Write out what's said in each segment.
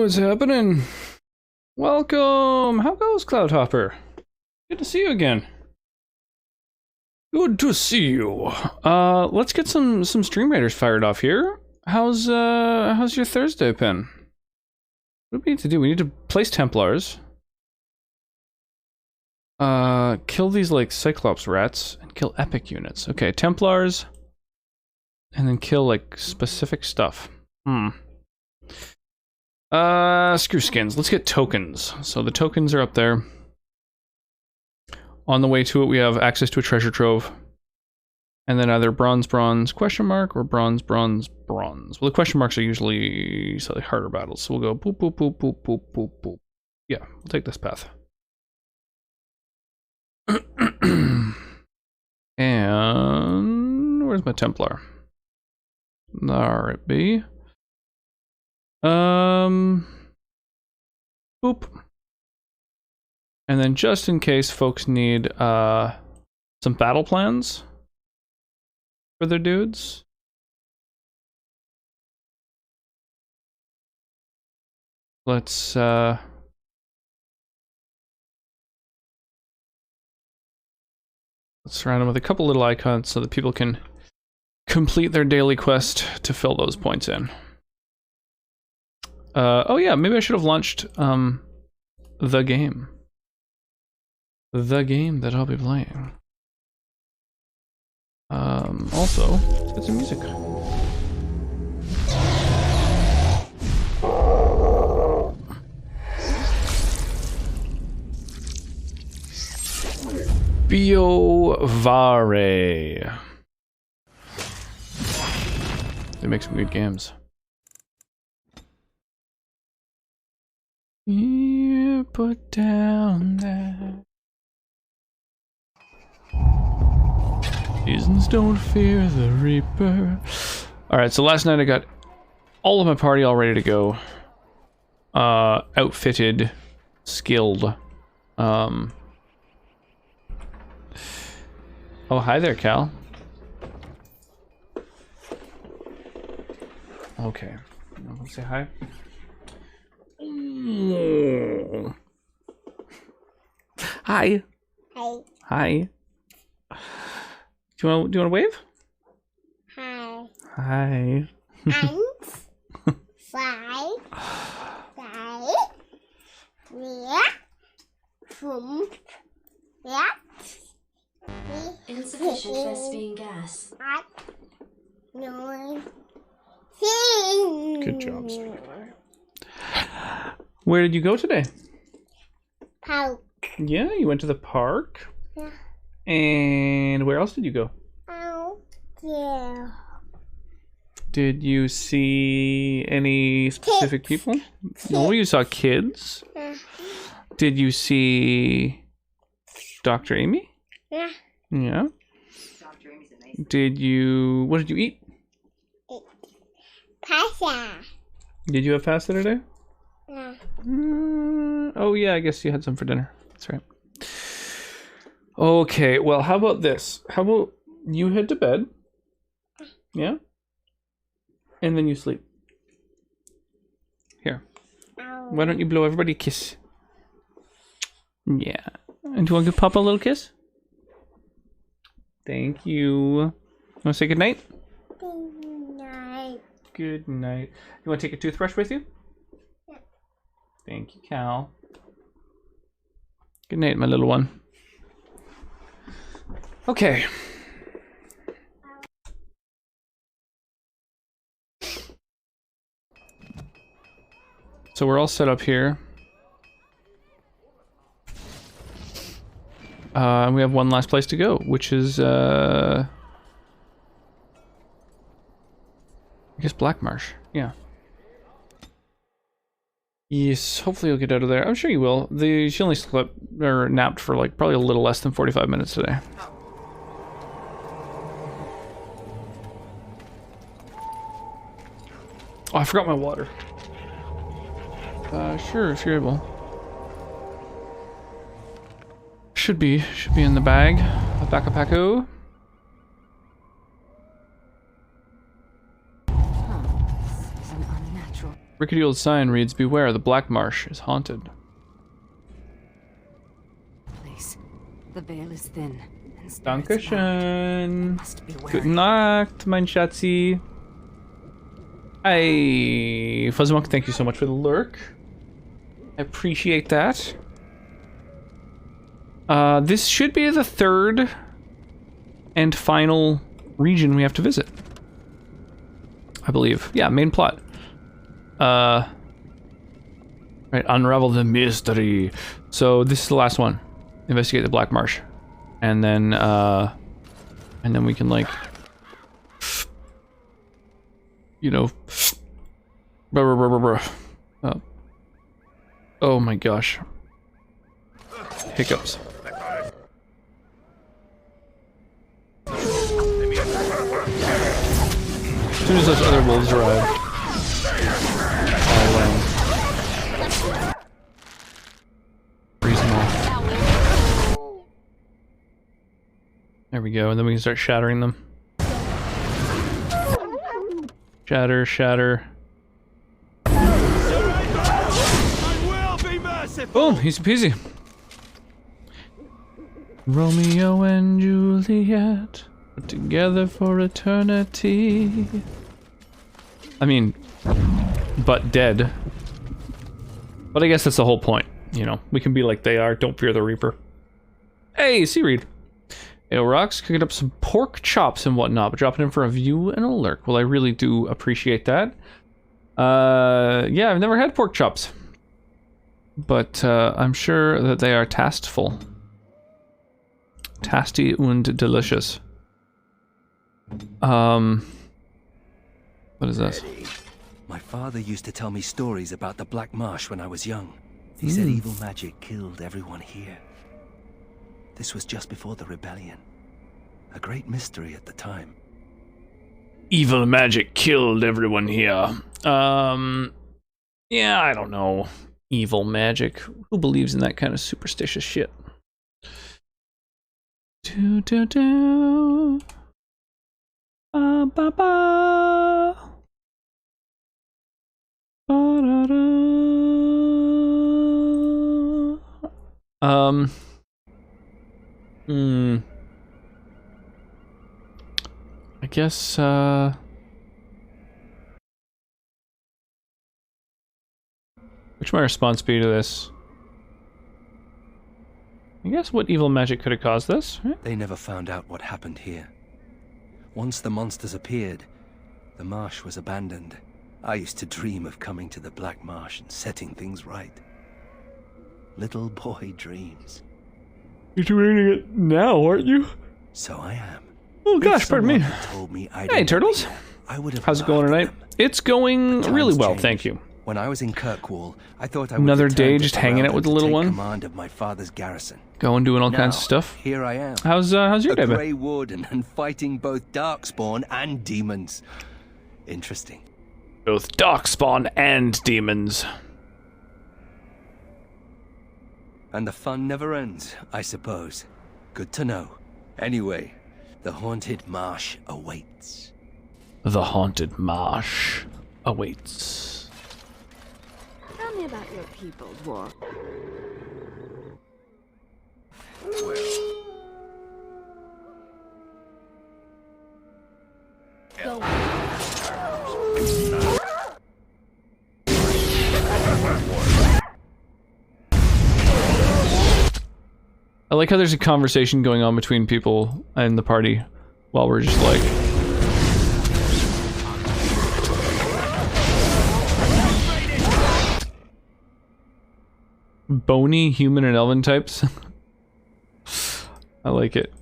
what's happening? Welcome! How goes, Cloudhopper? Good to see you again. Good to see you. Let's get some Stream Raiders fired off here. How's your Thursday been? What do we need to do? We need to place Templars. Kill these, like, Cyclops rats, and kill epic units. Okay, Templars, and then kill, like, specific stuff. Screw skins. Let's get tokens. So the tokens are up there. On the way to it, we have access to a treasure trove. And then either bronze, question mark, or bronze. Well, the question marks are usually slightly harder battles. So we'll go boop, boop, boop, boop, boop, boop, boop. Yeah, we'll take this path. And where's my Templar? There it be. Boop. And then just in case folks need some battle plans for their dudes. Let's surround them with a couple little icons so that people can complete their daily quest to fill those points in. Oh yeah, maybe I should have launched the game. The game that I'll be playing. Also, let's get some music. BioVare. They make some good games. You put down that seasons don't fear the reaper. Alright, so last night I got all of my party all ready to go. Outfitted, skilled. Oh, hi there, Cal. Okay. Let's say hi. Hi. Hi. Hi. Do you want to wave? Hi. Hi. 1, 2, 3, 4, 5, 6, Insufficient Vespine gas. 9, 10. Good job, sweetie pie. Where did you go today? Park. Yeah, you went to the park. Yeah. And where else did you go? Out there. Did you see any specific people? No, you saw kids. Did you see Dr. Amy? Yeah. Yeah. Dr. Amy's amazing. What did you eat? Pasta. Did you have pasta today? Yeah. Oh yeah, I guess you had some for dinner. That's right. Okay, well, how about this? How about you head to bed? Yeah? And then you sleep. Here. Why don't you blow everybody a kiss? Yeah. And do you want to give Papa a little kiss? Thank you. Want to say goodnight? Good night. Good night. You want to take a toothbrush with you? Yeah. Thank you, Cal. Good night, my little one. Okay. So we're all set up here. And we have one last place to go, which is, I guess Black Marsh. Yeah. Yes, hopefully you'll get out of there. I'm sure you will. She only slept, or napped for like probably a little less than 45 minutes today. Oh, I forgot my water. Sure, if you're able. Should be in the bag. A backpacko. This is an unnatural. Rickety old sign reads, "Beware, the Black Marsh is haunted." Please. The veil is thin. And spirits abound. Dankeschön. Must be wary. Guten Nacht, mein Schatzi. Hey, Fuzzmonk, thank you so much for the lurk. I appreciate that. This should be the third and final region we have to visit, I believe. Yeah, main plot. Right, unravel the mystery. So this is the last one. Investigate the Black Marsh, and then we can, like, you know, oh my gosh, hiccups. As soon as those other wolves arrive, I'll freeze them all. There we go, and then we can start shattering them. Shatter, shatter. Boom, easy peasy. Romeo and Juliet are together for eternity. I mean, but dead. But I guess that's the whole point, you know. We can be like they are, don't fear the Reaper. Hey, Seaweed. Ale Rocks, cooking up some pork chops and whatnot, but dropping in for a view and a lurk. Well, I really do appreciate that. Yeah, I've never had pork chops. But I'm sure that they are tasteful. Tasty and delicious. What is this? My father used to tell me stories about the Black Marsh when I was young. He said evil magic killed everyone here. This was just before the rebellion. A great mystery at the time. Evil magic killed everyone here. Yeah, I don't know. Evil magic. Who believes in that kind of superstitious shit? Do do do. Ba ba ba. Ba da da. I guess which my response be to this? I guess what evil magic could have caused this? Right? They never found out what happened here. Once the monsters appeared, the marsh was abandoned. I used to dream of coming to the Black Marsh and setting things right. Little boy dreams. You're doing it now, aren't you? So I am. Oh gosh, If pardon me. someone had told me I'd Hey, end up Turtles. here, I would have How's it going laughed at tonight? them. It's going But really times well, changed. thank you. When I was in Kirkwall, I thought I would Another return day to just hanging out Ferelden with the to little take one? command of my father's garrison. Going, doing all Now, kinds of stuff. Here I am. How's your a day been? grey warden and fighting both darkspawn and demons. Interesting. Both darkspawn and demons. And the fun never ends, I suppose. Good to know. Anyway, the haunted marsh awaits. The haunted marsh awaits. Tell me about your people, dwarf. I like how there's a conversation going on between people in the party while we're just like... bony human and elven types. I like it.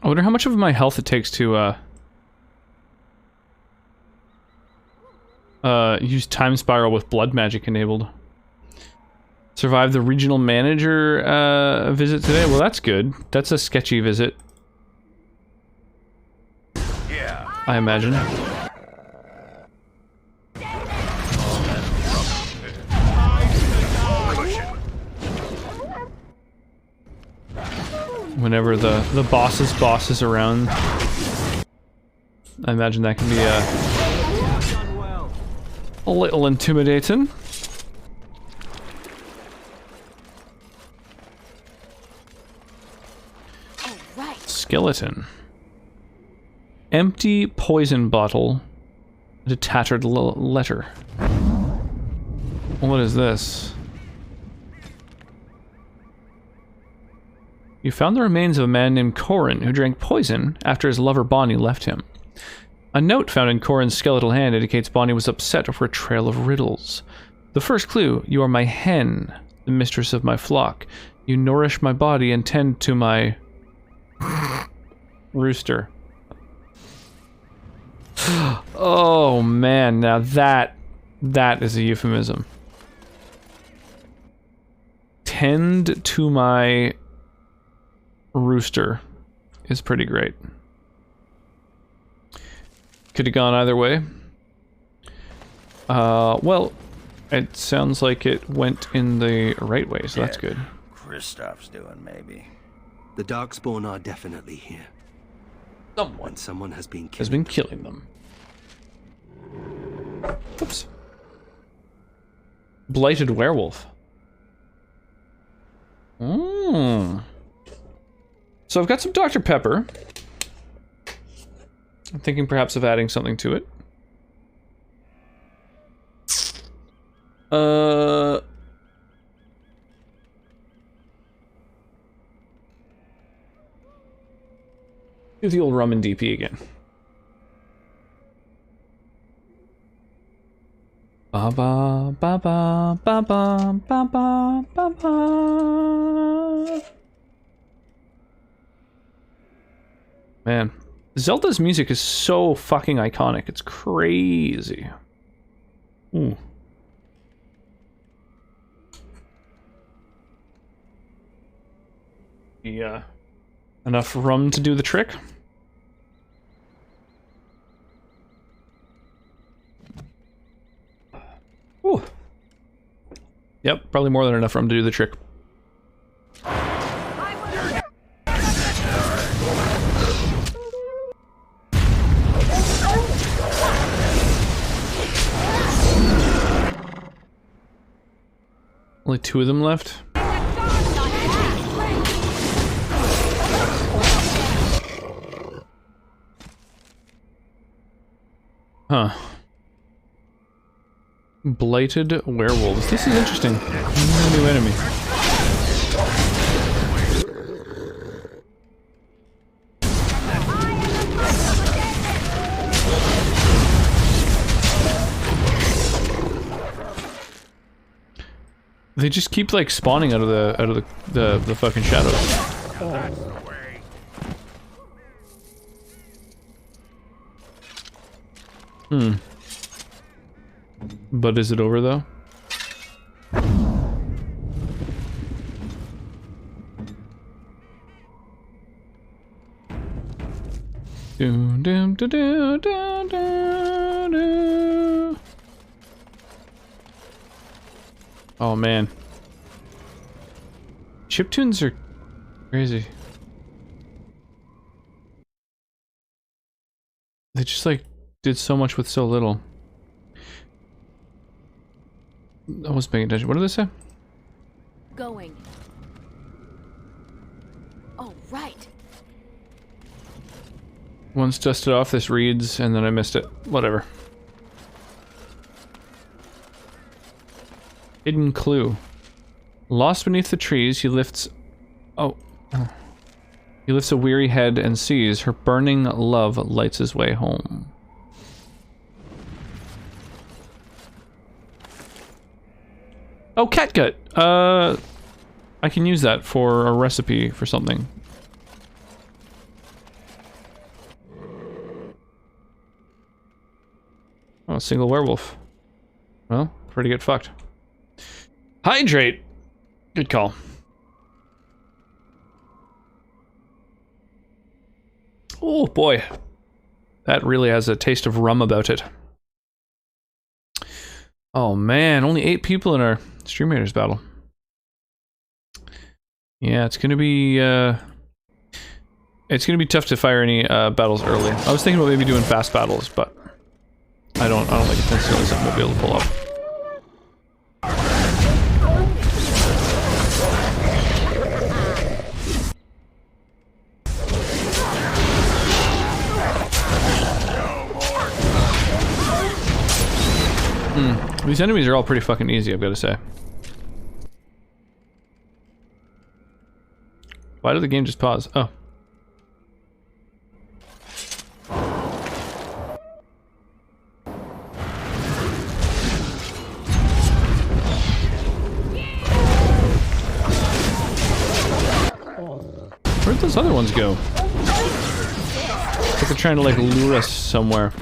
I wonder how much of my health it takes to use time spiral with blood magic enabled. Survive the regional manager visit today. Well, that's good. That's a sketchy visit. I imagine. Whenever the boss's boss is around, I imagine that can be a little intimidating. Skeleton. Empty poison bottle and a tattered letter. What is this? You found the remains of a man named Corin who drank poison after his lover Bonnie left him. A note found in Corin's skeletal hand indicates Bonnie was upset over a trail of riddles. The first clue: you are my hen, the mistress of my flock. You nourish my body and tend to my rooster. Oh man, now that is a euphemism. Tend to my rooster is pretty great. Could have gone either way. Well, it sounds like it went in the right way, so that's good. Kristoff's doing, maybe. The Darkspawn are definitely here. Someone has been killing them. Oops. Blighted werewolf. So I've got some Dr. Pepper. I'm thinking perhaps of adding something to it. Do the old rum and DP again. Ba ba ba ba ba ba ba ba ba ba. Man, Zelda's music is so fucking iconic. It's crazy. Ooh. Yeah. Enough rum to do the trick? Ooh. Yep, probably more than enough rum to do the trick. Only 2 of them left. Huh. Blighted werewolves. This is interesting. New enemy. They just keep like spawning out of the fucking shadows. Hmm. But is it over though? Doom doom da do do do do. Oh man. Chiptunes are crazy. They just like did so much with so little. I was paying attention. What did they say? Going. Oh, right. Once dusted off, this reads, and then I missed it. Whatever. Hidden clue. Lost beneath the trees, he lifts... Oh. He lifts a weary head and sees her burning love lights his way home. Oh, catgut! I can use that for a recipe for something. Oh, a single werewolf. Well, pretty get fucked. Hydrate! Good call. Oh boy. That really has a taste of rum about it. Oh man, only 8 people in our Stream Raiders battle. Yeah, it's gonna be tough to fire any battles early. I was thinking about maybe doing fast battles, but I don't think it's necessarily something we'll be able to pull off. These enemies are all pretty fucking easy, I've got to say. Why did the game just pause? Oh. Where'd those other ones go? It's like they're trying to like lure us somewhere.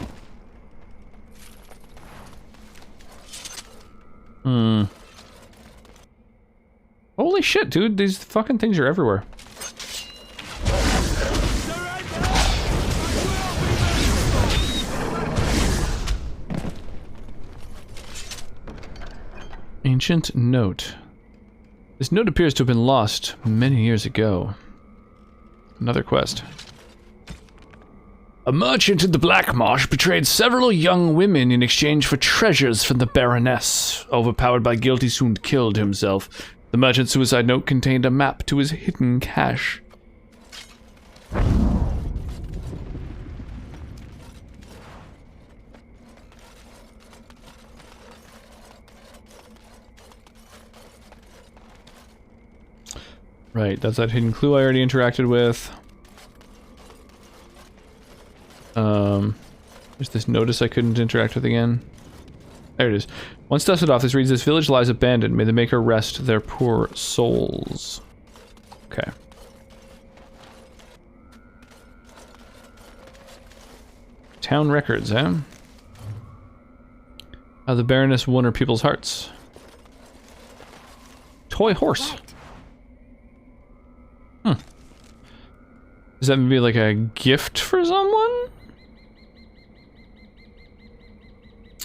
Holy shit, dude, these fucking things are everywhere. Ancient note. This note appears to have been lost many years ago. Another quest. A merchant in the Black Marsh betrayed several young women in exchange for treasures from the Baroness. Overpowered by guilt, he soon killed himself. The merchant's suicide note contained a map to his hidden cache. Right, that's that hidden clue I already interacted with. There's this notice I couldn't interact with again. There it is. Once dusted off, this reads, "This village lies abandoned. May the Maker rest their poor souls." Okay. Town records, eh? How the Baroness won her people's hearts. Toy horse. Right. Does that maybe like a gift for someone?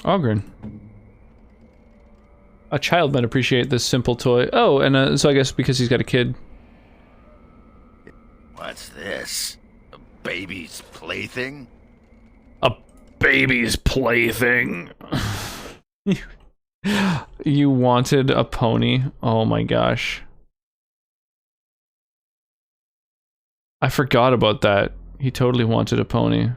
Ogren. A child might appreciate this simple toy. Oh, and so I guess because he's got a kid. What's this? A baby's plaything? A baby's plaything. You wanted a pony? Oh my gosh. I forgot about that. He totally wanted a pony.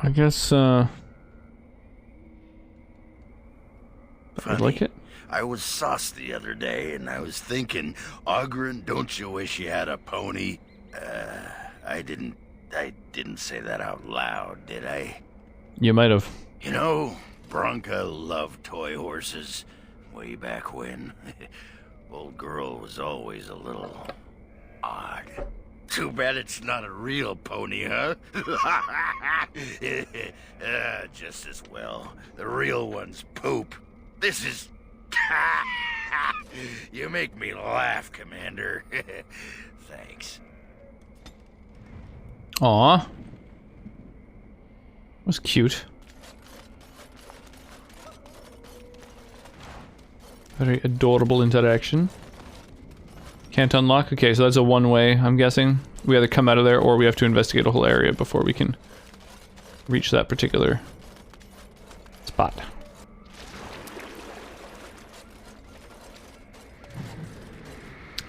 I guess, I'd like it. I was sauced the other day, and I was thinking, Ogren, don't you wish you had a pony? I didn't say that out loud, did I? You might have. You know, Bronca loved toy horses way back when. Old girl was always a little odd. Too bad it's not a real pony, huh? Just as well. The real ones poop. This is... You make me laugh, Commander. Thanks. Aw. That was cute. Very adorable interaction. Can't unlock? Okay, so that's a one-way, I'm guessing. We either come out of there or we have to investigate a whole area before we can reach that particular spot.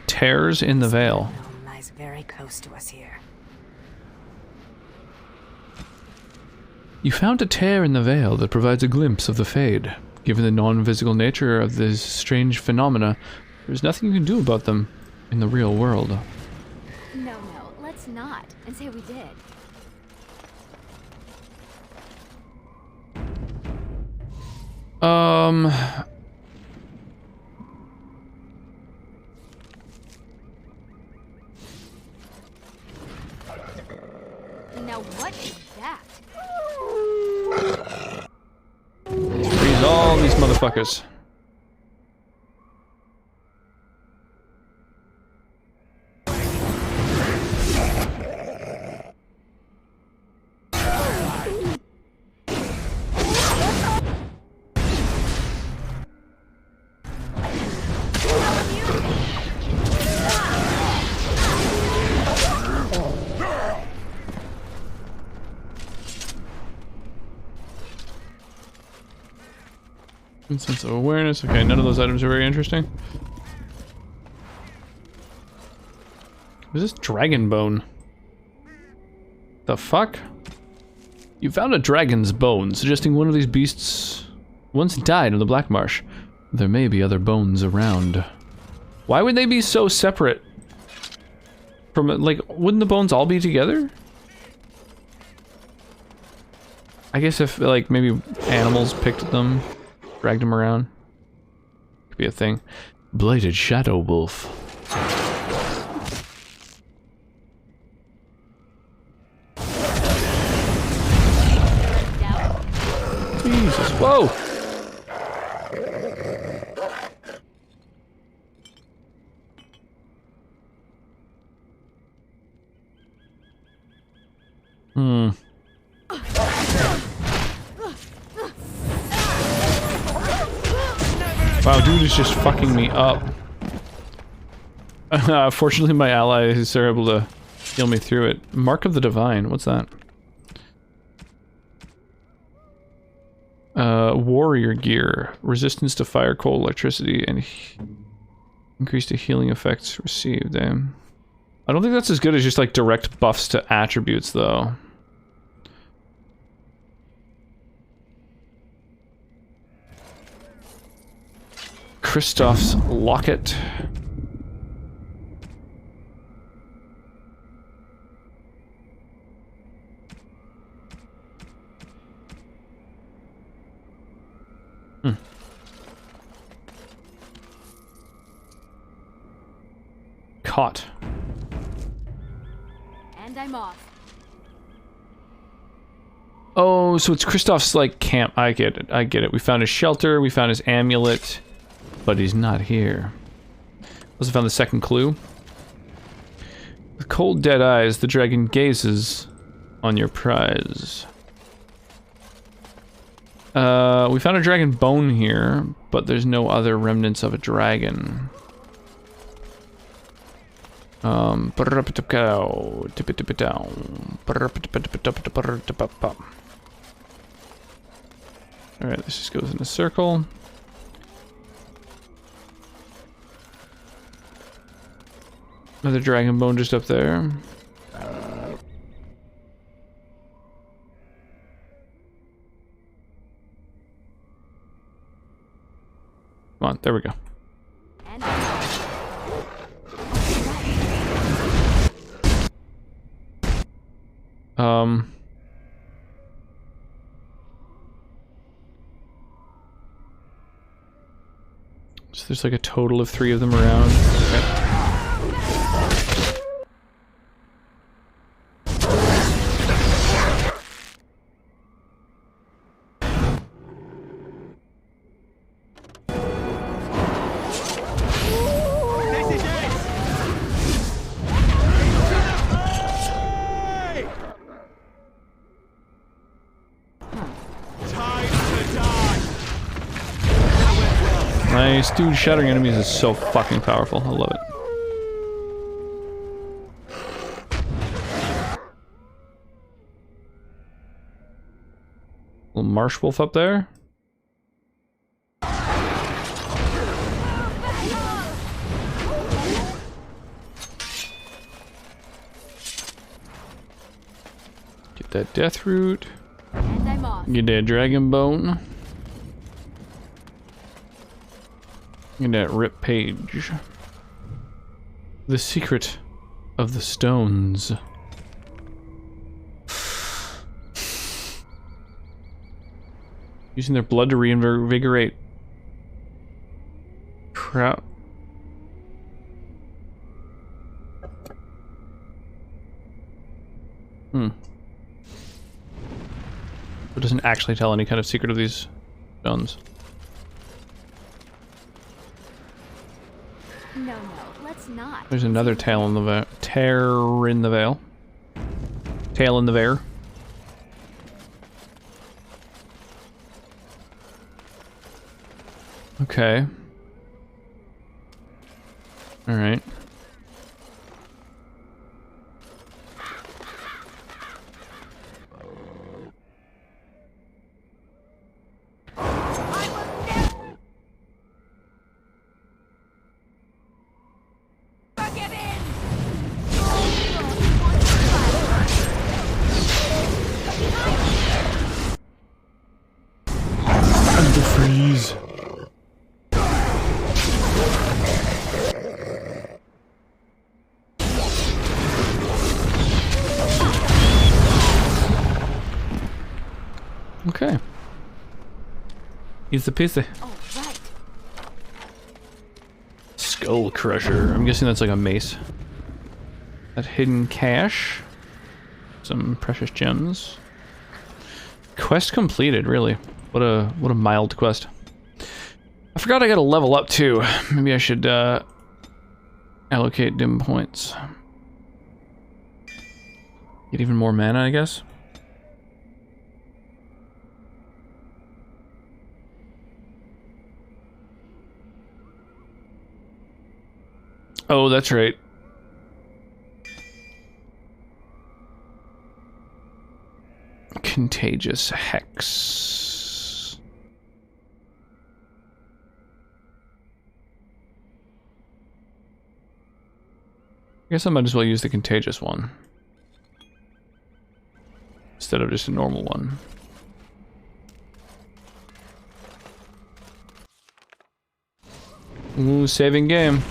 Tears in the Veil. Lies very close to us here. You found a tear in the veil that provides a glimpse of the Fade. Given the non-physical nature of these strange phenomena, there's nothing you can do about them in the real world. No, let's not. And say we did. Now what is that? Freeze all these motherfuckers. Sense of awareness. Okay, none of those items are very interesting. What is this dragon bone? The fuck? You found a dragon's bone, suggesting one of these beasts once died in the Black Marsh. There may be other bones around. Why would they be so separate? From, like, wouldn't the bones all be together? I guess if, like, maybe animals picked them. Dragged him around. Could be a thing. Blighted Shadow Wolf. Jesus. Whoa! Hmm. Wow, dude is just fucking me up. Fortunately, my allies are able to heal me through it. Mark of the Divine, what's that? Warrior gear. Resistance to fire, cold, electricity, and increase to healing effects received. Damn. I don't think that's as good as just like direct buffs to attributes, though. Kristoff's locket. Caught. And I'm off. Oh, so it's Kristoff's like camp. I get it. I get it. We found his shelter. We found his amulet. But he's not here. Also found the second clue. With cold dead eyes, the dragon gazes on your prize. We found a dragon bone here, but there's no other remnants of a dragon. Alright, this just goes in a circle. Another dragon bone just up there. Come on, there we go. And I'm off. So there's like a total of 3 of them around. Okay. Nice, dude, shattering enemies is so fucking powerful. I love it. Little marsh wolf up there. Get that death root. And I'm off. Get that dragon bone. Get that rip page. The secret of the stones. Using their blood to reinvigorate. Crap. It doesn't actually tell any kind of secret of these stones. No, let's not. There's another tail in the veil. Tear in the veil. Tail in the veil. Okay. Alright. The freeze. Okay. Use the pizza. Oh, right. Skull Crusher. I'm guessing that's like a mace. That hidden cache. Some precious gems. Quest completed, really. What a mild quest. I forgot I gotta level up too. Maybe I should allocate dim points. Get even more mana, I guess. Oh, that's right. Contagious Hex. I guess I might as well use the contagious one instead of just a normal one. Ooh, saving game.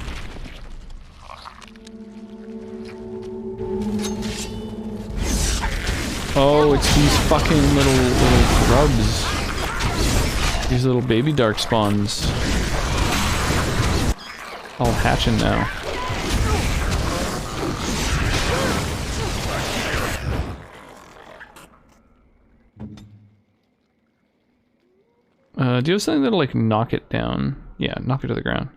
Oh, it's these fucking little grubs. These little baby dark spawns. All hatching now. Do you have something that'll like knock it down? Yeah, knock it to the ground.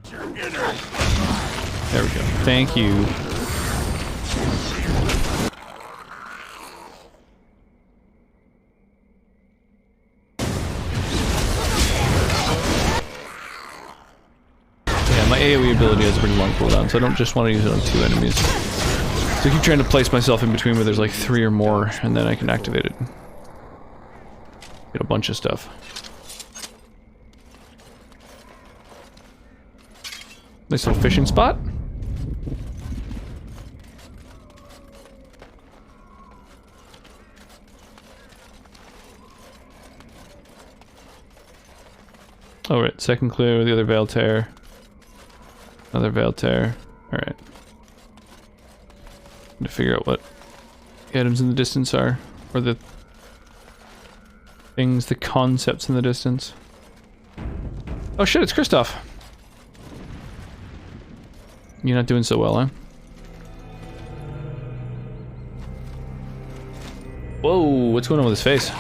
There we go. Thank you. My AoE ability has a pretty long cooldown, so I don't just want to use it on 2 enemies. So I keep trying to place myself in between where there's like 3 or more, and then I can activate it. Get a bunch of stuff. Nice little fishing spot. Oh right, second clue, the other veil tear. Another veil tear. Alright. To figure out what the items in the distance are. Or the things, the concepts in the distance. Oh shit, it's Kristoff. You're not doing so well, huh? Whoa, what's going on with his face?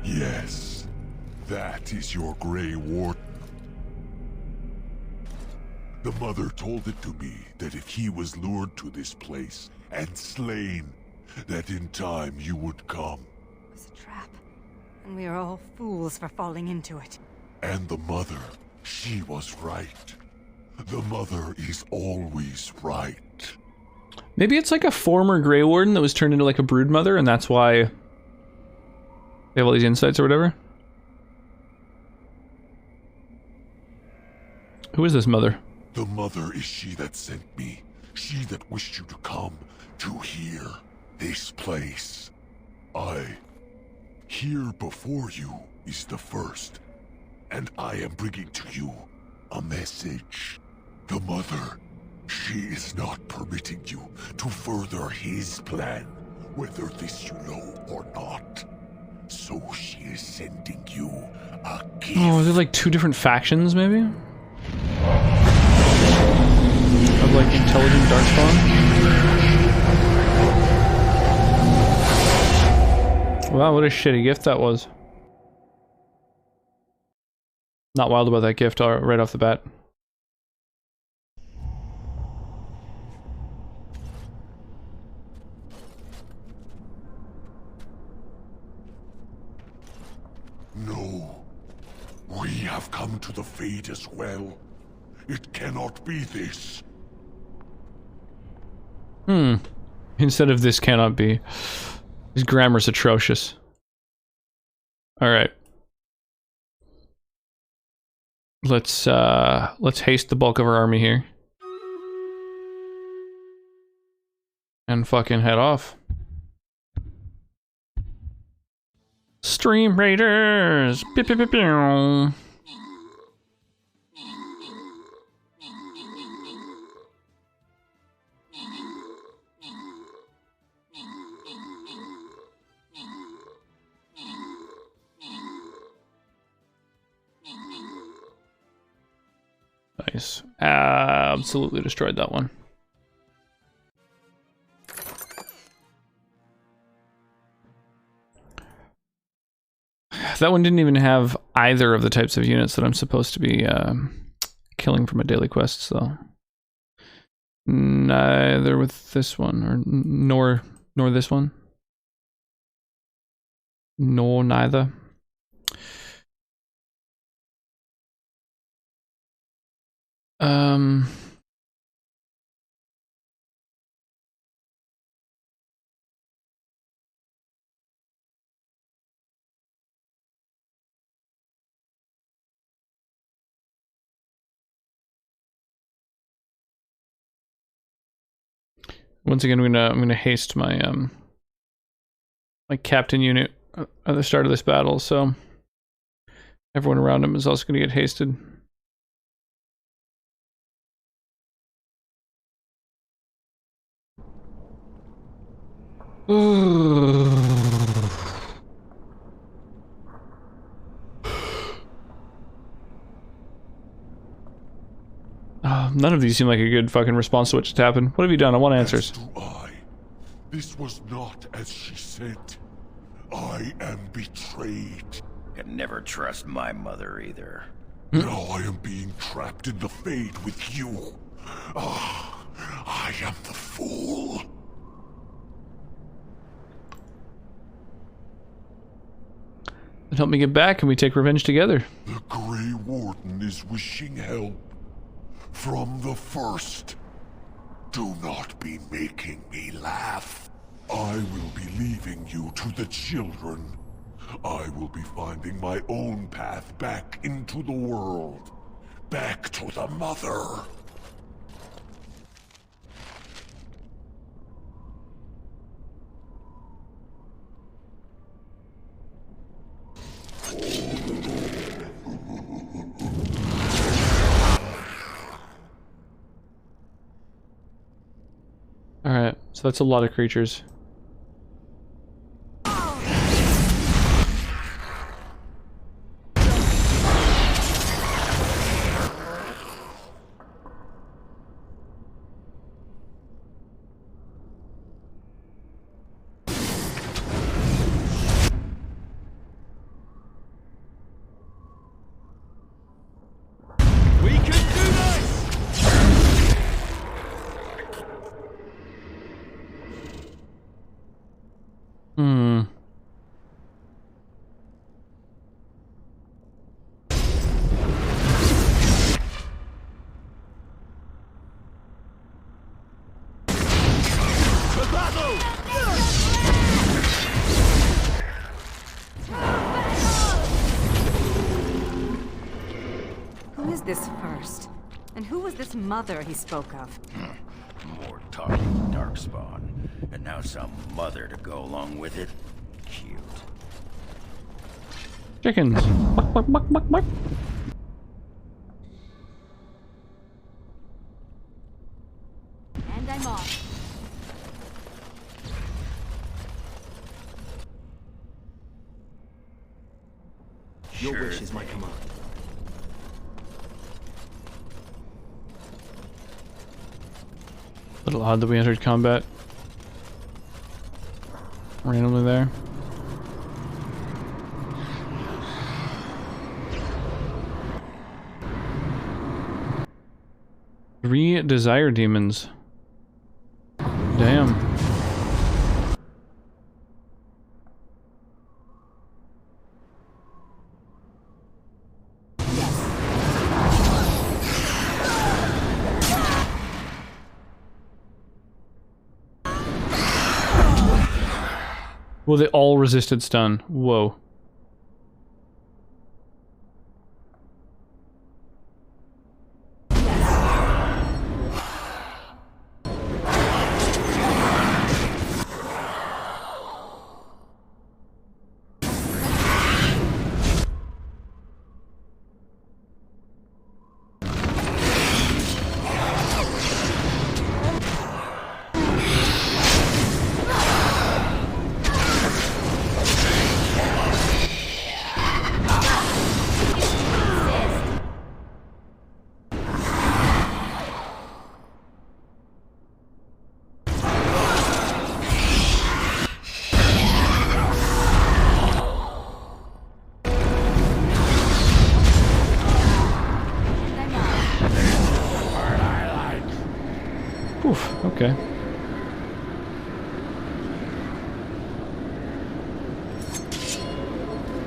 Yes, that is your Grey Warden. The mother told it to me that if he was lured to this place and slain, that in time you would come. It was a trap, and we are all fools for falling into it. And the mother, she was right. The mother is always right. Maybe it's like a former Grey Warden that was turned into like a brood mother, and that's why they have all these insights or whatever. Who is this mother? The mother is she that sent me. She that wished you to come to here, this place. Here before you is the first, and I am bringing to you a message. The mother, she is not permitting you to further his plan, whether this you know or not. So she is sending you a gift. Oh, are there like two different factions, maybe? Of like intelligent darkspawn? Wow, what a shitty gift that was. Not wild about that gift right off the bat. No. We have come to the fate as well. It cannot be this. Instead of this cannot be. His grammar's atrocious. Alright. Let's haste the bulk of our army here. And fucking head off. Stream Raiders! Pew, pew, pew, pew. Nice. Absolutely destroyed that one. That one didn't even have either of the types of units that I'm supposed to be killing from a daily quest, so neither with this one, or nor this one. No, neither. Once again, I'm gonna haste my my captain unit at the start of this battle, so everyone around him is also gonna get hasted. None of these seem like a good fucking response to what just happened. What have you done? I want answers. As do I. This was not as she said. I am betrayed. Can never trust my mother either. Now I am being trapped in the Fade with you. Ah, I am the fool. Then help me get back and we take revenge together. The Grey Warden is wishing help. From the first. Do not be making me laugh. I will be leaving you to the children. I will be finding my own path back into the world. Back to the mother. Alright, so that's a lot of creatures. Who is this first? And who was this mother he spoke of? More talking darkspawn. And now some mother to go along with it. Cute. Chickens. Buck, buck, buck, buck, buck. And I'm off. Your Sure wish is my thing. command. A little odd that we entered combat randomly there. 3 desire demons. Damn. Well, they all resisted stun. Whoa. Oof, okay.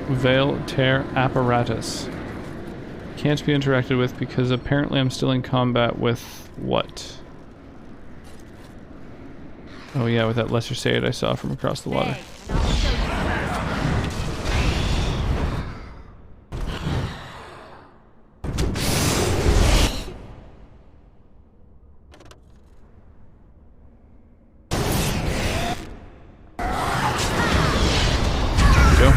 Veil Tear Apparatus. Can't be interacted with because apparently I'm still in combat with what? Oh yeah, with that Lesser Saiyid I saw from across the water. Go.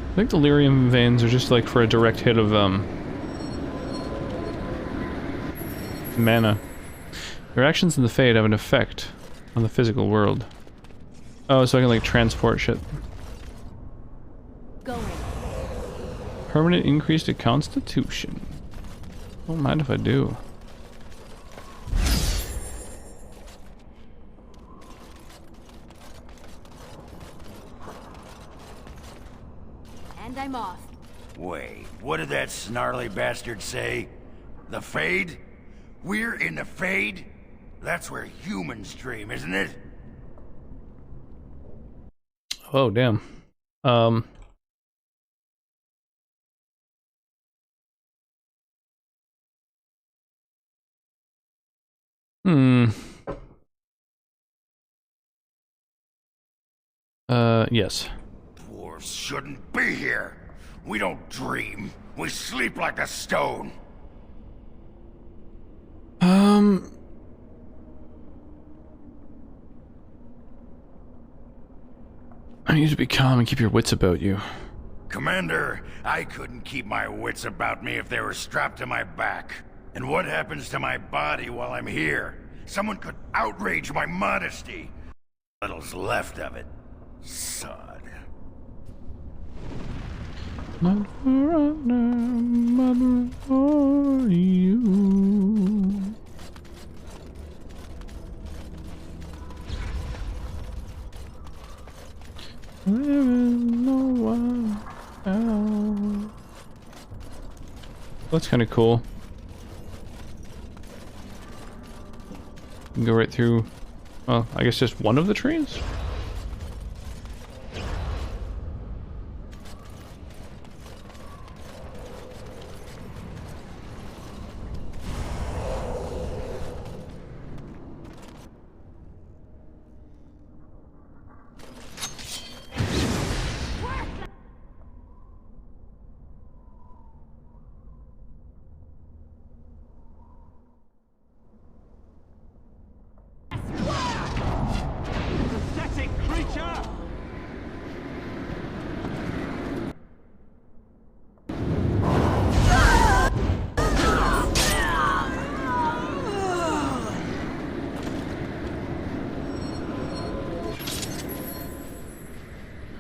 I think the lyrium veins are just like for a direct hit of mana. Your actions in the Fade have an effect on the physical world. Oh, so I can like transport shit. Going. Permanent increase to Constitution. Don't mind if I do. And I'm off. Wait, what did that snarly bastard say? The Fade? We're in the Fade? That's where humans dream, isn't it? Oh, damn. Hmm. Yes. Dwarves shouldn't be here. We don't dream. We sleep like a stone. I need to be calm and keep your wits about you. Commander, I couldn't keep my wits about me if they were strapped to my back. And what happens to my body while I'm here? Someone could outrage my modesty. Little's left of it. Sod. Not for honor, mother, for you. There is no one else. That's kind of cool. You can go right through, well, I guess just one of the trees?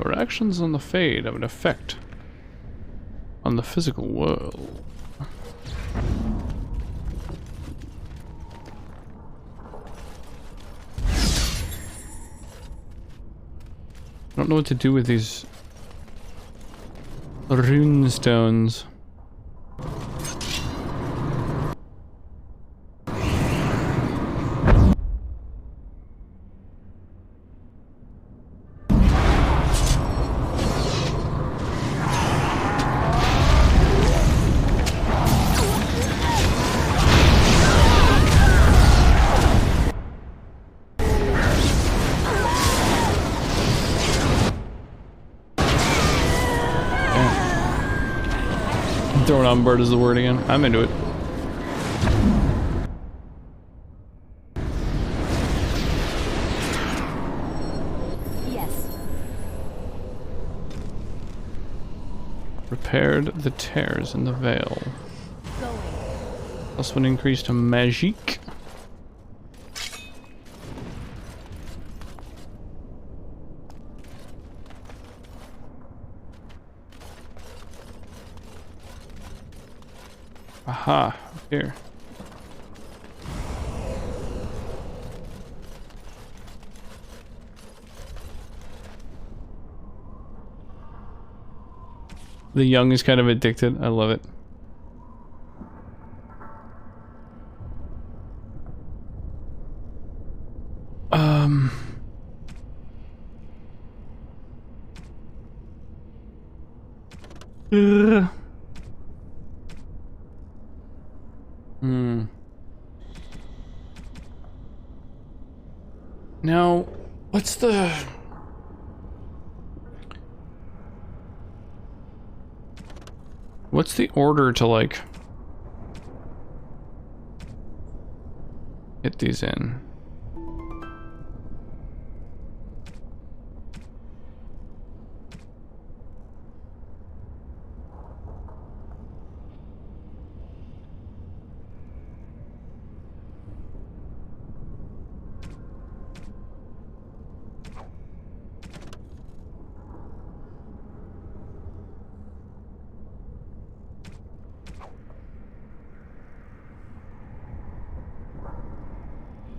Our actions on the Fade have an effect on the physical world. I don't know what to do with these rune stones. Thrown on board is the word again. I'm into it. Yes. Repaired the tears in the veil. Going. Plus one increase to magique. Aha, here. The young is kind of addicted. I love it. Now, what's the... What's the order to, like, get these in?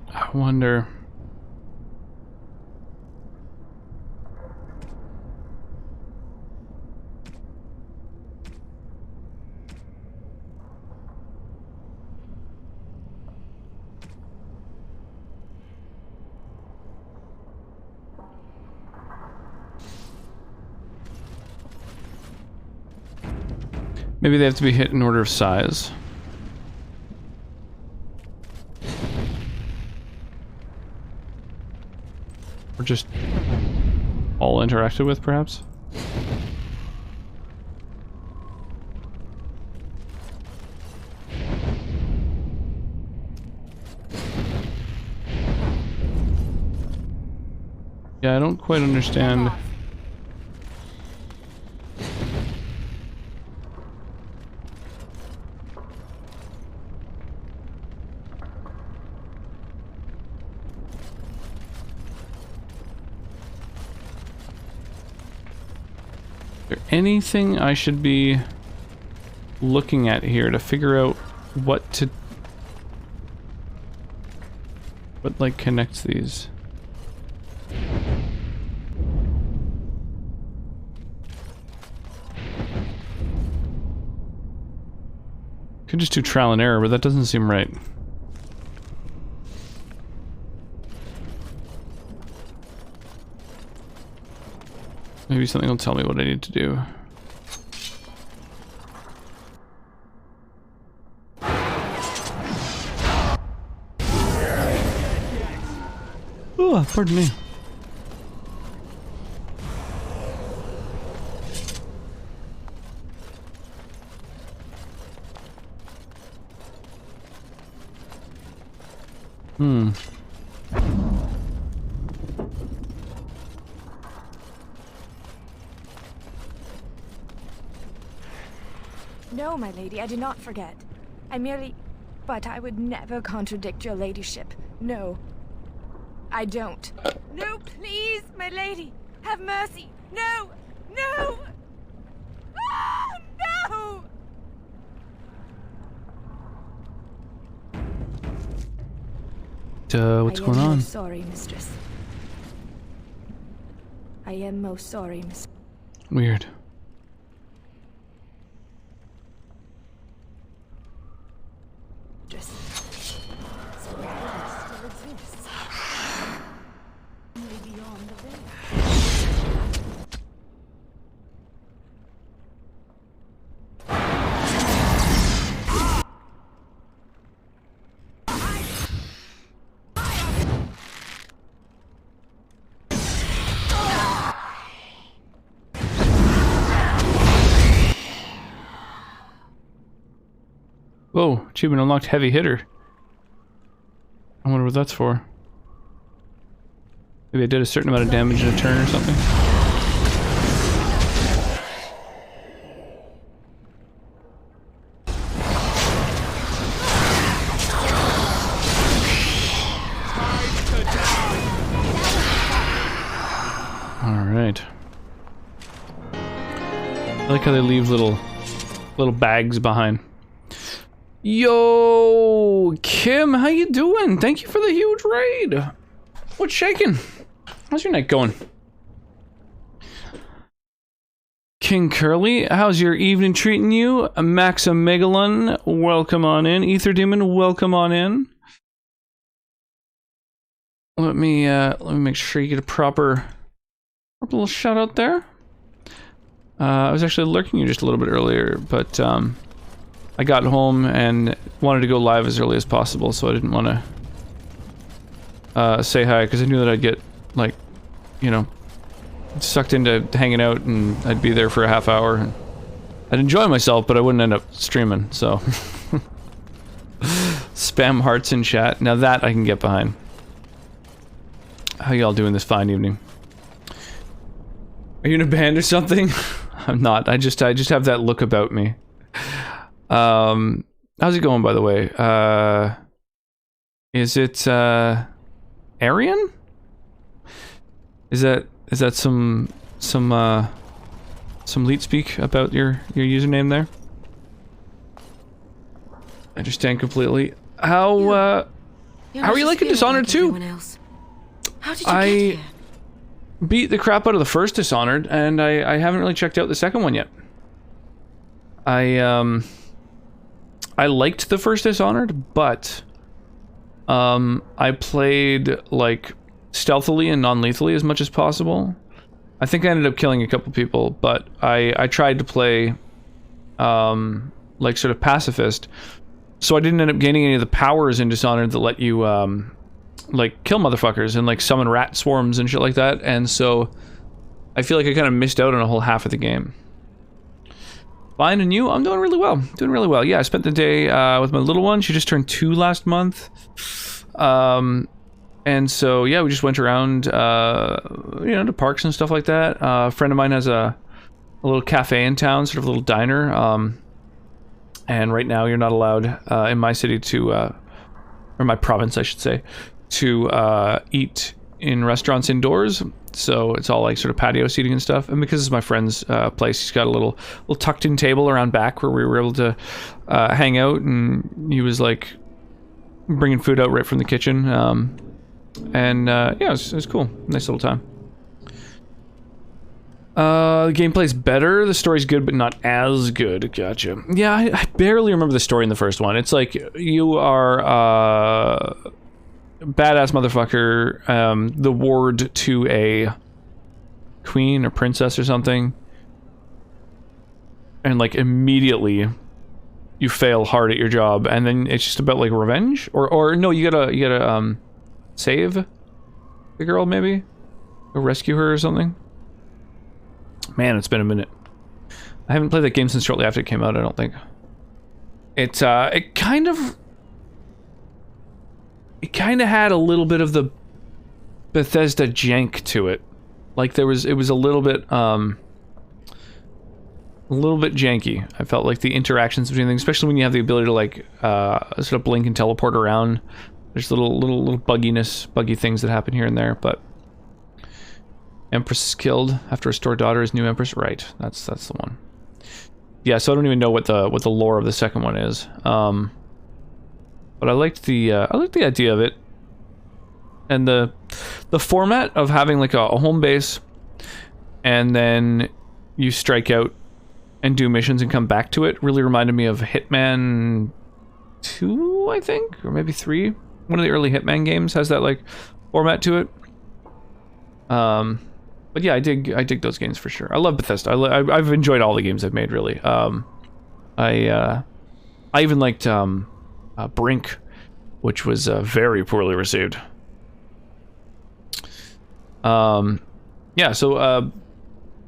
I wonder. Maybe they have to be hit in order of size. Or just all interacted with, perhaps? Yeah, I don't quite understand. Anything I should be looking at here to figure out what like connects these? Could just do trial and error, but that doesn't seem right. Maybe something will tell me what I need to do. Oh, pardon me. No, my lady, I do not forget. I merely... But I would never contradict your ladyship. No. I don't. No, please, my lady! Have mercy! No! No! Ah, no! What's going on? Most sorry, mistress. I am most sorry, mistress. Weird. So still exists. Only beyond the veil. Whoa, achievement unlocked heavy hitter. I wonder what that's for. Maybe I did a certain amount of damage in a turn or something. Alright. I like how they leave little bags behind. Yo, Kim, how you doing? Thank you for the huge raid. What's shaking? How's your night going? King Curly, how's your evening treating you? Maxamegalon, welcome on in. Ether Demon, welcome on in. Let me make sure you get a proper little shout out there. I was actually lurking you just a little bit earlier, but I got home and wanted to go live as early as possible, so I didn't want to say hi, because I knew that I'd get, like, you know, sucked into hanging out, and I'd be there for a half hour, and I'd enjoy myself, but I wouldn't end up streaming, so... Spam hearts in chat. Now that I can get behind. How y'all doing this fine evening? Are you in a band or something? I'm not. I just have that look about me. How's it going, by the way? Is it Arian? Is that some leet speak about your username there? I understand completely. How are you liking Dishonored 2? How did you get here? Beat the crap out of the first Dishonored, and I haven't really checked out the second one yet. I liked the first Dishonored, but I played like stealthily and non-lethally as much as possible. I think I ended up killing a couple people, but I tried to play like sort of pacifist, so I didn't end up gaining any of the powers in Dishonored that let you like kill motherfuckers and like summon rat swarms and shit like that, and so I feel like I kind of missed out on a whole half of the game. Fine, and you? I'm doing really well. Doing really well. Yeah, I spent the day with my little one. She just turned 2 last month. And so, yeah, we just went around, you know, to parks and stuff like that. A friend of mine has a little cafe in town, sort of a little diner. And right now you're not allowed in my city to, or my province, I should say, to eat in restaurants indoors. So it's all like sort of patio seating and stuff. And because it's my friend's place, he's got a little tucked in table around back where we were able to hang out, and he was like bringing food out right from the kitchen. And yeah, it was cool. Nice little time. The gameplay's better. The story's good, but not as good. Gotcha. Yeah, I barely remember the story in the first one. It's like you are badass motherfucker, the ward to a queen or princess or something, and like immediately you fail hard at your job, and then it's just about like revenge, or no, you gotta save the girl, maybe, or rescue her or something. Man, it's been a minute. I haven't played that game since shortly after it came out, I don't think. It kind of had a little bit of the Bethesda jank to it. Like it was a little bit janky. I felt like the interactions between things, especially when you have the ability to like sort of blink and teleport around. There's little buggy things that happen here and there, but Empress is killed. Have to restore daughter as new empress. Right. That's the one. Yeah. So I don't even know what the lore of the second one is. But I liked the idea of it, and the format of having like a home base, and then you strike out and do missions and come back to it. Really reminded me of Hitman 2, I think, or maybe 3. One of the early Hitman games has that like format to it. But yeah, I dig those games for sure. I love Bethesda. I've enjoyed all the games they've made, really. I even liked Brink, which was very poorly received. Yeah, so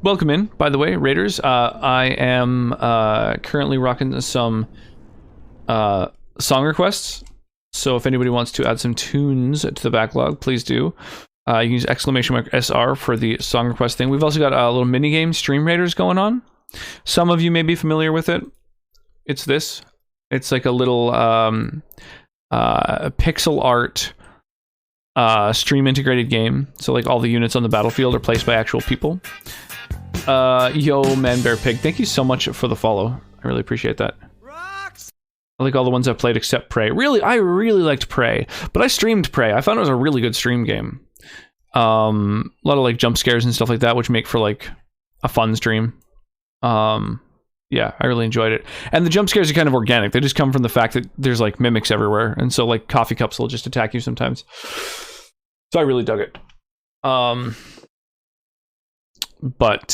welcome in, by the way, Raiders. I am currently rocking some song requests. So if anybody wants to add some tunes to the backlog, please do. You can use !SR for the song request thing. We've also got a little mini game, Stream Raiders, going on. Some of you may be familiar with it. It's this. It's like a little pixel art stream integrated game. So like all the units on the battlefield are placed by actual people. Yo, Man Bear Pig, thank you so much for the follow. I really appreciate that. I like all the ones I've played except Prey. Really, I really liked Prey, but I streamed Prey. I found it was a really good stream game. A lot of like jump scares and stuff like that, which make for like a fun stream. Yeah, I really enjoyed it. And the jump scares are kind of organic. They just come from the fact that there's like mimics everywhere, and so like coffee cups will just attack you sometimes. So I really dug it. But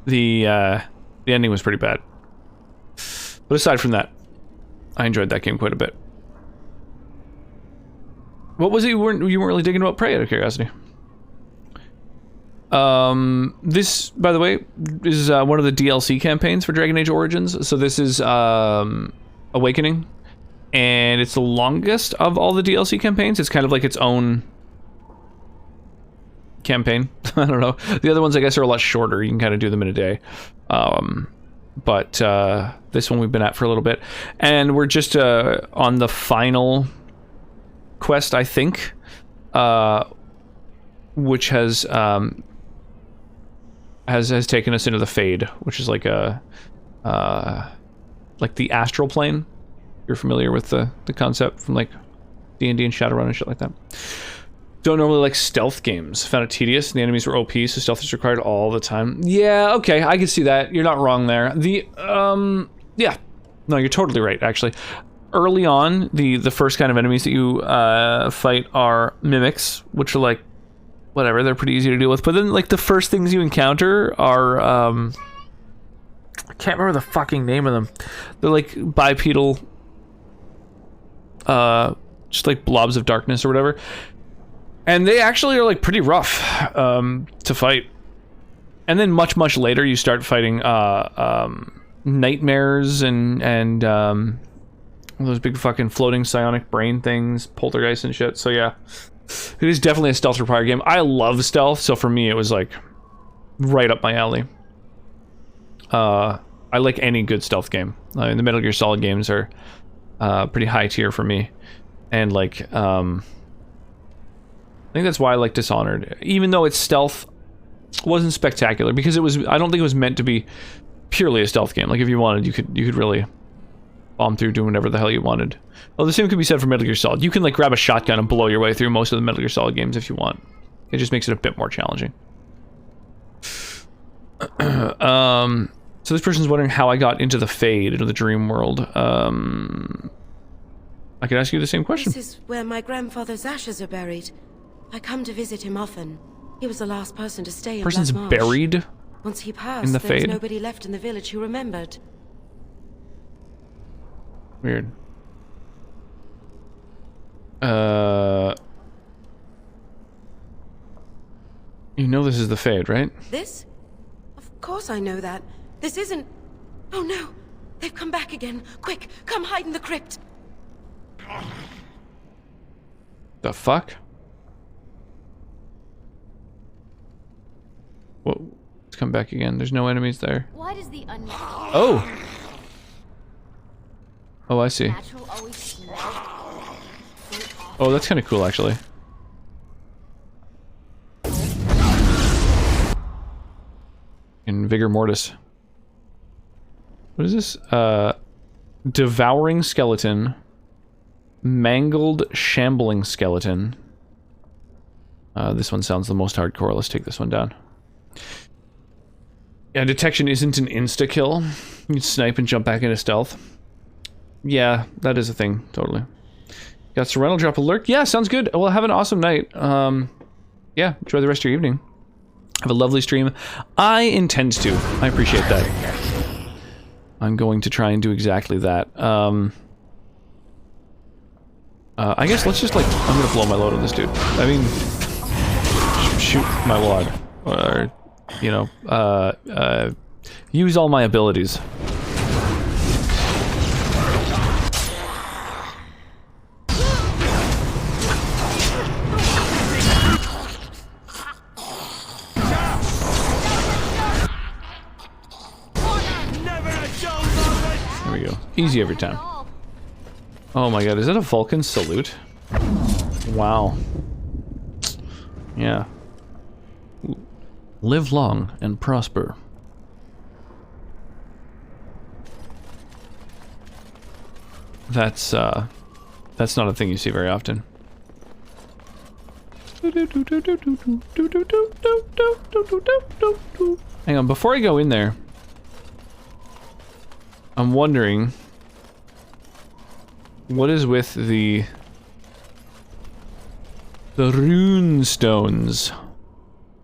the ending was pretty bad. But aside from that, I enjoyed that game quite a bit. What was it you weren't really digging about Prey, out of curiosity? This, by the way, is one of the DLC campaigns for Dragon Age Origins. So this is Awakening, and it's the longest of all the DLC campaigns. It's kind of like its own campaign. I don't know. The other ones, I guess, are a lot shorter. You can kind of do them in a day. But this one we've been at for a little bit, and we're just on the final quest, I think, which has taken us into the Fade, which is like a like the astral plane. You're familiar with the concept from like D&D and Shadowrun and shit like that. Don't normally like stealth games. Found it tedious, and the enemies were OP, so stealth is required all the time. Yeah, okay, I can see that. You're not wrong there. Yeah. No, you're totally right, actually. Early on, the first kind of enemies that you fight are mimics, which are like, whatever, they're pretty easy to deal with. But then, like, the first things you encounter are, I can't remember the fucking name of them. They're like bipedal, just like blobs of darkness or whatever. And they actually are like pretty rough to fight. And then much later you start fighting nightmares and those big fucking floating psionic brain things, poltergeist and shit. So yeah, it is definitely a stealth required game. I love stealth, so for me it was like right up my alley. I like any good stealth game. The Metal Gear Solid games are pretty high tier for me, and like I think that's why I like Dishonored. Even though its stealth wasn't spectacular, because I don't think it was meant to be purely a stealth game. Like if you wanted, you could really bomb through doing whatever the hell you wanted. Well, the same could be said for Metal Gear Solid. You can like grab a shotgun and blow your way through most of the Metal Gear Solid games if you want. It just makes it a bit more challenging. So this person's wondering how I got into the Fade, into the dream world. I could ask you the same question. This is where my grandfather's ashes are buried. I come to visit him often. He was the last person to stay in Person's Black Marsh. buried Once he passed, in the there was Fade? nobody left in the village who remembered. Weird. You know this is the Fade, right? This? Of course I know that. This isn't... Oh no! They've come back again. Quick, come hide in the crypt. The fuck? Whoa. Let's come back again. There's no enemies there. Why does the unknown Oh! Oh, I see. natural always smell? Oh, that's kind of cool, actually. in Vigor Mortis. What is this? Devouring skeleton. Mangled shambling skeleton. This one sounds the most hardcore. Let's take this one down. Yeah, detection isn't an insta-kill. You can snipe and jump back into stealth. Yeah, that is a thing. Totally. Got Serenal drop a lurk. Yeah, sounds good. Well, have an awesome night. Yeah, enjoy the rest of your evening. Have a lovely stream. I intend to. I appreciate that. I'm going to try and do exactly that. I guess let's just like, I'm gonna blow my load on this dude. I mean, shoot my wad. Or, you know, use all my abilities. There we go. Easy every time. Oh my god, is that a Vulcan salute? Wow. Yeah. Live long and prosper. That's not a thing you see very often. Hang on, before I go in there, I'm wondering what is with the rune stones.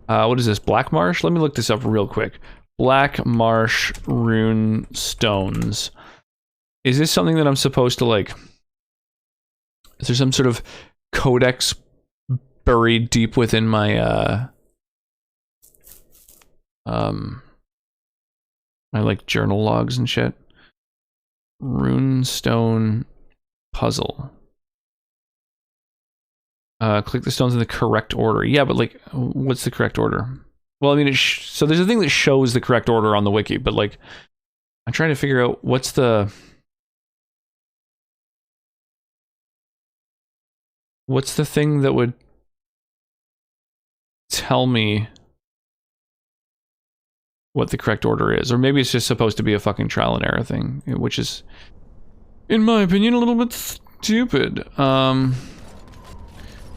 What is this? Black Marsh? Let me look this up real quick. Black Marsh rune stones. Is this something that I'm supposed to like? Is there some sort of codex buried deep within my my like journal logs and shit? Runestone puzzle. Click the stones in the correct order. Yeah, but like, what's the correct order? Well, I mean, so there's a thing that shows the correct order on the wiki, but like, I'm trying to figure out what's the thing that would tell me what the correct order is. Or maybe it's just supposed to be a fucking trial and error thing, which is, in my opinion, a little bit stupid.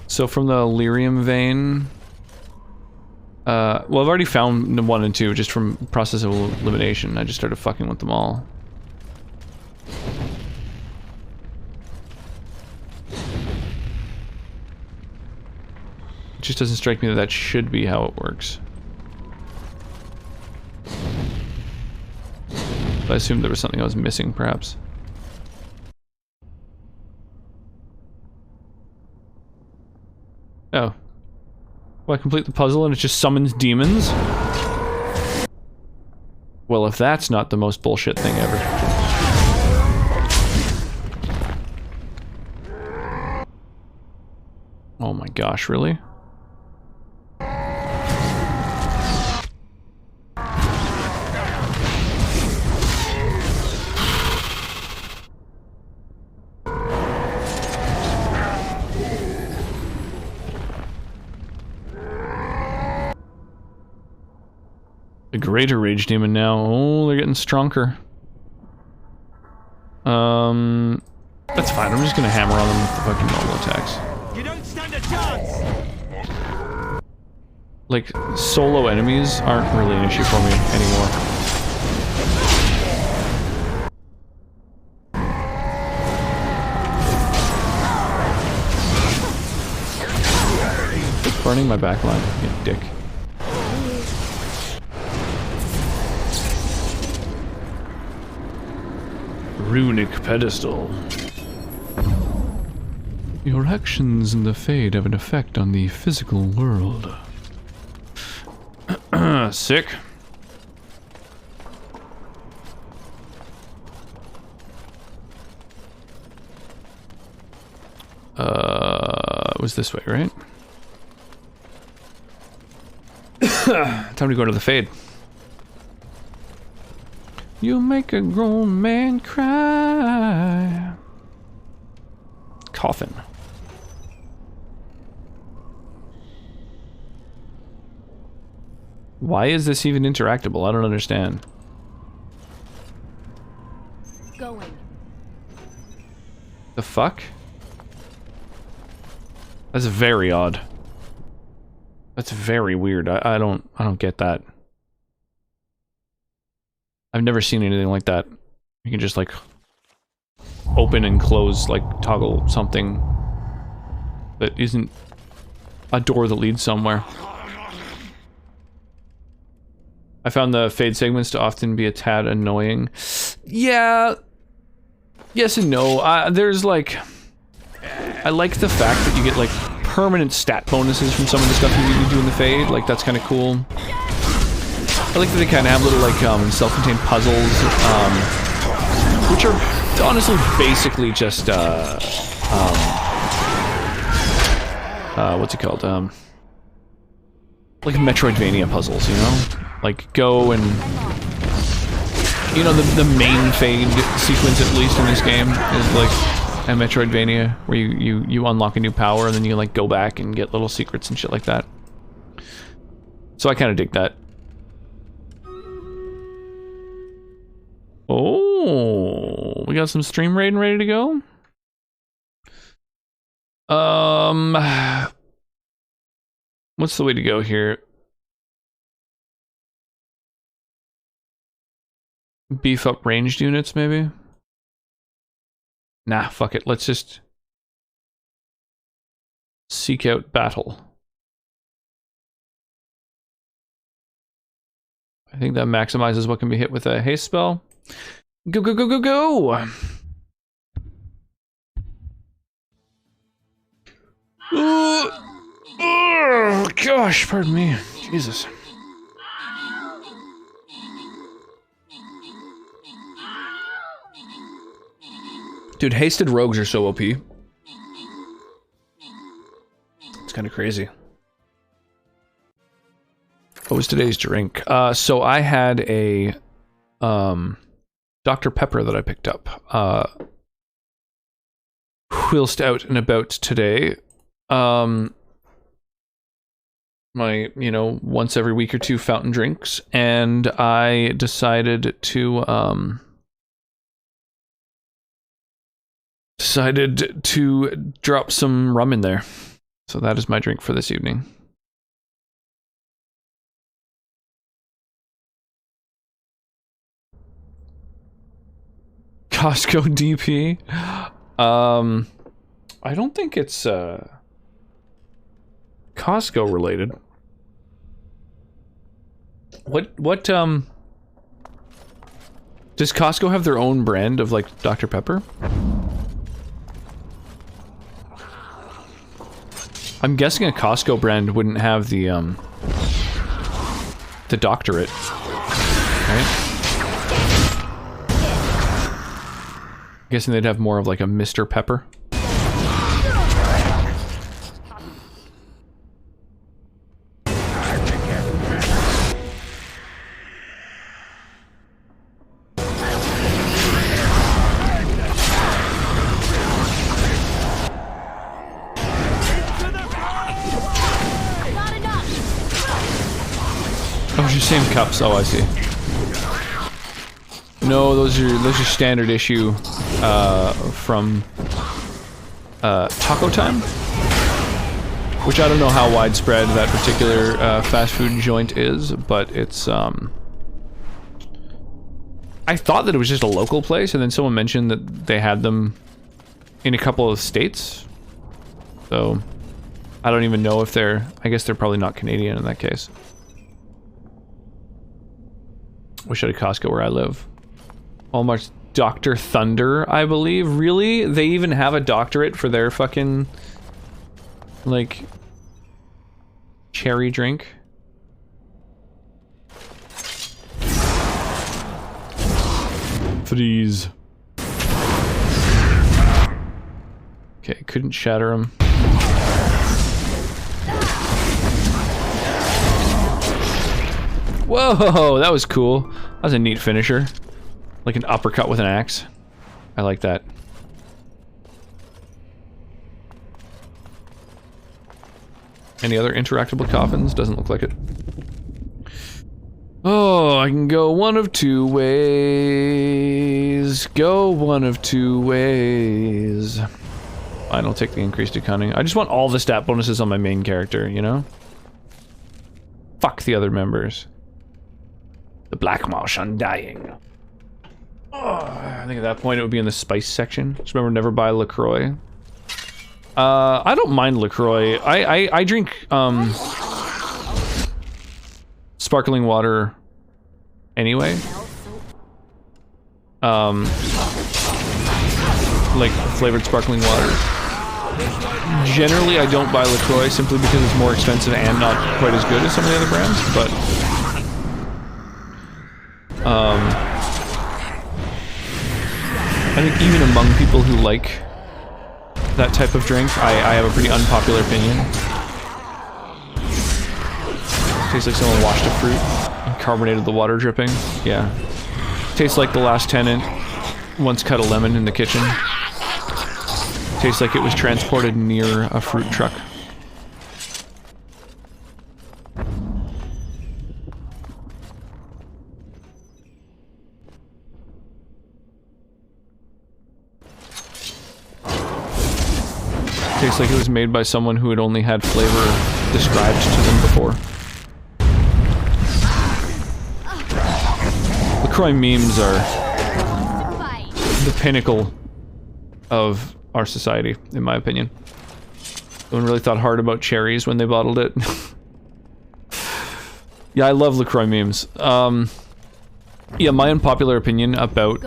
So from the Lyrium vein, well, I've already found 1 and 2 just from process of elimination. I just started fucking with them all. It just doesn't strike me that that should be how it works. But I assumed there was something I was missing, perhaps. Oh. Well, I complete the puzzle and it just summons demons? Well, if that's not the most bullshit thing ever. Oh my gosh, really? The greater rage demon now. Oh, they're getting stronger. That's fine. I'm just gonna hammer on them with the fucking normal attacks. You don't stand a chance. Like, solo enemies aren't really an issue for me anymore. Quit burning my backline, you dick. Runic pedestal. Your actions in the Fade have an effect on the physical world. Sick. It was this way, right? Time to go to the Fade. You make a grown man cry. Coffin. Why is this even interactable? I don't understand. Going. The fuck? That's very odd. That's very weird. I don't get that. I've never seen anything like that. You can just like open and close, like toggle something that isn't a door that leads somewhere. I found the fade segments to often be a tad annoying. Yeah. Yes and no. There's like... I like the fact that you get like permanent stat bonuses from some of the stuff you do in the fade. Like, that's kind of cool. I like that they kind of have little like self-contained puzzles, which are honestly basically just what's it called? Like Metroidvania puzzles, you know? Like go and, you know, the main fade sequence, at least in this game, is like a Metroidvania where you unlock a new power and then you like go back and get little secrets and shit like that. So I kind of dig that. Oh, we got some stream raiding ready to go. What's the way to go here? Beef up ranged units, maybe? Nah, fuck it. Let's just seek out battle. I think that maximizes what can be hit with a haste spell. Go, go, go, go, go! Oh, gosh, pardon me. Jesus. Dude, hasted rogues are so OP. It's kind of crazy. What was today's drink? So I had a Dr. Pepper that I picked up whilst out and about today. My, you know, once every week or two fountain drinks, and I decided to drop some rum in there. So that is my drink for this evening. Costco DP? I don't think it's Costco related. What does Costco have their own brand of like Dr. Pepper? I'm guessing a Costco brand wouldn't have the doctorate, right? I'm guessing they'd have more of like a Mr. Pepper. Same cups. Oh, I see. No, those are standard issue from Taco Time, which I don't know how widespread that particular fast food joint is, but it's I thought that it was just a local place, and then someone mentioned that they had them in a couple of states. So I don't even know if they're, I guess they're probably not Canadian in that case. Wish I had a Costco where I live. Walmart's Dr. Thunder, I believe. Really? They even have a doctorate for their fucking, like, cherry drink? Freeze. Okay, couldn't shatter him. Whoa, that was cool. That was a neat finisher. Like an uppercut with an axe. I like that. Any other interactable coffins? Doesn't look like it. I can go one of two ways. Go one of two ways. Fine, I'll take the increase to cunning. I just want all the stat bonuses on my main character, you know? Fuck the other members. The Black Marsh Undying. Oh, I think at that point it would be in the spice section. Just remember, never buy LaCroix. I don't mind LaCroix. I drink sparkling water anyway. Like flavored sparkling water. Generally, I don't buy LaCroix simply because it's more expensive and not quite as good as some of the other brands, but I think even among people who like that type of drink, I have a pretty unpopular opinion. Tastes like someone washed a fruit and carbonated the water dripping. Yeah. Tastes like the last tenant once cut a lemon in the kitchen. Tastes like it was transported near a fruit truck. Tastes like it was made by someone who had only had flavor described to them before. LaCroix memes are the pinnacle of our society, in my opinion. No one really thought hard about cherries when they bottled it. Yeah, I love LaCroix memes. Yeah, my unpopular opinion about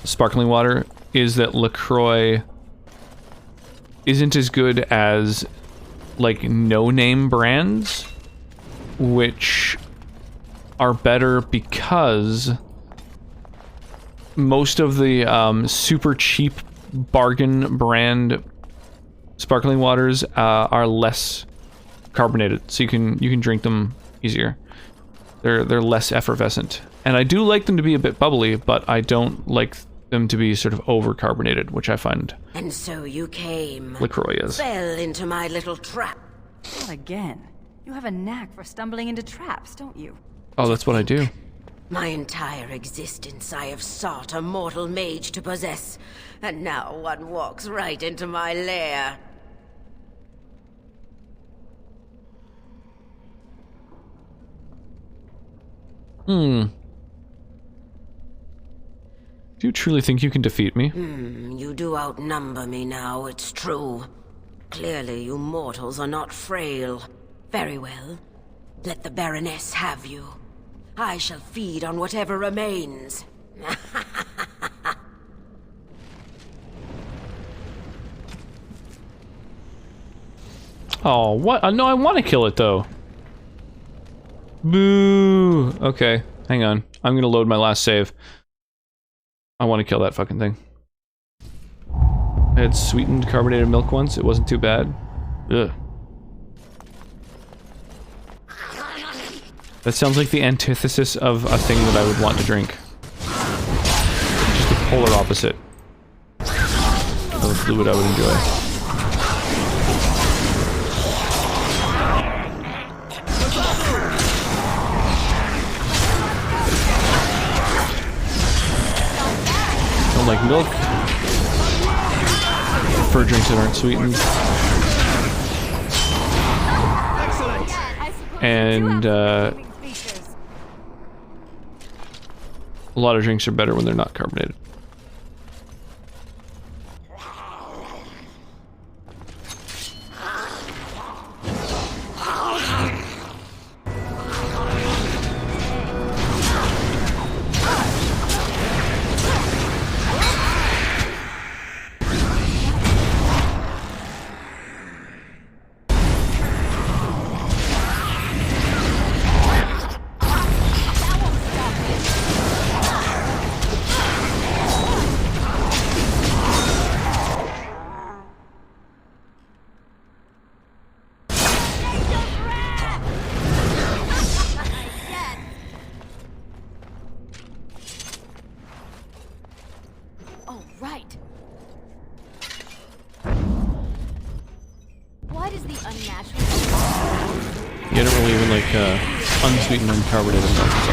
sparkling water is that LaCroix isn't as good as like no-name brands, which are better because most of the super cheap bargain brand sparkling waters are less carbonated, so you can drink them easier. They're less effervescent, and I do like them to be a bit bubbly, but I don't like them to be sort of over-carbonated, which I find And so you came. LaCroix is. Fell into my little trap. Not again. You have a knack for stumbling into traps, don't you? Oh, that's what I do. My entire existence I have sought a mortal mage to possess, and now one walks right into my lair. Do you truly think you can defeat me? You do outnumber me now, it's true. Clearly you mortals are not frail. Very well. Let the Baroness have you. I shall feed on whatever remains. Oh, what? No, I want to kill it, though. Boo! Okay, hang on. I'm gonna load my last save. I want to kill that fucking thing. I had sweetened carbonated milk once. It wasn't too bad. Ugh. That sounds like the antithesis of a thing that I would want to drink. Just the polar opposite of the fluid I would enjoy. Don't like milk. Prefer drinks that aren't sweetened. And a lot of drinks are better when they're not carbonated. Oh, right. Why does the unnatural You don't really even like unsweetened uncarbonated milk, so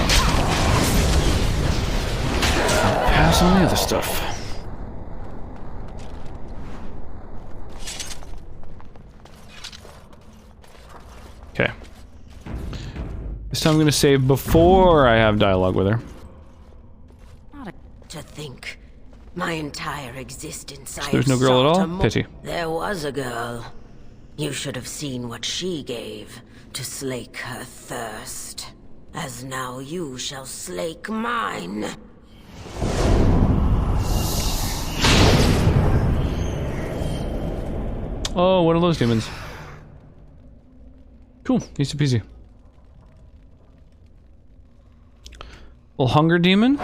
I'll pass on the other stuff. Okay. This time I'm gonna save before I have dialogue with her. To think, my entire existence I There's no girl at all? Pity. There was a girl. You should have seen what she gave to slake her thirst, as now you shall slake mine. Oh, one of those demons. Cool, easy peasy. Little hunger demon.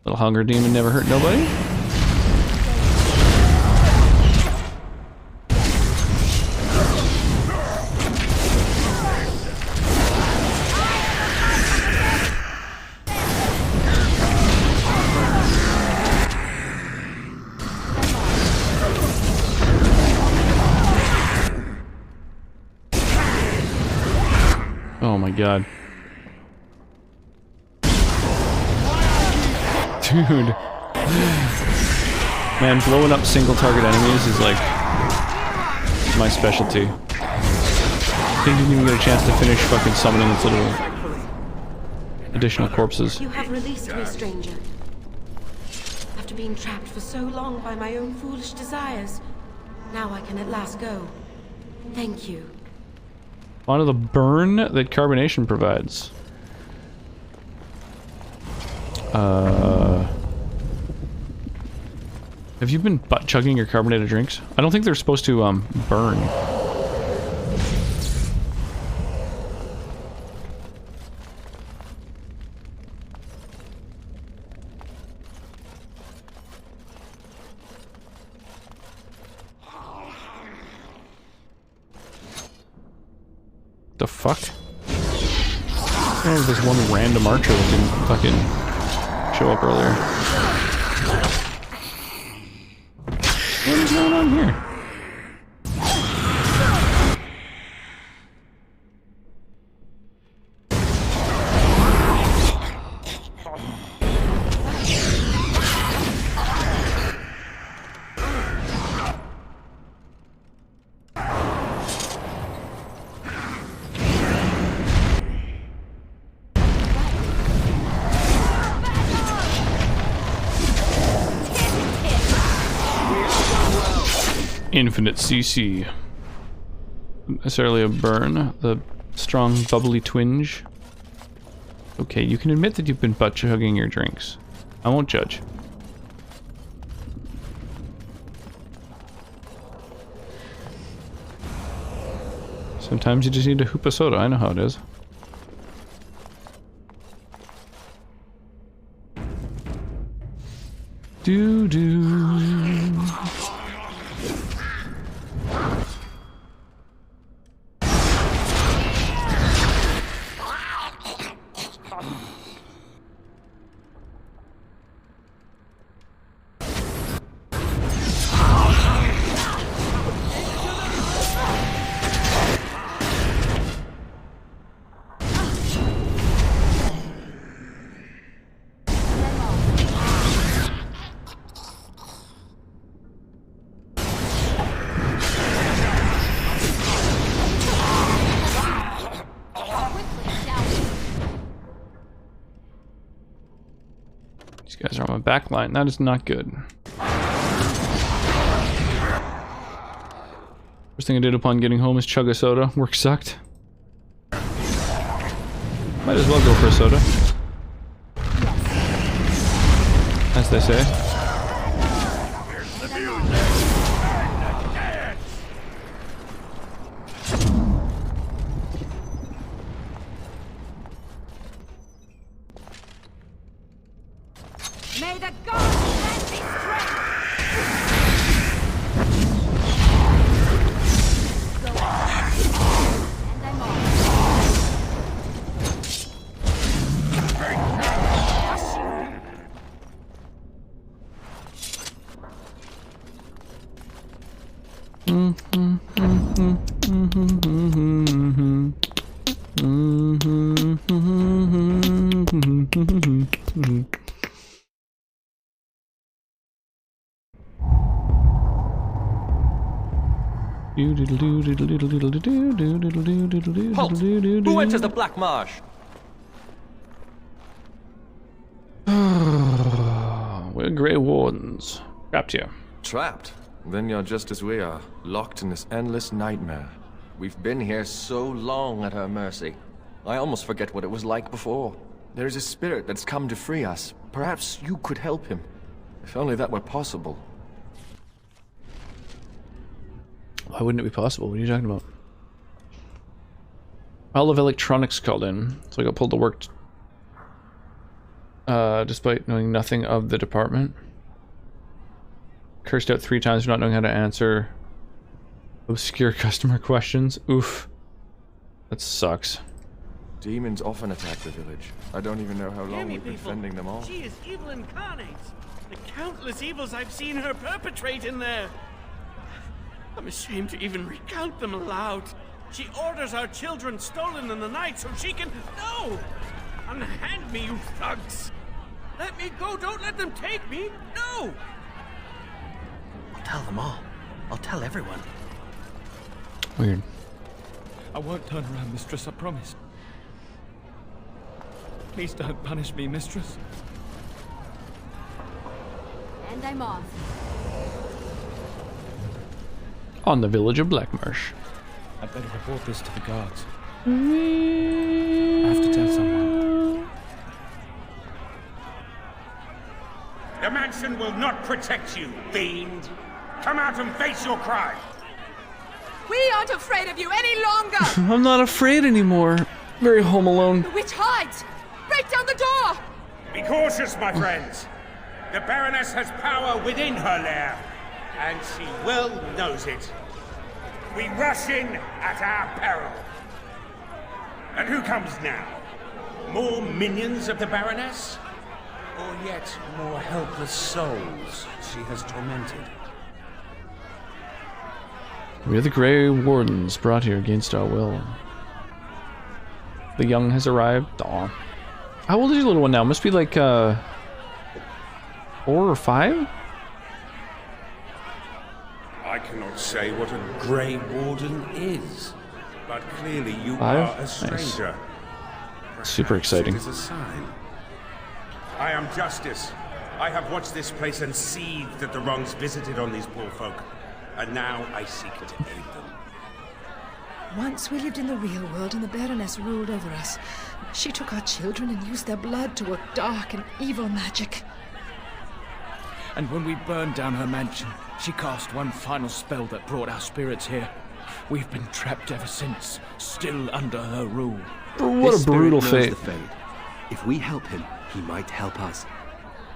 Little hunger demon never hurt nobody. Oh my god. Dude. Man, blowing up single target enemies is like my specialty. I didn't even get a chance to finish fucking summoning its little additional corpses. You have released me, stranger. After being trapped for so long by my own foolish desires, now I can at last go. Thank you. Onto the burn that carbonation provides. Have you been butt chugging your carbonated drinks? I don't think they're supposed to burn. The fuck? Oh, there's one random archer that didn't fucking show up earlier. What is going on here? Infinite CC. Not necessarily a burn, the strong bubbly twinge. Okay, you can admit that you've been butt chugging your drinks. I won't judge. Sometimes you just need a hoop of soda, I know how it is. Doo-doo. These guys are on my back line. That is not good. First thing I did upon getting home is chug a soda. Work sucked. Might as well go for a soda. As they say. May the gods grant me strength! Halt! Who enters the Black Marsh? We're Grey Wardens. Trapped here. Trapped? Then you're just as we are, locked in this endless nightmare. We've been here so long at her mercy. I almost forget what it was like before. There's a spirit that's come to free us. Perhaps you could help him. If only that were possible. Why wouldn't it be possible? What are you talking about? All of electronics called in, so I got pulled to work despite knowing nothing of the department. Cursed out 3 times for not knowing how to answer obscure customer questions. Oof. That sucks. Demons often attack the village. I don't even know how long Hear me, we've been people. fending them off. She is evil incarnate. The countless evils I've seen her perpetrate in there. I'm ashamed to even recount them aloud. She orders our children stolen in the night so she can... No! Unhand me, you thugs! Let me go! Don't let them take me! No! I'll tell them all. I'll tell everyone. Weird. I won't turn around, Mistress, I promise. Please don't punish me, Mistress. And I'm off. On the village of Blackmarsh. I'd better report this to the guards. I have to tell someone. The mansion will not protect you, fiend! Come out and face your crime! We aren't afraid of you any longer! I'm not afraid anymore. Very Home Alone. The witch hides! Break down the door! Be cautious, my friends. The Baroness has power within her lair, and she well knows it. We rush in at our peril. And who comes now? More minions of the Baroness? Or yet more helpless souls she has tormented? We're the Grey Wardens brought here against our will. The young has arrived. Aw. How old is your little one now? Must be like 4 or 5? I cannot say what a Grey Warden is, but clearly you 5? are a Nice. stranger. Super exciting. It is a sign. I am Justice. I have watched this place and seethed at the wrongs visited on these poor folk, and now I seek to aid them. Once we lived in the real world and the Baroness ruled over us. She took our children and used their blood to work dark and evil magic. And when we burned down her mansion, she cast one final spell that brought our spirits here. We've been trapped ever since, still under her rule. What This a brutal spirit knows fate. the fate. If we help him, he might help us.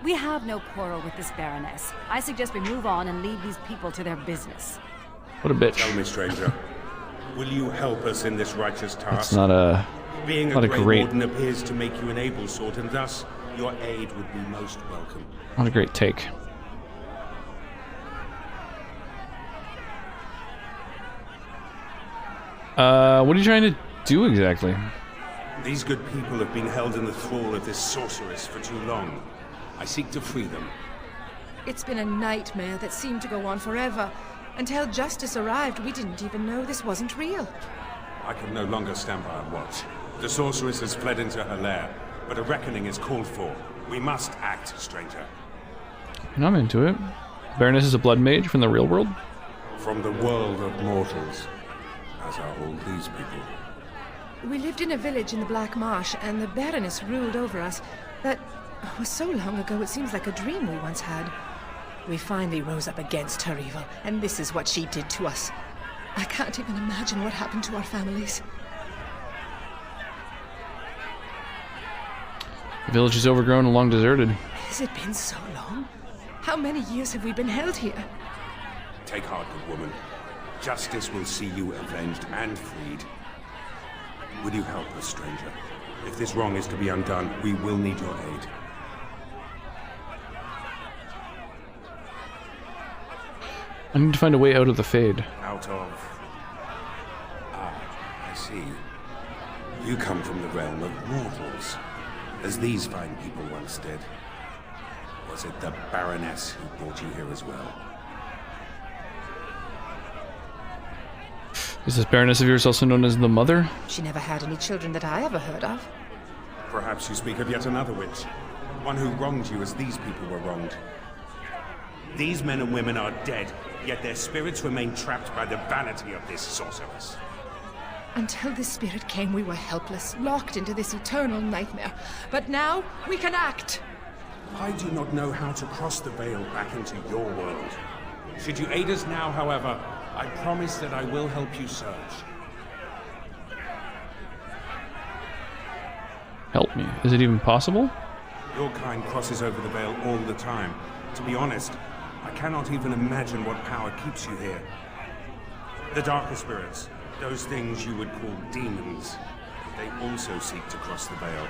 We have no quarrel with this Baroness. I suggest we move on and leave these people to their business. What a bitch. Tell me, stranger, will you help us in this righteous task? That's not a... Being not a a Grey great... Warden appears to make you an able sort, and thus your aid would be most welcome. Not a great take. What are you trying to do exactly? These good people have been held in the thrall of this sorceress for too long. I seek to free them. It's been a nightmare that seemed to go on forever. Until Justice arrived, we didn't even know this wasn't real. I can no longer stand by and watch. The sorceress has fled into her lair, but a reckoning is called for. We must act, stranger. And I'm into it. Baroness is a blood mage from the real world? From the world of mortals, as are all these people. We lived in a village in the Black Marsh, and the Baroness ruled over us. That was so long ago, it seems like a dream we once had. We finally rose up against her evil, and this is what she did to us. I can't even imagine what happened to our families. The village is overgrown and long deserted. Has it been so long? How many years have we been held here? Take heart, good woman. Justice will see you avenged and freed. Will you help us, stranger? If this wrong is to be undone, we will need your aid. I need to find a way out of the Fade. Out of... see. You come from the realm of mortals, as these fine people once did. Was it the Baroness who brought you here as well? Is this Baroness of yours also known as the Mother? She never had any children that I ever heard of. Perhaps you speak of yet another witch. One who wronged you as these people were wronged. These men and women are dead, yet their spirits remain trapped by the vanity of this sorceress. Until this spirit came, we were helpless, locked into this eternal nightmare. But now, we can act! I do not know how to cross the veil back into your world. Should you aid us now, however, I promise that I will help you search. Help me. Is it even possible? Your kind crosses over the veil all the time. To be honest, I cannot even imagine what power keeps you here. The darker spirits, those things you would call demons, they also seek to cross the veil.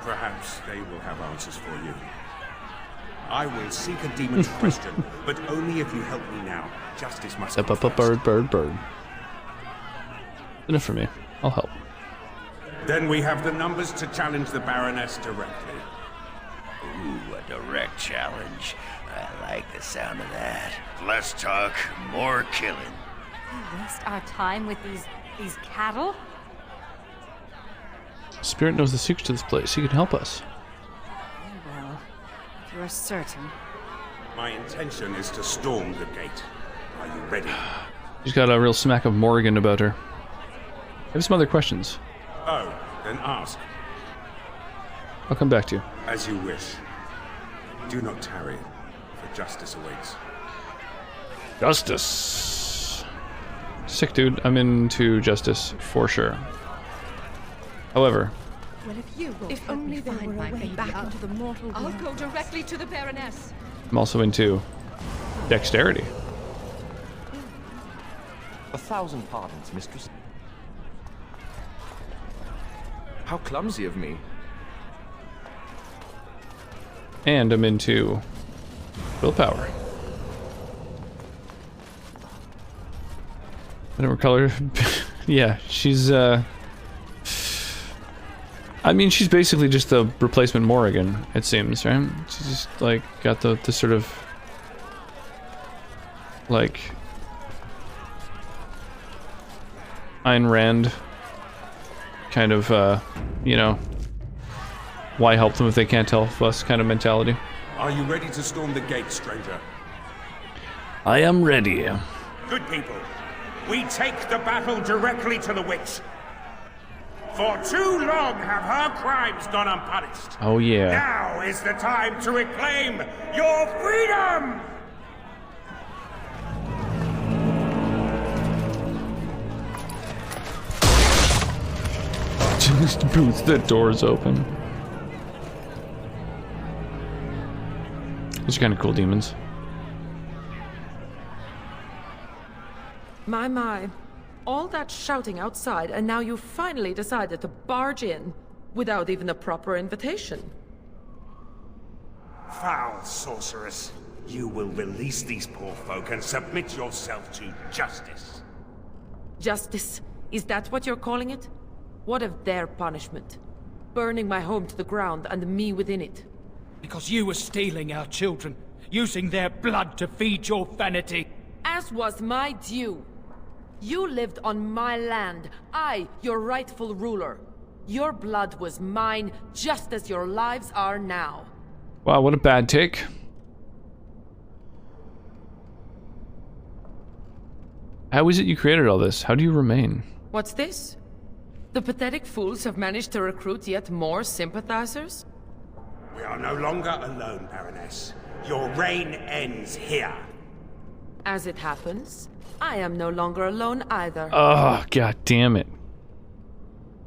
Perhaps they will have answers for you. I will seek a demon's question, but only if you help me now. Justice must come first. Bird. Enough for me. I'll help. Then we have the numbers to challenge the Baroness directly. Ooh, a direct challenge. I like the sound of that. Less talk, more killing. We waste our time with these cattle? Spirit knows the secret to this place. He can help us. Very well. If you're certain. My intention is to storm the gate. Are you ready? She's got a real smack of Morrigan about her. I have some other questions. Oh, then ask. I'll come back to you. As you wish. Do not tarry, for justice awaits. Justice. Sick, dude. I'm into justice for sure. However, Well, if only there were a way back into the mortal world. I'll go directly to the Baroness. I'm also into dexterity. 1,000 pardons, mistress. How clumsy of me. And I'm into willpower. Whatever color. Yeah, she's I mean, she's basically just the replacement Morrigan, it seems, right? She's just like got the sort of like Ayn Rand kind of you know, why help them if they can't help us kind of mentality. Are you ready to storm the gate, stranger? I am ready. Good people, we take the battle directly to the witch. For too long have her crimes gone unpunished. Oh yeah. Now is the time to reclaim your freedom! Just boots the doors open. Those are kind of cool demons. My. All that shouting outside, and now you finally decided to barge in without even a proper invitation. Foul sorceress. You will release these poor folk and submit yourself to justice. Justice? Is that what you're calling it? What of their punishment? Burning my home to the ground and me within it. Because you were stealing our children, using their blood to feed your vanity. As was my due. You lived on my land, I, your rightful ruler. Your blood was mine, just as your lives are now. Wow, what a bad take. How is it you created all this? How do you remain? What's this? The pathetic fools have managed to recruit yet more sympathizers? We are no longer alone, Baroness. Your reign ends here. As it happens, I am no longer alone either. Oh, god damn it.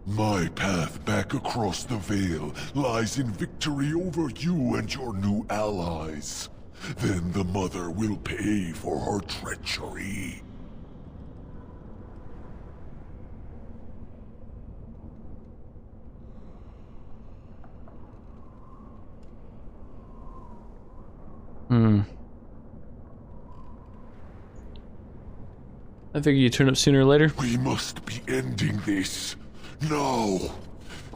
My path back across the veil lies in victory over you and your new allies. Then the Mother will pay for her treachery. I figure you turn up sooner or later. We must be ending this. Now.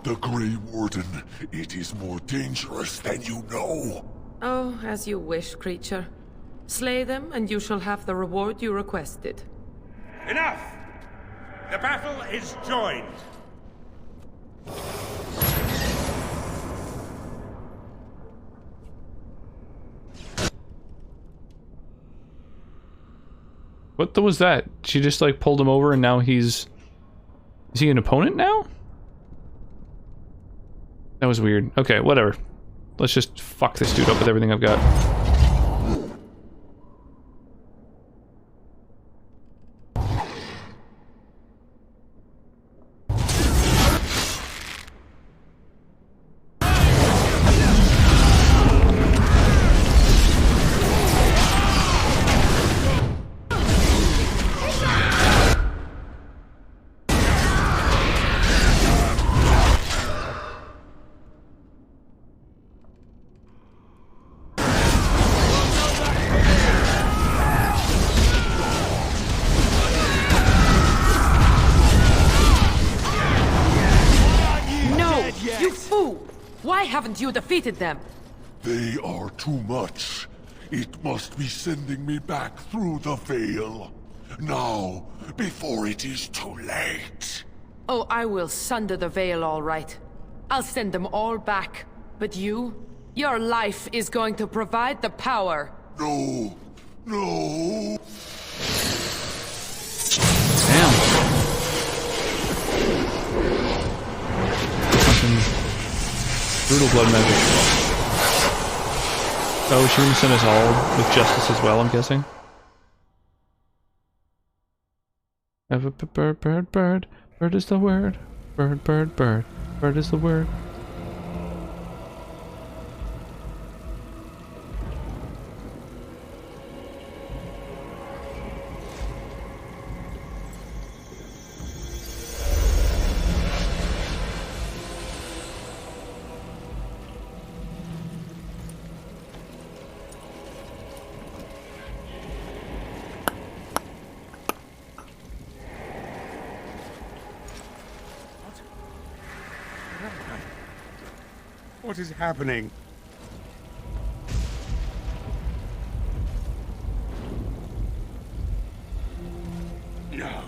The Grey Warden, it is more dangerous than you know. Oh, as you wish, creature. Slay them, and you shall have the reward you requested. Enough! The battle is joined. What was that? She just like pulled him over and now he's... Is he an opponent now? That was weird. Okay, whatever. Let's just fuck this dude up with everything I've got. Why haven't you defeated them? They are too much. It must be sending me back through the veil. Now, before it is too late. Oh, I will sunder the veil, all right. I'll send them all back. But you? Your life is going to provide the power. No. No. Damn. Fucking brutal blood magic. Oh, she gonna send us all with justice as well, I'm guessing. Have a bird, bird, bird. Bird is the word. Bird, bird, bird. Bird is the word. What is happening? No.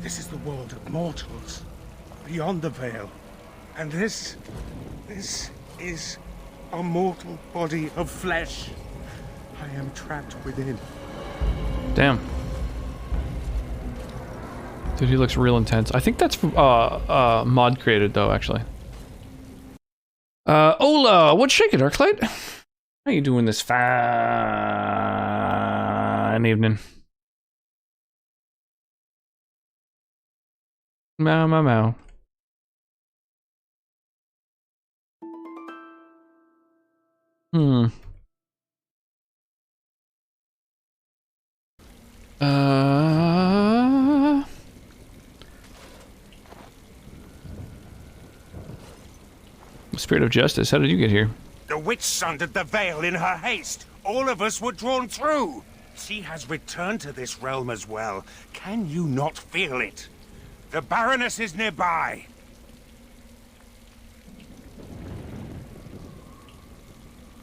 This is the world of mortals. Beyond the veil. And this is a mortal body of flesh. I am trapped within. Damn. Dude, he looks real intense. I think that's mod created though, actually. Ola, what's shaking, Darklight? How you doing this fine evening? Meow, meow, meow. Spirit of Justice, how did you get here? The witch sundered the veil in her haste. All of us were drawn through. She has returned to this realm as well. Can you not feel it? The Baroness is nearby.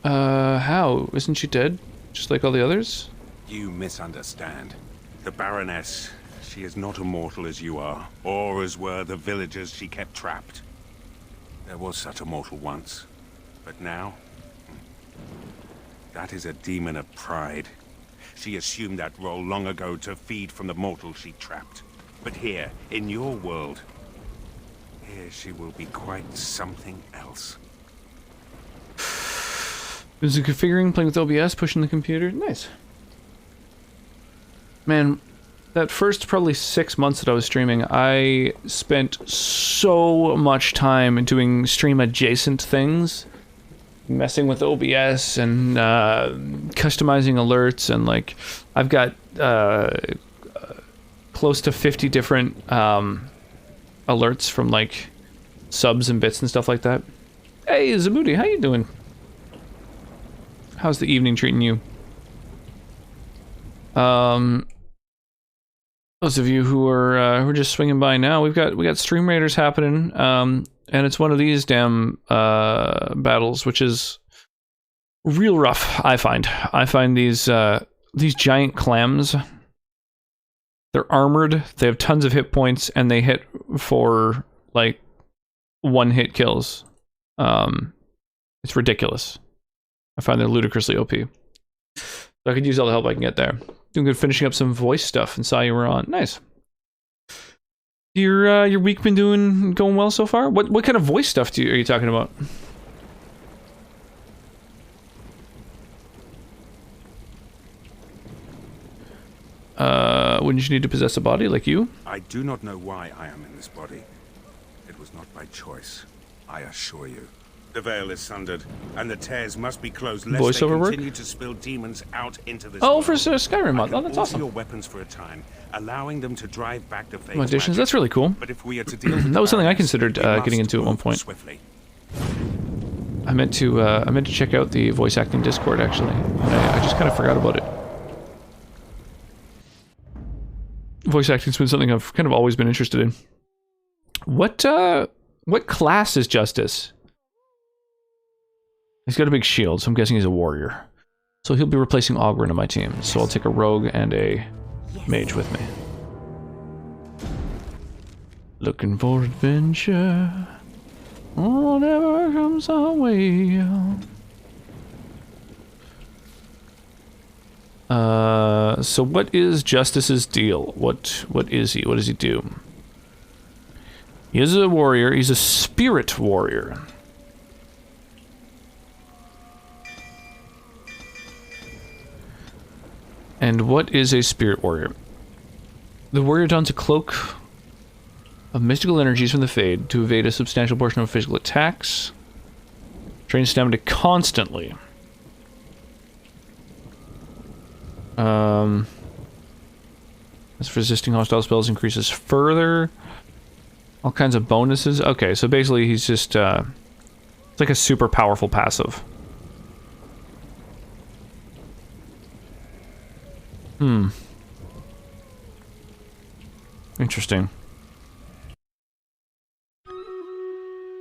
How? Isn't she dead? Just like all the others? You misunderstand. The Baroness, she is not immortal as you are, or as were the villagers she kept trapped. There was such a mortal once, but now... that is a demon of pride. She assumed that role long ago to feed from the mortal she trapped. But here, in your world, here she will be quite something else. Music configuring, playing with OBS, pushing the computer. Nice. Man, that first probably 6 months that I was streaming, I spent so much time doing stream adjacent things. Messing with OBS and customizing alerts, and like I've got close to 50 different alerts from like subs and bits and stuff like that. Hey Zabuti, how you doing? How's the evening treating you? Those of you who are just swinging by now, we got Stream Raiders happening, and it's one of these damn battles, which is real rough. I find these giant clams. They're armored. They have tons of hit points, and they hit for like one-hit kills. It's ridiculous. I find they're ludicrously OP. So I could use all the help I can get there. Doing good, finishing up some voice stuff, and saw you were on. Nice. Your week been going well so far? What kind of voice stuff are you talking about? Wouldn't you need to possess a body like you? I do not know why I am in this body. It was not by choice, I assure you. The veil is sundered, and the tears must be closed lest Voiceover they continue work? to spill demons out into this Oh, world. for Skyrim mod. Oh, that's alter awesome. your weapons for a time, allowing them to drive back the fake Auditions, magic. that's really cool. But if we are to deal with That was something I Baroness, considered we must getting into at one move point. swiftly. I meant to check out the voice acting Discord actually. And I just kind of forgot about it. Voice acting's been something I've kind of always been interested in. What class is Justice? He's got a big shield, so I'm guessing he's a warrior. So he'll be replacing Ogren on my team. So I'll take a rogue and a mage with me. Looking for adventure. Whatever comes our way. So what is Justice's deal? What is he? What does he do? He is a warrior. He's a spirit warrior. And what is a spirit warrior? The warrior dons a cloak of mystical energies from the Fade to evade a substantial portion of physical attacks. Trains stamina constantly. As for resisting hostile spells increases further. All kinds of bonuses. Okay, so basically he's just, it's like a super powerful passive. Interesting.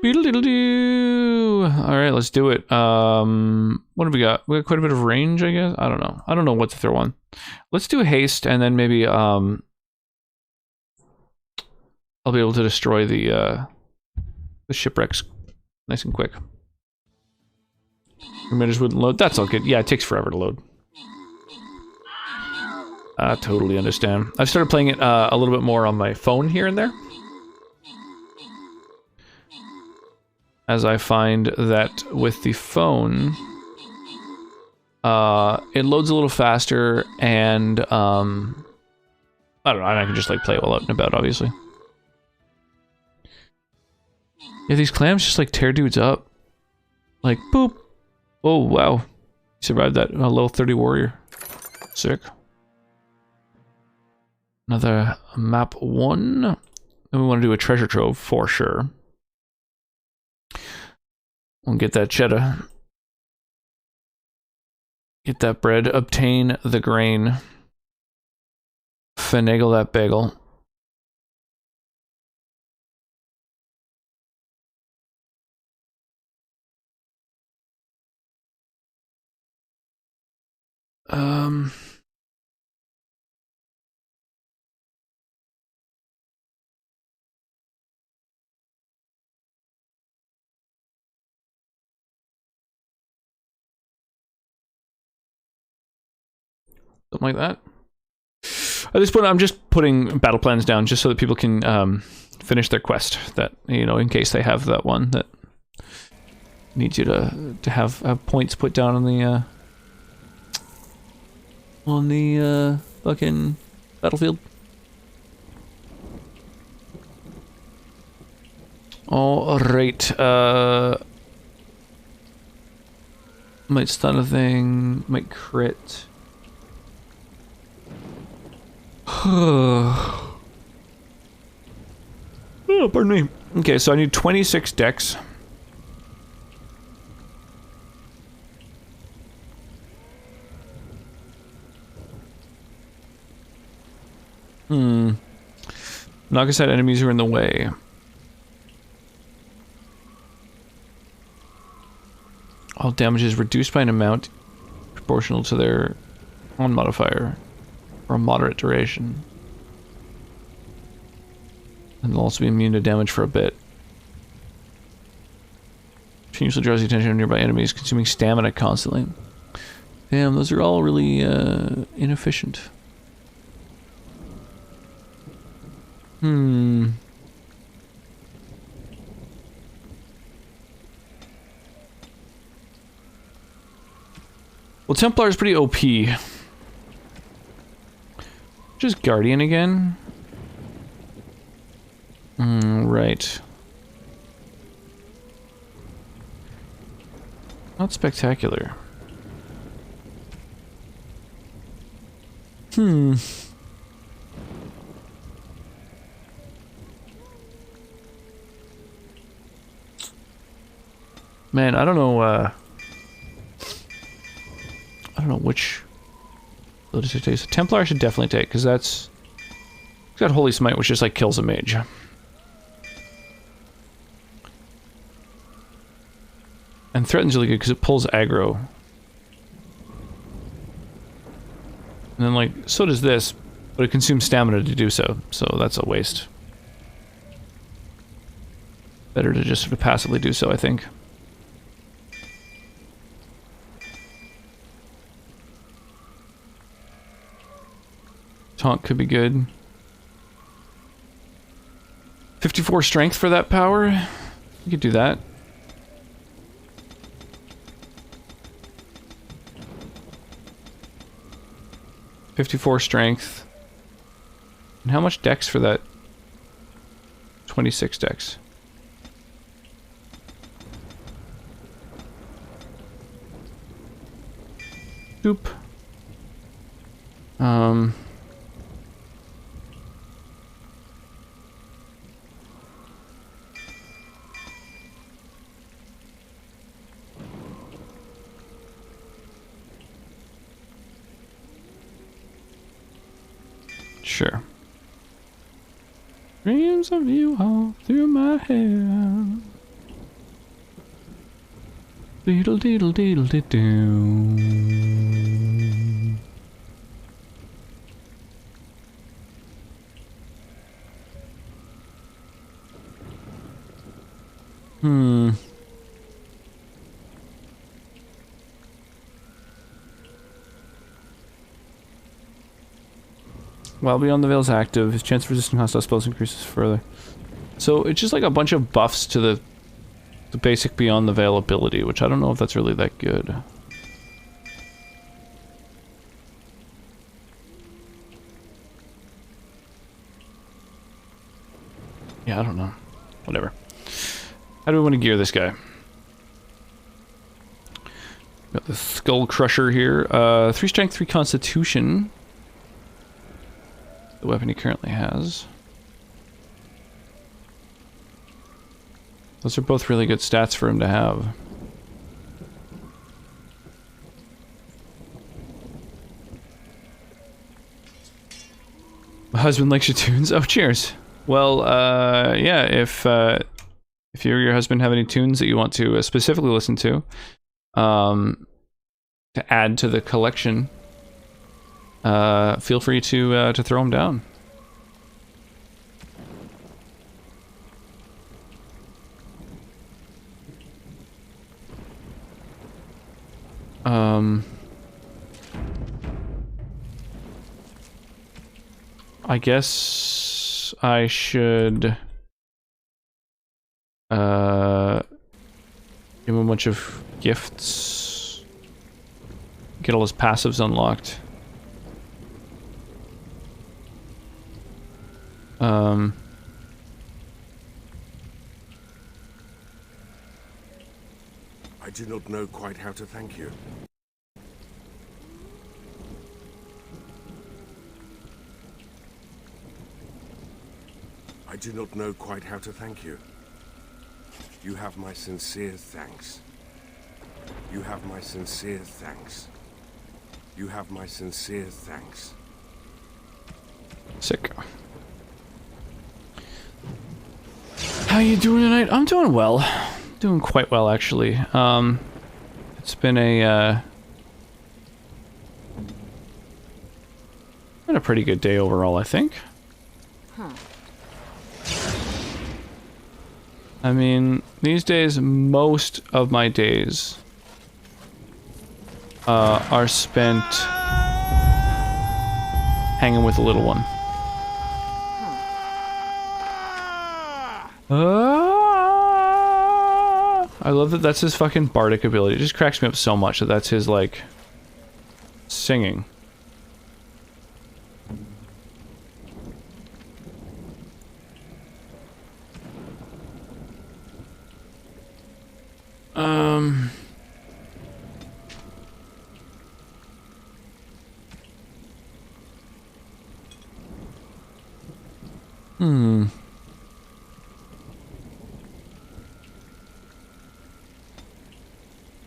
Beedle-diddle-doo. Alright, let's do it. What have we got? We got quite a bit of range, I guess? I don't know. I don't know what to throw on. Let's do haste, and then maybe, I'll be able to destroy the shipwrecks nice and quick. Images wouldn't load. That's all good. Yeah, it takes forever to load. I totally understand. I've started playing it a little bit more on my phone here and there. As I find that with the phone, it loads a little faster, and I don't know, I can just like play it while out and about, obviously. Yeah, these clams just like tear dudes up. Like, boop. Oh, wow. He survived that. A level 30 warrior. Sick. Another map 1. And we want to do a treasure trove for sure. We'll get that cheddar. Get that bread. Obtain the grain. Finagle that bagel. Something like that. At this point, I'm just putting battle plans down just so that people can finish their quest. That, you know, in case they have that one that needs you to have points put down on the fucking battlefield. All right. Might stun a thing. Might crit. Oh, pardon me. Okay, so I need 26 decks. Knock aside enemies who are in the way. All damage is reduced by an amount proportional to their own modifier for a moderate duration. And they'll also be immune to damage for a bit. Continuously draws the attention of nearby enemies, consuming stamina constantly. Damn, those are all really inefficient. Well, Templar is pretty OP. Just Guardian again? Right. Not spectacular. Man, I don't know which ability to take. So Templar I should definitely take, because that's... It's got Holy Smite, which just like kills a mage. And Threaten's really good because it pulls aggro. And then like, so does this, but it consumes stamina to do so, so that's a waste. Better to just sort of passively do so, I think. Taunt could be good. 54 strength for that power? You could do that. .54 strength. And how much dex for that? 26 dex. Doop. Sure. Dreams of you all through my hair. Deedle deedle deedle dee doo. While Beyond the Veil is active, his chance of resisting hostile spells increases further. So it's just like a bunch of buffs to the basic Beyond the Veil ability, which I don't know if that's really that good. Yeah, I don't know. Whatever. How do we want to gear this guy? Got the Skull Crusher here. 3 strength, 3 constitution. The weapon he currently has. Those are both really good stats for him to have. My husband likes your tunes. Oh, cheers. Well, yeah, if you or your husband have any tunes that you want to specifically listen to add to the collection, feel free to throw them down. I guess I should give him a bunch of gifts, get all his passives unlocked. I do not know quite how to thank you. I do not know quite how to thank you. You have my sincere thanks. You have my sincere thanks. You have my sincere thanks. Sick. How you doing tonight? I'm doing well. Doing quite well, actually. It's been a pretty good day overall, I think. Huh. I mean, these days, most of my days are spent hanging with the little one. I love that that's his fucking bardic ability. It just cracks me up so much that that's his, like, singing.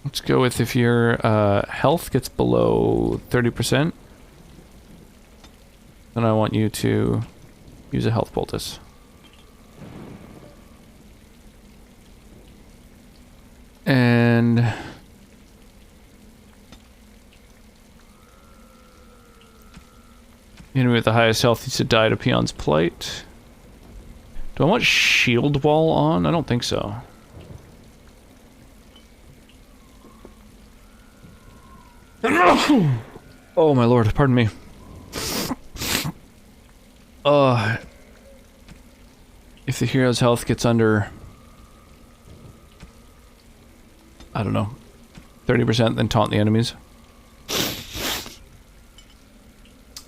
Let's go with if your health gets below 30%, then I want you to use a health poultice. And the enemy with the highest health needs to die to Peon's Plight. Do I want Shield Wall on? I don't think so. Oh my lord, pardon me. If the hero's health gets under, I don't know, 30%, then taunt the enemies.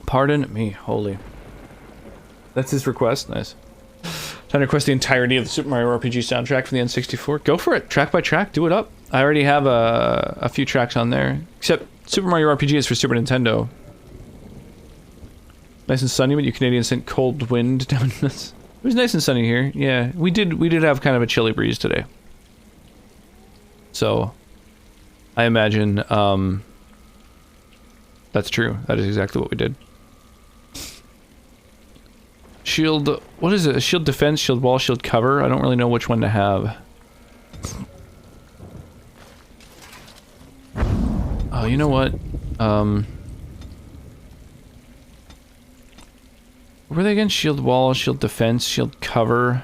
Pardon me, holy. That's his request, nice. Trying to request the entirety of the Super Mario RPG soundtrack from the N64. Go for it, track by track, do it up. I already have a few tracks on there, except Super Mario RPG is for Super Nintendo. Nice and sunny, but you Canadians sent cold wind down this. It was nice and sunny here. Yeah, we did have kind of a chilly breeze today. So, I imagine that's true. That is exactly what we did. Shield, what is it? Shield defense, shield wall, shield cover? I don't really know which one to have. Oh, you know what? What were they again? Shield wall, shield defense, shield cover.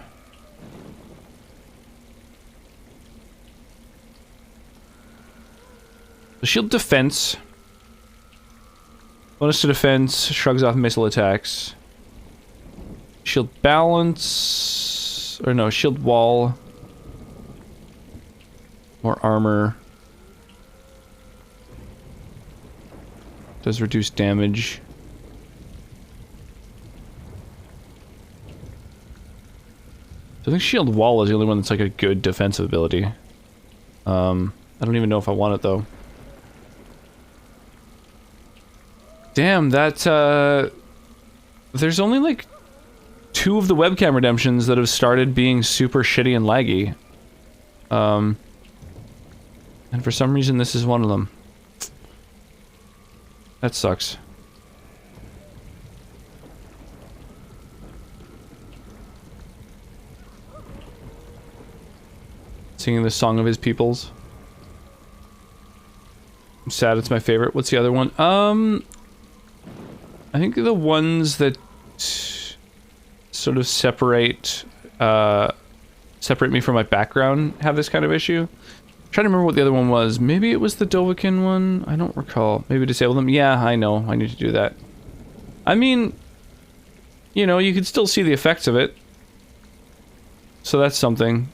The shield defense. Bonus to defense, shrugs off missile attacks. Shield balance. Or no, shield wall. More armor. Does reduce damage. So I think shield wall is the only one that's like a good defensive ability. I don't even know if I want it though. Damn, that there's only like 2 of the webcam redemptions that have started being super shitty and laggy. And for some reason this is one of them. That sucks. Singing the Song of His Peoples. I'm sad it's my favorite. What's the other one? I think the ones that sort of separate me from my background have this kind of issue. I'm trying to remember what the other one was. Maybe it was the Dovahkiin one? I don't recall. Maybe disable them? Yeah, I know. I need to do that. I mean, you know, you could still see the effects of it. So that's something.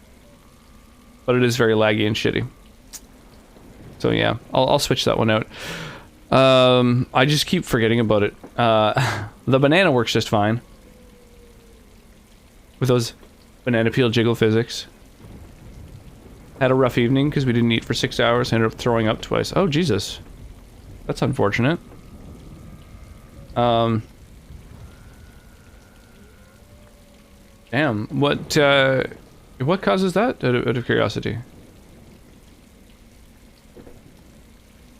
But it is very laggy and shitty. So yeah, I'll switch that one out. I just keep forgetting about it. The banana works just fine. With those banana peel jiggle physics. Had a rough evening because we didn't eat for 6 hours. Ended up throwing up twice. Oh, Jesus. That's unfortunate. Damn. What causes that, out of curiosity?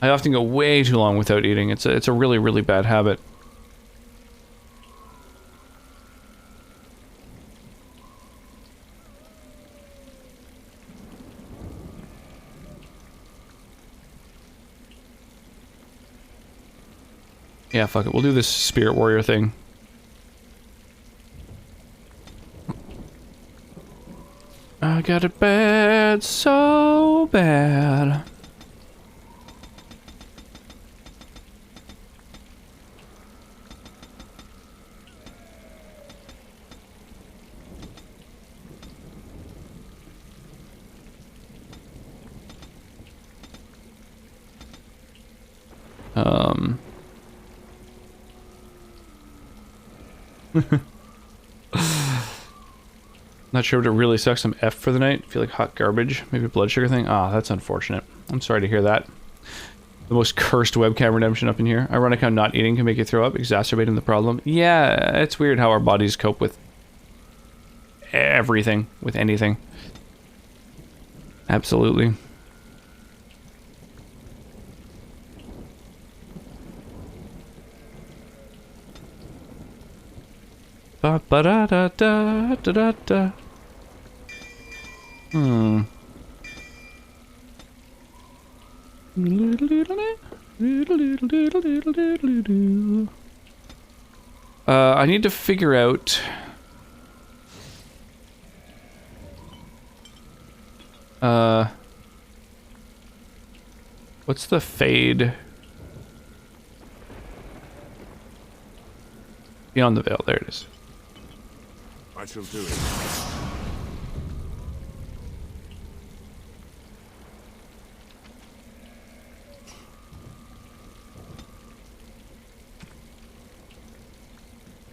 I often go way too long without eating. It's a really, really bad habit. Yeah, fuck it. We'll do this Spirit Warrior thing. I got it bad, so bad. Not sure, but it really sucks. I'm F for the night. Feel like hot garbage. Maybe blood sugar thing. Ah, that's unfortunate. I'm sorry to hear that. The most cursed webcam redemption up in here. Ironic how not eating can make you throw up, exacerbating the problem. Yeah, it's weird how our bodies cope with everything, with anything. Absolutely. Ba ba da da da da da da. I need to figure out what's the fade beyond the veil. There it is. I shall do it.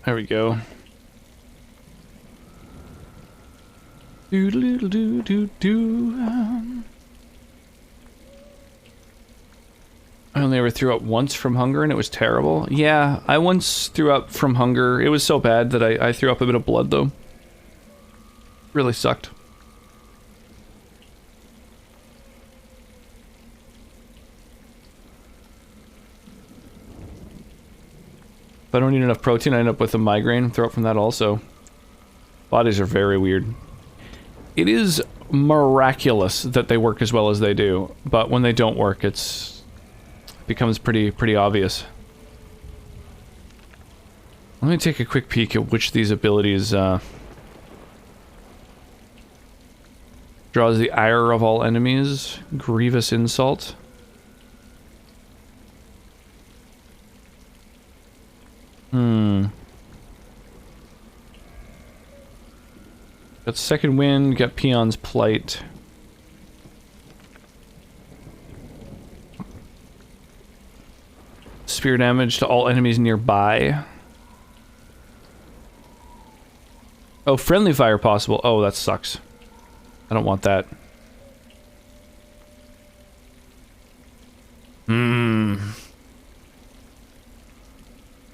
There we go. I only ever threw up once from hunger and it was terrible. Yeah, I once threw up from hunger. It was so bad that I threw up a bit of blood though. Really sucked. If I don't eat enough protein, I end up with a migraine. Throw up from that also. Bodies are very weird. It is miraculous that they work as well as they do, but when they don't work, it becomes pretty obvious. Let me take a quick peek at which of these abilities draws the ire of all enemies. Grievous insult. Got second wind, got Peon's plight. Spear damage to all enemies nearby. Oh, friendly fire possible. Oh, that sucks. I don't want that.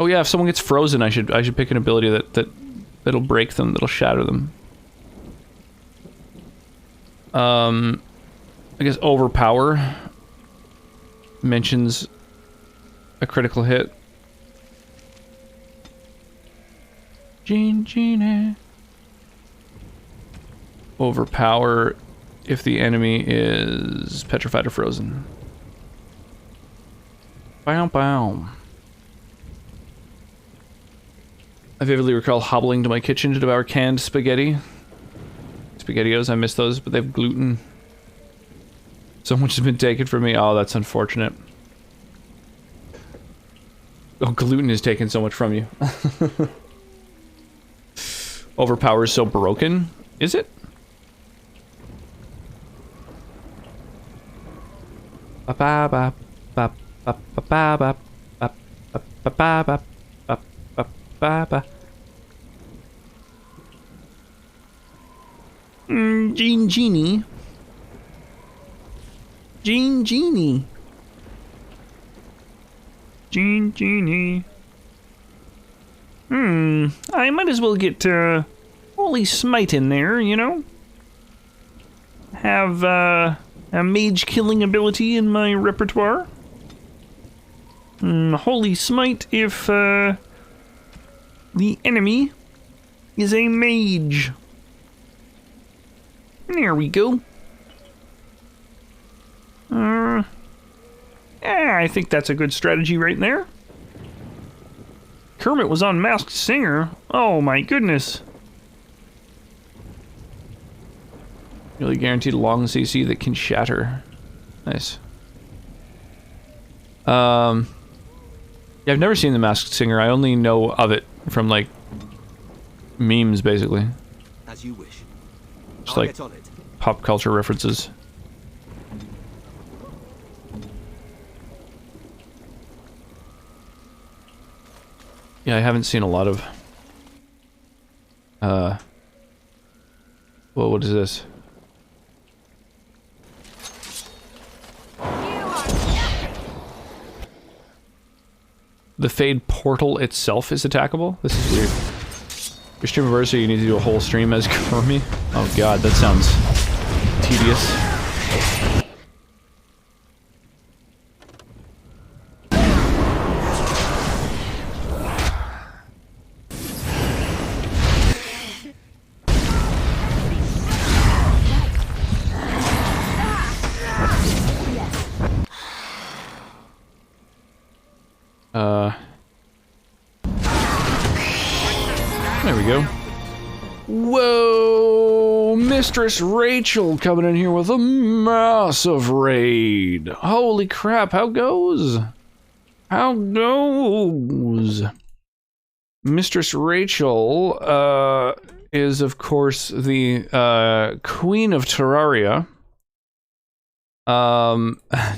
Oh yeah, if someone gets frozen, I should pick an ability that'll break them, that'll shatter them. I guess Overpower mentions a critical hit. Genie. Overpower if the enemy is petrified or frozen. Bow bow. I vividly recall hobbling to my kitchen to devour canned spaghetti. SpaghettiOs, I miss those, but they have gluten. So much has been taken from me. Oh, that's unfortunate. Oh, gluten is taking so much from you. Overpower is so broken. Is it? Ba ba ba ba ba ba ba ba ba ba ba ba ba ba. Genie. Genie. Genie. I might as well get Holy Smite in there, you know? Have a mage killing ability in my repertoire. Holy Smite if the enemy is a mage. There we go. I think that's a good strategy right there. Kermit was on Masked Singer. Oh my goodness. Really guaranteed long CC that can shatter. Nice. Yeah, I've never seen The Masked Singer. I only know of it from, like, memes, basically. As you wish. Just like pop culture references. Yeah, I haven't seen a lot of... well, what is this? The Fade portal itself is attackable? This is weird. Your stream over, so you need to do a whole stream as Kermit? Oh god, that sounds tedious. There we go. Whoa! Mistress Rachel coming in here with a massive raid. Holy crap, how goes? How goes? Mistress Rachel, is of course the, Queen of Terraria.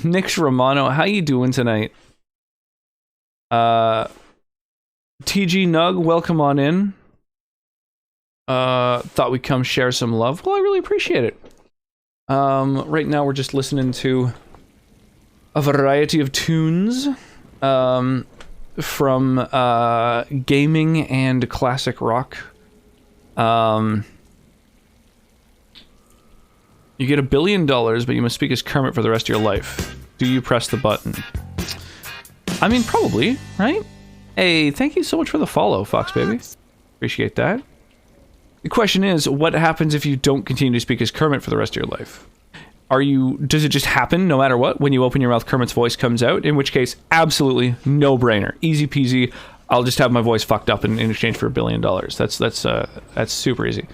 Nix Romano, how you doing tonight? TG Nug, welcome on in. Thought we'd come share some love. Well, I really appreciate it. Right now we're just listening to a variety of tunes, from, gaming and classic rock. You get $1 billion, but you must speak as Kermit for the rest of your life. Do you press the button? I mean, probably, right? Hey, thank you so much for the follow, Fox Baby. Appreciate that. The question is, what happens if you don't continue to speak as Kermit for the rest of your life? Does it just happen no matter what? When you open your mouth, Kermit's voice comes out? In which case, absolutely no brainer. Easy peasy. I'll just have my voice fucked up in exchange for $1 billion. That's super easy.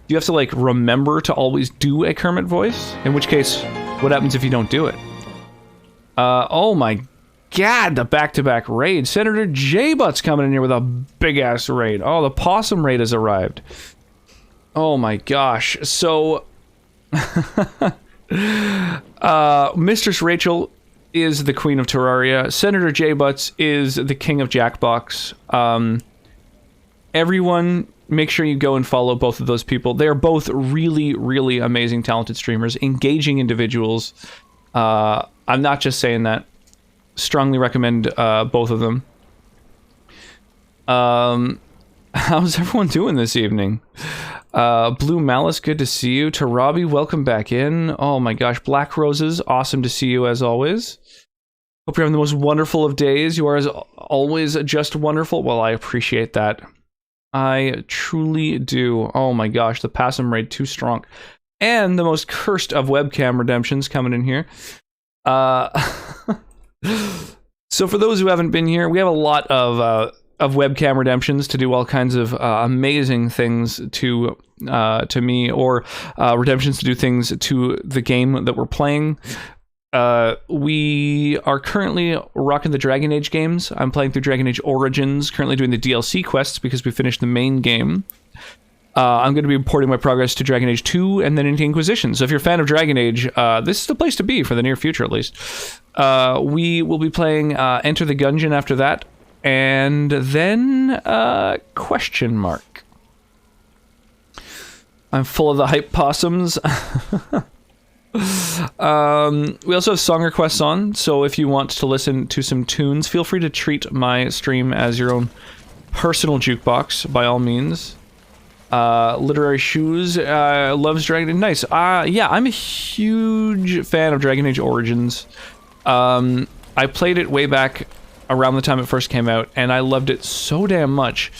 You have to, like, remember to always do a Kermit voice? In which case, what happens if you don't do it? Oh my god, the back-to-back raid. Senator J-Butt's coming in here with a big-ass raid. Oh, the possum raid has arrived. Oh my gosh. So, Mistress Rachel is the Queen of Terraria. Senator J-Butts is the King of Jackbox. Everyone, make sure you go and follow both of those people. They are both really, really amazing, talented streamers, engaging individuals. I'm not just saying that. Strongly recommend both of them. How's everyone doing this evening? Blue Malice, good to see you. Tarabi, welcome back in. Oh my gosh, Black Roses, awesome to see you as always. Hope you're having the most wonderful of days. You are as always just wonderful. Well, I appreciate that. I truly do. Oh my gosh, the Passum raid too strong. And the most cursed of webcam redemptions coming in here. So for those who haven't been here, we have a lot of webcam redemptions to do all kinds of amazing things to me, or redemptions to do things to the game that we're playing. We are currently rocking the Dragon Age games. I'm playing through Dragon Age Origins, currently doing the DLC quests because we finished the main game. I'm going to be reporting my progress to Dragon Age 2 and then into Inquisition. So if you're a fan of Dragon Age, this is the place to be for the near future, at least. We will be playing Enter the Gungeon after that. And then, question mark. I'm full of the hype possums. We also have song requests on, so if you want to listen to some tunes, feel free to treat my stream as your own personal jukebox, by all means. Literary Shoes loves Dragon Age. Nice. Yeah, I'm a huge fan of Dragon Age Origins. I played it way back around the time it first came out, and I loved it so damn much.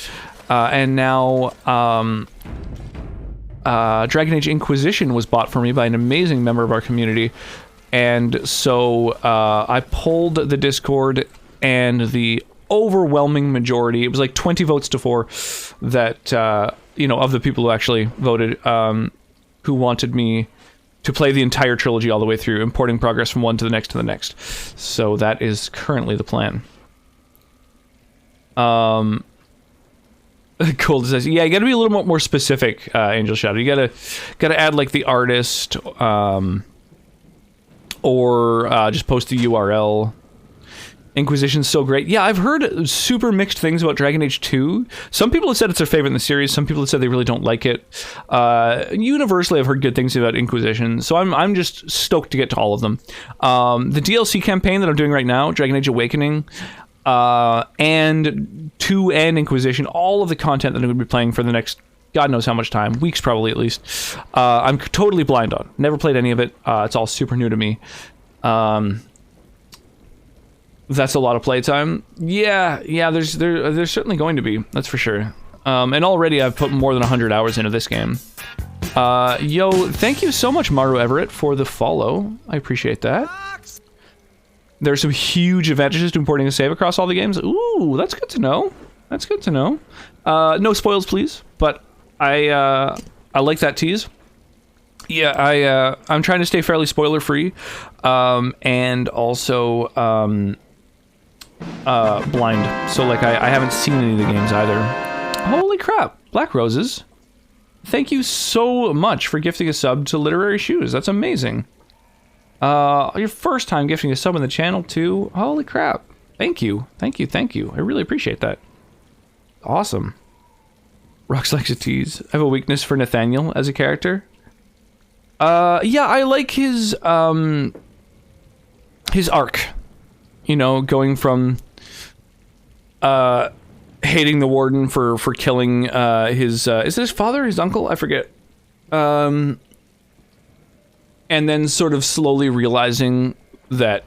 And now, Dragon Age Inquisition was bought for me by an amazing member of our community, and so I pulled the Discord and the overwhelming majority. It was like 20 votes to 4 that, you know, of the people who actually voted, who wanted me to play the entire trilogy all the way through, importing progress from one to the next to the next. So that is currently the plan. Cool says, yeah, you gotta be a little more specific, Angel Shadow. You gotta add like the artist, or just post the URL. Inquisition's so great. Yeah, I've heard super mixed things about Dragon Age 2. Some people have said it's their favorite in the series. Some people have said they really don't like it. Universally, I've heard good things about Inquisition, so I'm just stoked to get to all of them. The DLC campaign that I'm doing right now, Dragon Age Awakening, and 2 and Inquisition, all of the content that I'm going to be playing for the next God knows how much time, weeks probably at least, I'm totally blind on. Never played any of it. It's all super new to me. That's a lot of playtime. Yeah, there's certainly going to be, that's for sure. And already I've put more than 100 hours into this game. Yo, thank you so much, Maru Everett, for the follow. I appreciate that. There's some huge advantages to importing a save across all the games. Ooh, that's good to know. That's good to know. No spoils, please. But I like that tease. Yeah, I'm trying to stay fairly spoiler free, and also blind. So like I haven't seen any of the games either. Holy crap, Black Roses! Thank you so much for gifting a sub to Literary Shoes. That's amazing. Your first time gifting a sub on the channel too. Holy crap! Thank you, thank you, thank you. I really appreciate that. Awesome. Rox likes a tease. I have a weakness for Nathaniel as a character. Yeah, I like his arc. You know, going from hating the warden for killing his is it his father, his uncle? I forget. And then sort of slowly realizing that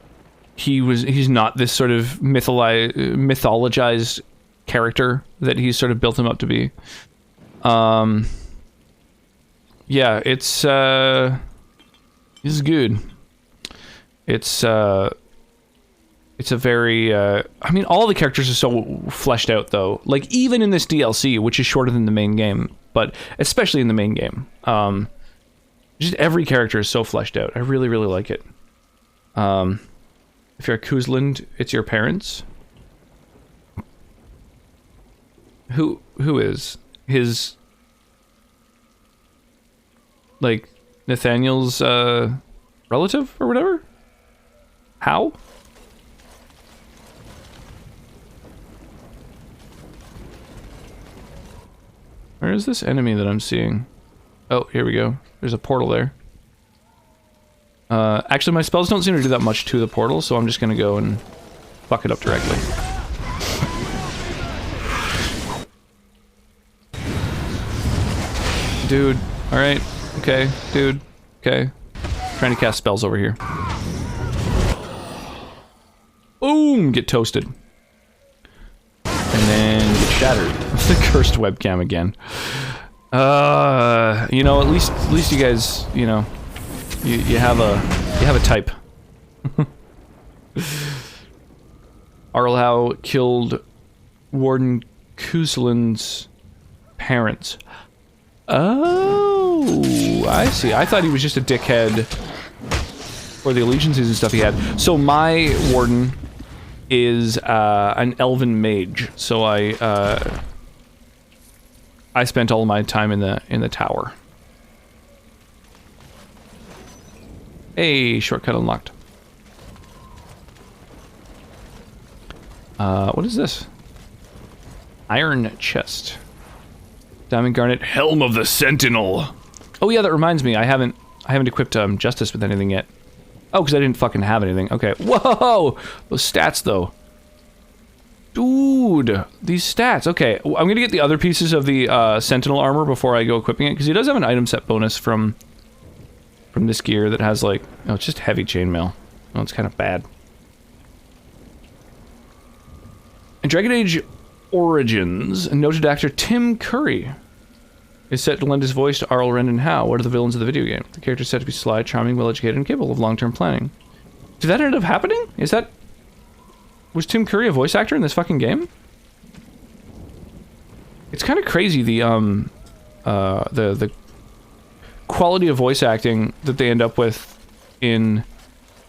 he's not this sort of mythologized character that he's sort of built him up to be. Yeah, it's good. It's a very I mean, all the characters are so fleshed out though. Like even in this DLC, which is shorter than the main game, but especially in the main game, just every character is so fleshed out. I really, really like it. If you're a Kuzland, it's your parents. Who is his, like, Nathaniel's relative or whatever? How? Where is this enemy that I'm seeing? Oh, here we go. There's a portal there. Actually, my spells don't seem to do that much to the portal, so I'm just gonna go and fuck it up directly. Dude, alright. Okay, dude. Okay. Trying to cast spells over here. Boom! Get toasted. And then get shattered. The cursed webcam again. You know, at least you guys, you know, you have a type. Arlhow killed Warden Kuzland's parents. Oh, I see. I thought he was just a dickhead for the allegiances and stuff he had. So my warden is an elven mage. So I spent all my time in the tower. Hey, shortcut unlocked. What is this? Iron chest. Diamond Garnet, Helm of the Sentinel. Oh yeah, that reminds me, I haven't equipped Justice with anything yet. Oh, because I didn't fucking have anything. Okay. Whoa! Those stats though. Dude, these stats. Okay, I'm gonna get the other pieces of the Sentinel armor before I go equipping it, because he does have an item set bonus from this gear that has like, oh, it's just heavy chainmail. Oh, it's kind of bad. In Dragon Age Origins, noted actor Tim Curry is set to lend his voice to Arl Rendon Howe, one of the villains of the video game. The character is said to be sly, charming, well-educated, and capable of long-term planning. Did that end up happening? Is that Was Tim Curry a voice actor in this fucking game? It's kind of crazy the quality of voice acting that they end up with in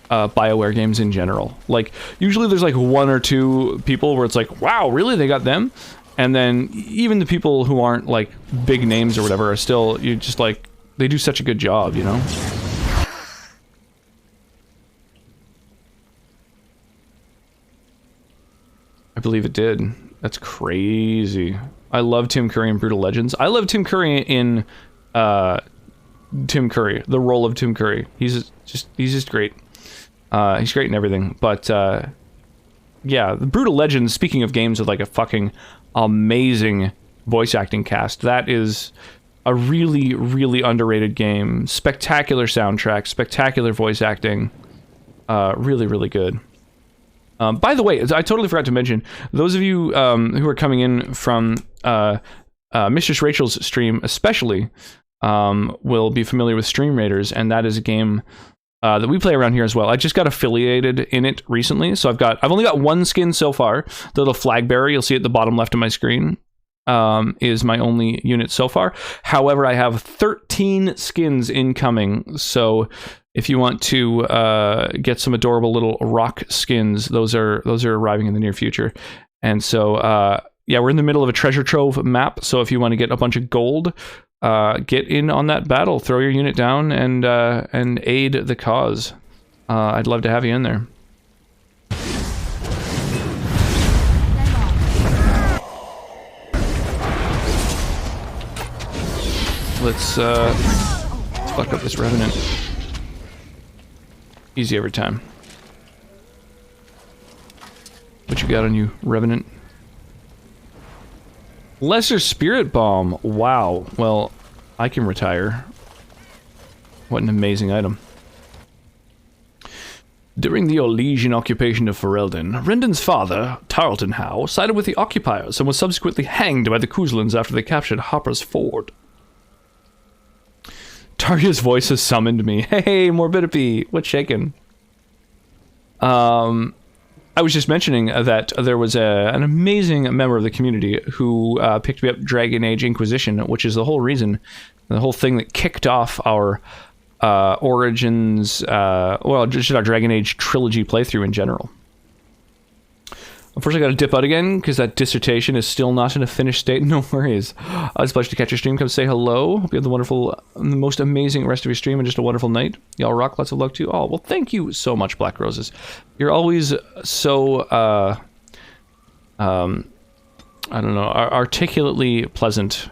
BioWare games in general. Like, usually there's like 1 or 2 people where it's like, wow, really, they got them? And then even the people who aren't like big names or whatever are still, you're just like, they do such a good job, you know? I believe it did. That's crazy. I love Tim Curry in Brutal Legends. I love Tim Curry in Tim Curry, the role of Tim Curry. He's just great. He's great in everything. But yeah, the Brutal Legends, speaking of games with like a fucking amazing voice acting cast, that is a really, really underrated game. Spectacular soundtrack, spectacular voice acting. Really, really good. By the way, I totally forgot to mention, those of you who are coming in from Mistress Rachel's stream especially will be familiar with Stream Raiders, and that is a game that we play around here as well. I just got affiliated in it recently, so I've only got 1 skin so far. The little flag bearer you'll see at the bottom left of my screen is my only unit so far. However, I have 13 skins incoming, so if you want to get some adorable little rock skins, those are arriving in the near future. And so yeah, we're in the middle of a treasure trove map, so if you want to get a bunch of gold, get in on that battle, throw your unit down and aid the cause. I'd love to have you in there. Let's fuck up this Revenant. Easy every time. What you got on you, Revenant? Lesser Spirit Bomb. Wow. Well, I can retire. What an amazing item. During the Orlesian occupation of Ferelden, Rendon's father, Tarleton Howe, sided with the occupiers and was subsequently hanged by the Kuzlins after they captured Hopper's Ford. Tarja's voice has summoned me. Hey, Morbidity, what's shaking? I was just mentioning that there was an amazing member of the community who picked me up Dragon Age Inquisition, which is the whole reason, the whole thing that kicked off our Origins, well, just our Dragon Age trilogy playthrough in general. Unfortunately, I gotta dip out again, because that dissertation is still not in a finished state. No worries. It's a pleasure to catch your stream. Come say hello. Hope you have the wonderful, the most amazing rest of your stream and just a wonderful night. Y'all rock. Lots of luck to you all. Well, thank you so much, Black Roses. You're always so, I don't know, articulately pleasant.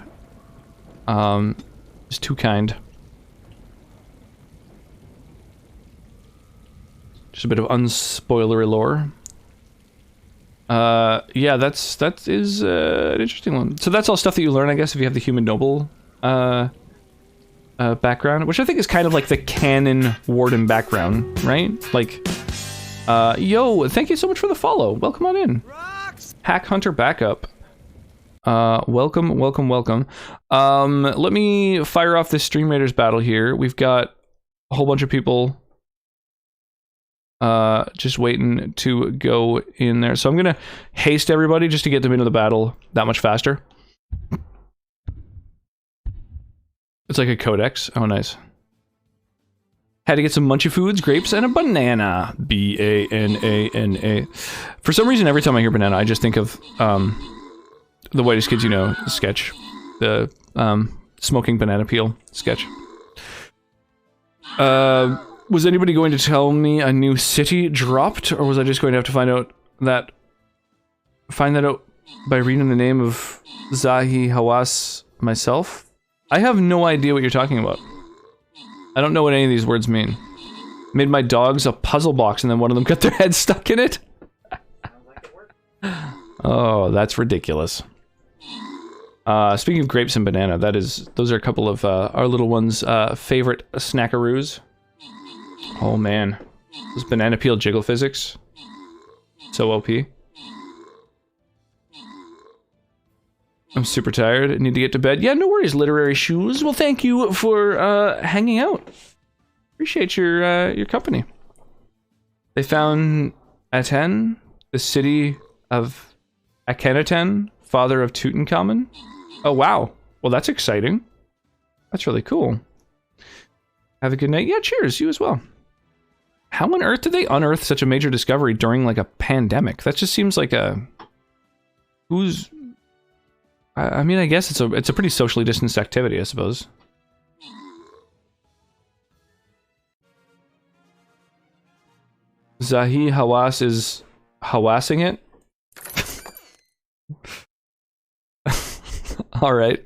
Just too kind. Just a bit of unspoilery lore. Yeah, that is an interesting one. So that's all stuff that you learn, I guess, if you have the Human Noble background, which I think is kind of like the canon Warden background, right? Like, yo, thank you so much for the follow. Welcome on in. Hack Hunter Backup. Welcome, welcome, welcome. Let me fire off this Stream Raiders battle here. We've got a whole bunch of people just waiting to go in there. So I'm gonna haste everybody just to get them into the battle that much faster. It's like a codex. Oh, nice. Had to get some munchy foods, grapes, and a banana. B-A-N-A-N-A. For some reason, every time I hear banana, I just think of the Whitest Kids You Know sketch. The smoking banana peel sketch. Was anybody going to tell me a new city dropped, or was I just going to have to find that out by reading the name of Zahi Hawass myself? I have no idea what you're talking about. I don't know what any of these words mean. Made my dogs a puzzle box and then one of them got their head stuck in it? Oh, that's ridiculous. Speaking of grapes and banana, those are a couple of our little ones' favorite snackaroos. Oh man, this banana peel jiggle physics, so OP. I'm super tired, I need to get to bed. Yeah, no worries, Literary Shoes. Well, thank you for hanging out. Appreciate your company. They found Aten The city of Akhenaten, father of Tutankhamun. Oh, wow. Well, that's exciting. That's really cool. Have a good night. Yeah, cheers. You as well. How on earth did they unearth such a major discovery during, like, a pandemic? That just seems like a... Who's... I mean, I guess it's a pretty socially distanced activity, I suppose. Zahi Hawass is harassing it? Alright.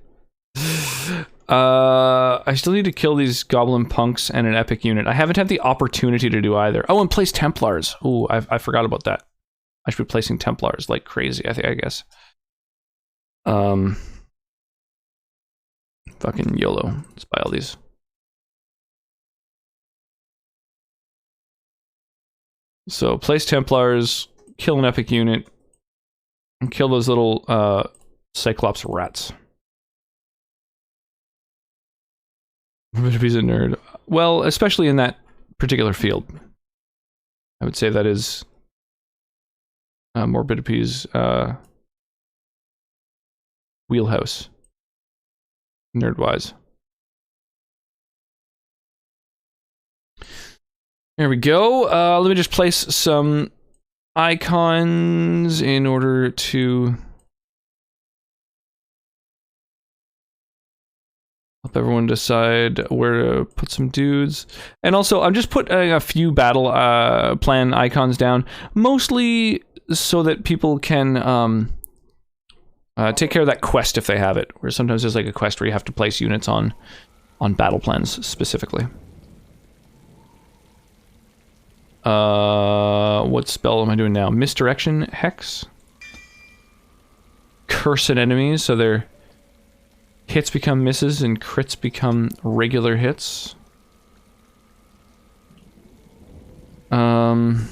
I still need to kill these goblin punks and an epic unit. I haven't had the opportunity to do either. Oh, and place Templars. Ooh, I forgot about that. I should be placing Templars like crazy, I guess. Fucking YOLO. Let's buy all these. So, place Templars, kill an epic unit, and kill those little, Cyclops rats. Morbidity's a nerd. Well, especially in that particular field. I would say that is Morbidity's wheelhouse, nerd-wise. There we go. Let me just place some icons in order to help everyone decide where to put some dudes. And also, I'm just putting a few battle plan icons down, mostly so that people can take care of that quest if they have it. Where sometimes there's like a quest where you have to place units on battle plans specifically. What spell am I doing now? Misdirection Hex. Cursed enemies, so their hits become misses and crits become regular hits. Honestly,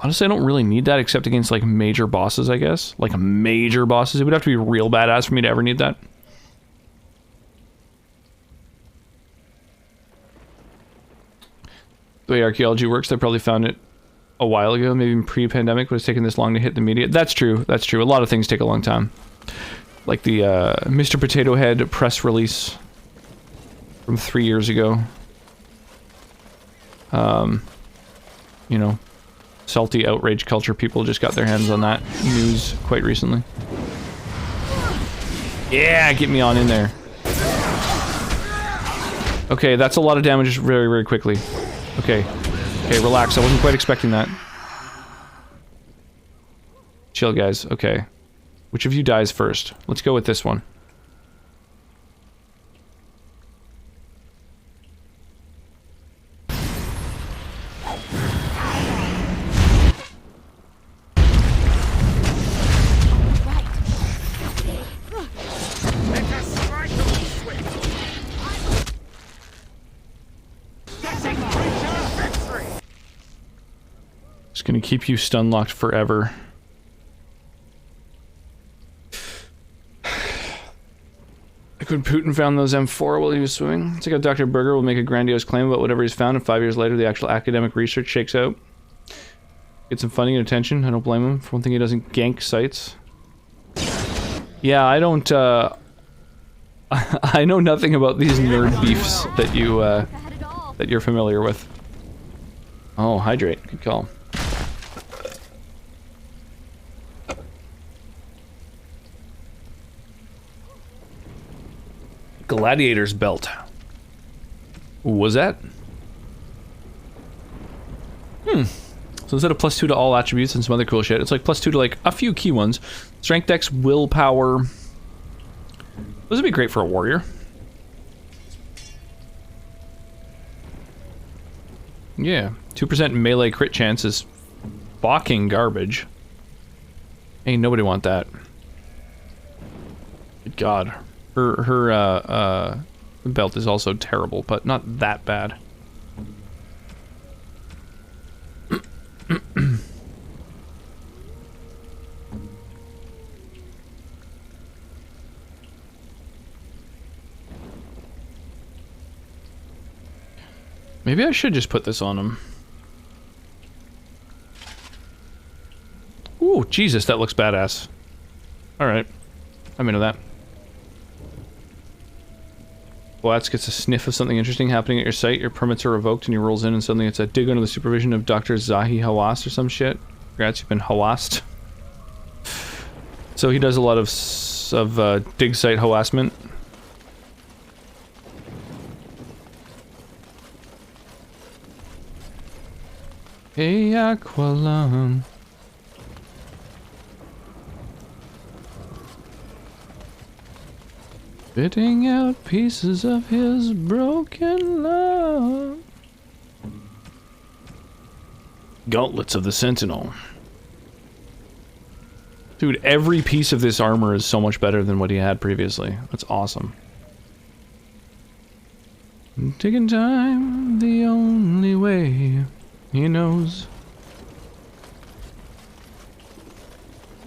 I don't really need that except against like major bosses, I guess. Like major bosses. It would have to be real badass for me to ever need that. The way archaeology works, they probably found it a while ago, maybe pre-pandemic, but it's taken this long to hit the media. That's true, that's true. A lot of things take a long time. Like the Mr. Potato Head press release from 3 years ago. You know, salty outrage culture people just got their hands on that news quite recently. Yeah, get me on in there. Okay, that's a lot of damage very, very quickly. Okay. Okay, relax. I wasn't quite expecting that. Chill, guys. Okay. Which of you dies first? Let's go with this one. Just gonna keep you stun locked forever. Like when Putin found those M4 while he was swimming. It's like how Dr. Berger will make a grandiose claim about whatever he's found, and 5 years later the actual academic research shakes out. Get some funding and attention. I don't blame him. For one thing, he doesn't gank sites. Yeah, I don't, I know nothing about these nerd beefs that you, that you're familiar with. Oh, hydrate. Good call. Gladiator's belt. Was that? So instead of +2 to all attributes and some other cool shit, it's like +2 to like a few key ones. Strength, dex, willpower. Those would be great for a warrior. Yeah, 2% melee crit chance is fucking garbage. Ain't nobody want that. Good God. Her belt is also terrible, but not that bad. Maybe I should just put this on him. Jesus, that looks badass. Alright. I'm into that. Boats gets a sniff of something interesting happening at your site. Your permits are revoked and he rolls in and suddenly it's a dig under the supervision of Dr. Zahi Hawass or some shit. Congrats, you've been harassed. So he does a lot of dig site harassment. Hey, Aqualung. Spitting out pieces of his broken love. Gauntlets of the Sentinel. Dude, every piece of this armor is so much better than what he had previously. That's awesome. Taking time, the only way he knows.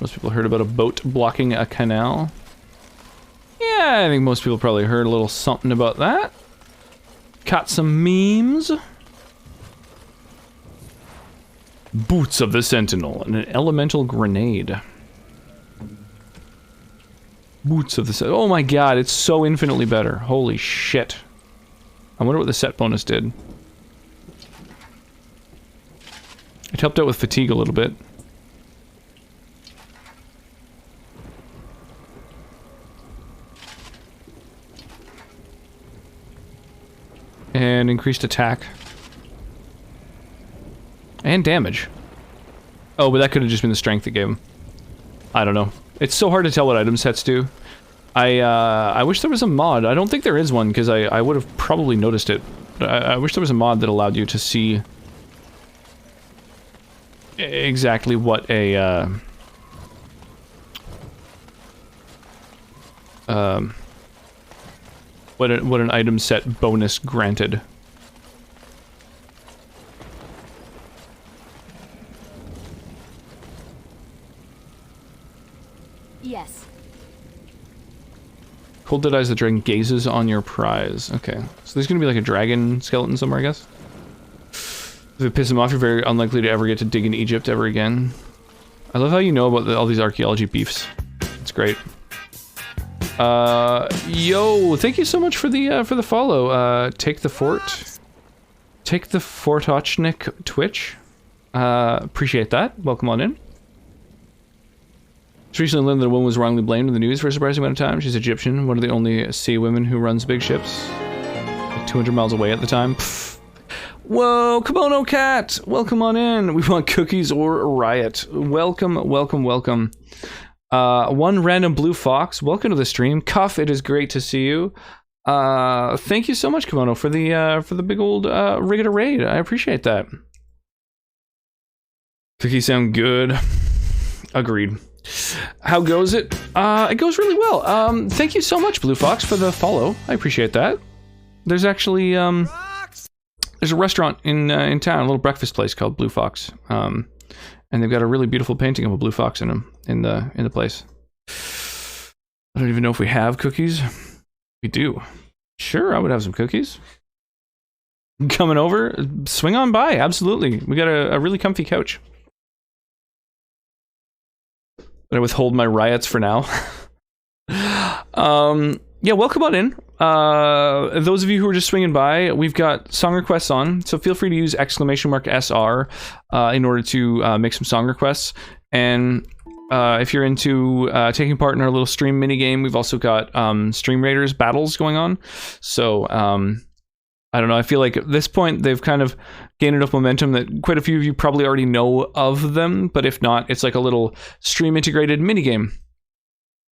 Most people heard about a boat blocking a canal. Yeah, I think most people probably heard a little something about that. Caught some memes. Boots of the Sentinel and an elemental grenade. Boots of the Sentinel. Oh my god, it's so infinitely better. Holy shit. I wonder what the set bonus did. It helped out with fatigue a little bit. And increased attack. And damage. Oh, but that could have just been the strength it gave him. I don't know. It's so hard to tell what item sets do. I wish there was a mod. I don't think there is one, because I would have probably noticed it. But I wish there was a mod that allowed you to see exactly what a what an item set bonus granted. Yes. Cold Dead Eyes the Dragon gazes on your prize. Okay. So there's gonna be like a dragon skeleton somewhere, I guess? If it pisses him off, you're very unlikely to ever get to dig in Egypt ever again. I love how you know about all these archaeology beefs. It's great. Yo, thank you so much for the follow. Take the Fort. Take the Fortochnik Twitch. Appreciate that. Welcome on in. It's recently learned that a woman was wrongly blamed in the news for a surprising amount of time. She's Egyptian, one of the only sea women who runs big ships. Like 200 miles away at the time. Pfft. Whoa, Kimono Cat! Welcome on in. We want cookies or a riot. Welcome, welcome, welcome. One random blue fox. Welcome to the stream. Cuff, it is great to see you. Thank you so much, Kimono, for the big old Rigata raid. I appreciate that. Cookies sound good. Agreed. How goes it? It goes really well. Thank you so much, Blue Fox, for the follow. I appreciate that. There's actually there's a restaurant in town, a little breakfast place called Blue Fox. And they've got a really beautiful painting of a blue fox in them in the place. I don't even know if we have cookies. We do. Sure, I would have some cookies. Coming over, swing on by. Absolutely. We got a really comfy couch. I withhold my riots for now. Yeah, welcome on in. Those of you who are just swinging by, we've got song requests on, so feel free to use !SR in order to make some song requests. And if you're into taking part in our little stream minigame, we've also got Stream Raiders battles going on. So I don't know, I feel like at this point they've kind of gained enough momentum that quite a few of you probably already know of them, but if not, it's like a little stream integrated minigame.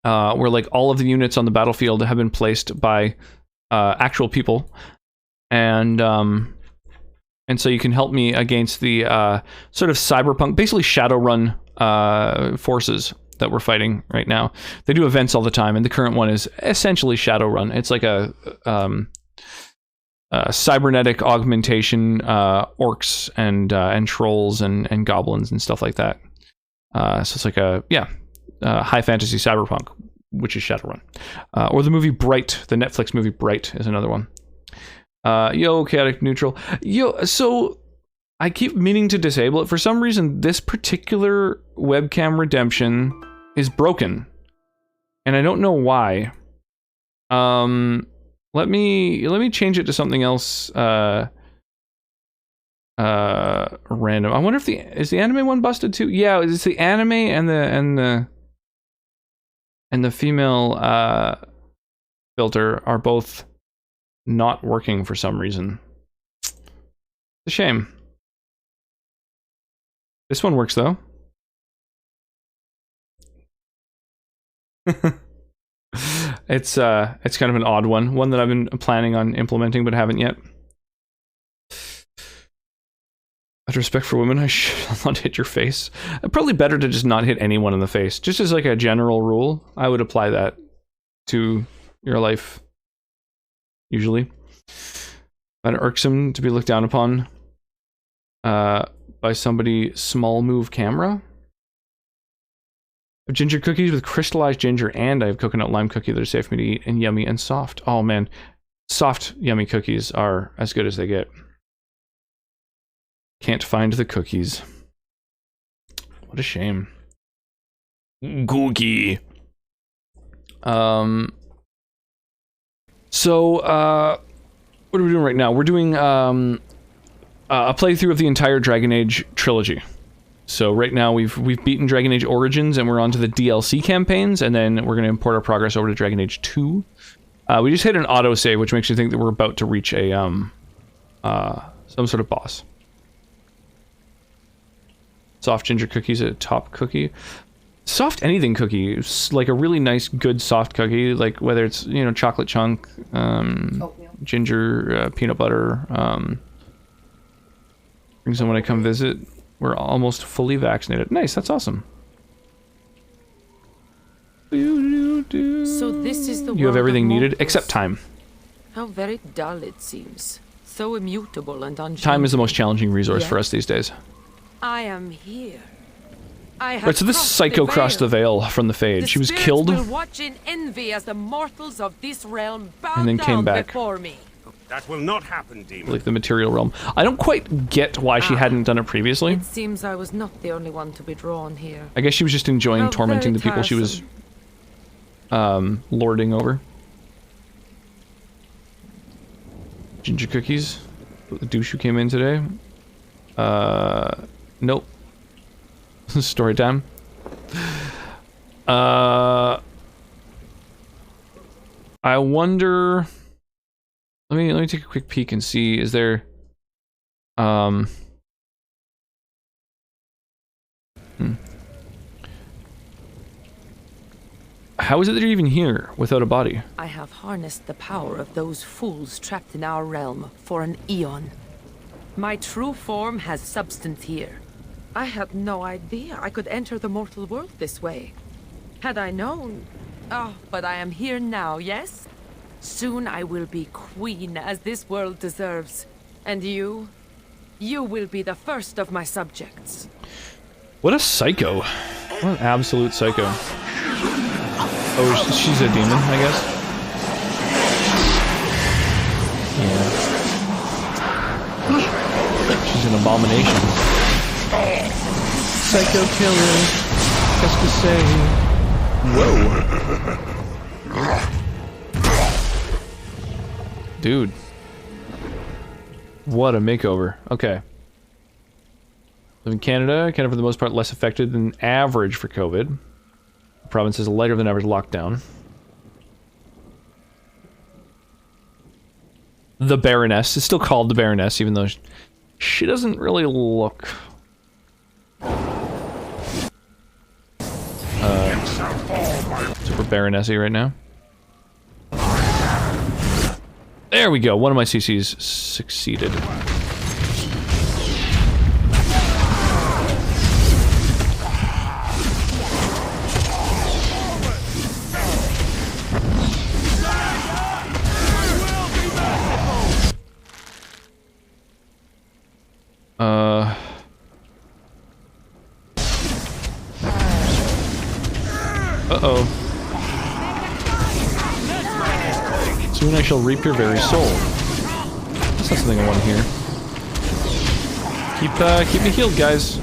Where like all of the units on the battlefield have been placed by actual people, and so you can help me against the sort of cyberpunk, basically Shadowrun forces that we're fighting right now. They do events all the time, and the current one is essentially Shadowrun. It's like a cybernetic augmentation, orcs and trolls and goblins and stuff like that. So it's like a high fantasy cyberpunk, which is Shadowrun. Or the movie Bright, the Netflix movie Bright is another one. Yo, Chaotic Neutral. Yo, so I keep meaning to disable it. For some reason, this particular webcam redemption is broken. And I don't know why. Let me change it to something else random. I wonder if is the anime one busted too? Yeah, it's the anime and the female filter are both not working for some reason. It's a shame. This one works though. It's kind of an odd one that I've been planning on implementing but haven't yet. Out of respect for women, I should not hit your face. Probably better to just not hit anyone in the face. Just as like a general rule, I would apply that to your life. Usually. Find it irksome to be looked down upon by somebody small move camera. I have ginger cookies with crystallized ginger, and I have coconut lime cookie that are safe for me to eat and yummy and soft. Oh man, soft yummy cookies are as good as they get. Can't find the cookies. What a shame. Cookie. So, what are we doing right now? We're doing a playthrough of the entire Dragon Age trilogy. So right now we've beaten Dragon Age Origins and we're on to the DLC campaigns, and then we're going to import our progress over to Dragon Age 2. We just hit an autosave, which makes you think that we're about to reach a some sort of boss. Soft ginger cookies, a top cookie. Soft anything cookie. It's like a really nice, good soft cookie, like whether it's, you know, chocolate chunk, ginger, peanut butter. Bring someone to come visit. We're almost fully vaccinated. Nice, that's awesome. So this is the You have world everything of needed, mortals. except time. How very dull it seems. So immutable and unchanging. Time is the most challenging resource Yet for us these days. I am here. I have Right, so this crossed psycho the crossed the veil from the Fade. The She was spirits killed will watch in envy as the mortals of this realm bow and then came down back. before me. That will not happen, demon. Like the material realm. I don't quite get why she hadn't done it previously. It seems I was not the only one to be drawn here. I guess she was just enjoying How tormenting the very people she was lording over. Ginger cookies. The douche who came in today. Nope. Story time. I wonder. Let me take a quick peek and see. Is there How is it that you're even here without a body? I have harnessed the power of those fools trapped in our realm for an eon. My true form has substance here. I had no idea I could enter the mortal world this way. Had I known... Oh, but I am here now, yes? Soon I will be queen as this world deserves. And you will be the first of my subjects. What a psycho. What an absolute psycho. Oh, she's a demon, I guess. Yeah. She's an abomination. Psycho killer. Qu'est-ce que c'est? Whoa. Dude. What a makeover. Okay. Live in Canada. Canada, for the most part, less affected than average for COVID. The province is a lighter than average lockdown. The Baroness. It's still called the Baroness, even though she doesn't really look... super Baronessy right now. There we go. One of my CCs succeeded. Uh-oh. Soon I shall reap your very soul. That's not something I want to hear. Keep me healed, guys.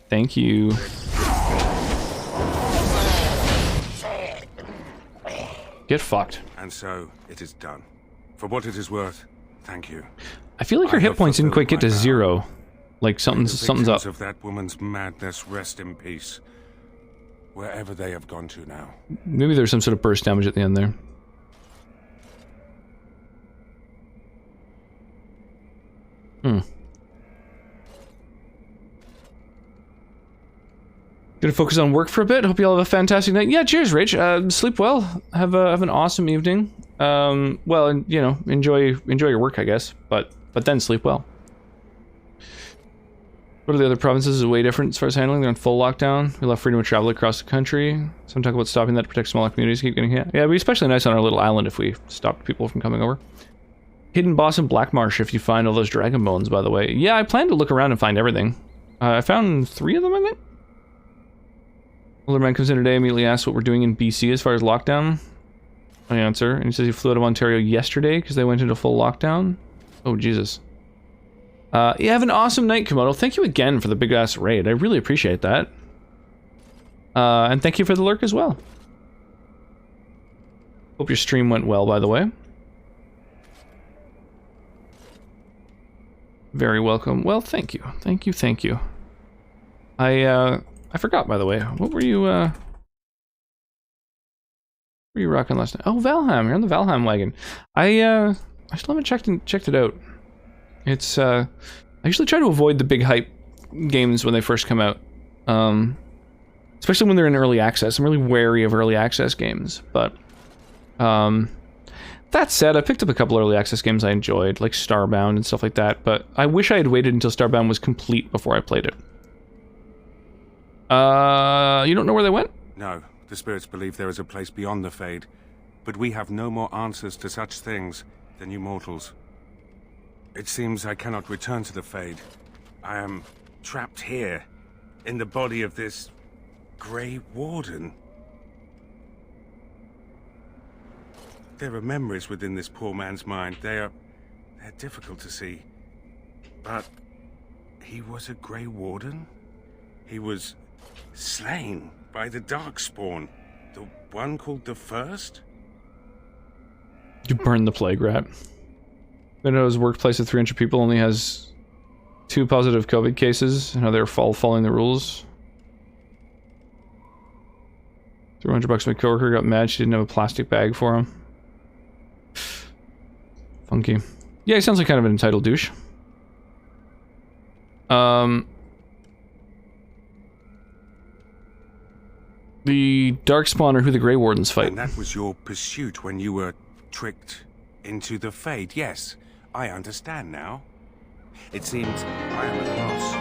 Thank you. Get fucked. And so, it is done. For what it is worth, thank you. I feel like her hit points didn't quite get to 0. Like something's up. Of that woman's madness rest in peace. Wherever they have gone to now. Maybe there's some sort of burst damage at the end there. Gonna focus on work for a bit. Hope you all have a fantastic night. Yeah, cheers, Rich. Sleep well. Have an awesome evening. Well, and you know, enjoy your work, I guess. But then sleep well. What are the other provinces? Is way different as far as handling. They're in full lockdown. We left freedom of travel across the country. Some talk about stopping that to protect smaller communities. Keep getting hit. Yeah, it'd be especially nice on our little island if we stopped people from coming over. Hidden boss in Black Marsh if you find all those dragon bones, by the way. Yeah, I plan to look around and find everything. I found 3 of them, I think. Older man comes in today, immediately asks what we're doing in BC as far as lockdown. I answer, and he says he flew out of Ontario yesterday because they went into full lockdown. Oh, Jesus. You have an awesome night, Komodo. Thank you again for the big-ass raid. I really appreciate that. And thank you for the lurk as well. Hope your stream went well, by the way. Very welcome. Well, thank you. Thank you, thank you. I forgot, by the way. What were you, What were you rocking last night? Oh, Valheim. You're on the Valheim wagon. I still haven't checked it out. It's, I usually try to avoid the big hype games when they first come out. Especially when they're in early access. I'm really wary of early access games, but, that said, I picked up a couple early access games I enjoyed, like Starbound and stuff like that, but I wish I had waited until Starbound was complete before I played it. You don't know where they went? No, the spirits believe there is a place beyond the Fade, but we have no more answers to such things than you mortals. It seems I cannot return to the Fade. I am trapped here, in the body of this Grey Warden. There are memories within this poor man's mind. They're difficult to see. But he was a Grey Warden? He was slain by the Darkspawn, the one called the First? You burned the plague rat. I know his workplace of 300 people only has 2 positive COVID cases, and how they're following the rules. $300 my coworker got mad she didn't have a plastic bag for him. Funky. Yeah, he sounds like kind of an entitled douche. The Darkspawn are who the Grey Wardens fight. And that was your pursuit when you were tricked into the Fade. Yes, I understand now. It seems I am at loss.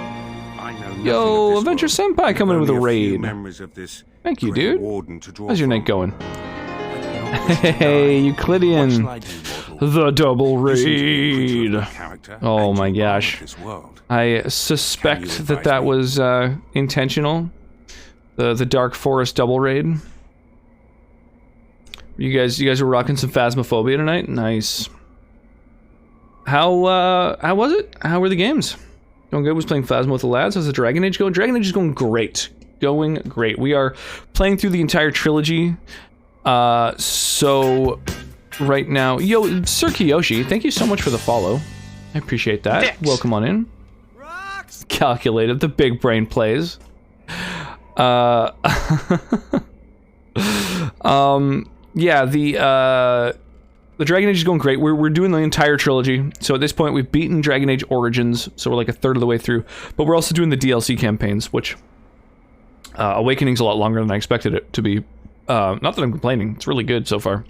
I know nothing Yo, of this Adventure world. Senpai coming with a Only few raid. memories of this Thank you, Grey dude. Warden to draw How's your night from. going? Hey, Euclidean. The double raid. Oh my gosh. I suspect that was intentional. The Dark Forest double raid. You guys were rocking some Phasmophobia tonight? Nice. How was it? How were the games? Going good? Was playing Phasmo with the lads. How's the Dragon Age going? Dragon Age is going great. Going great. We are playing through the entire trilogy. So right now, yo, Sir Kiyoshi, thank you so much for the follow. I appreciate that. Dicks. Welcome on in. Rocks. Calculated. The big brain plays. Yeah, the Dragon Age is going great. We're doing the entire trilogy. So at this point, we've beaten Dragon Age Origins, so we're like a third of the way through. But we're also doing the DLC campaigns, which Awakening's a lot longer than I expected it to be. Not that I'm complaining. It's really good so far.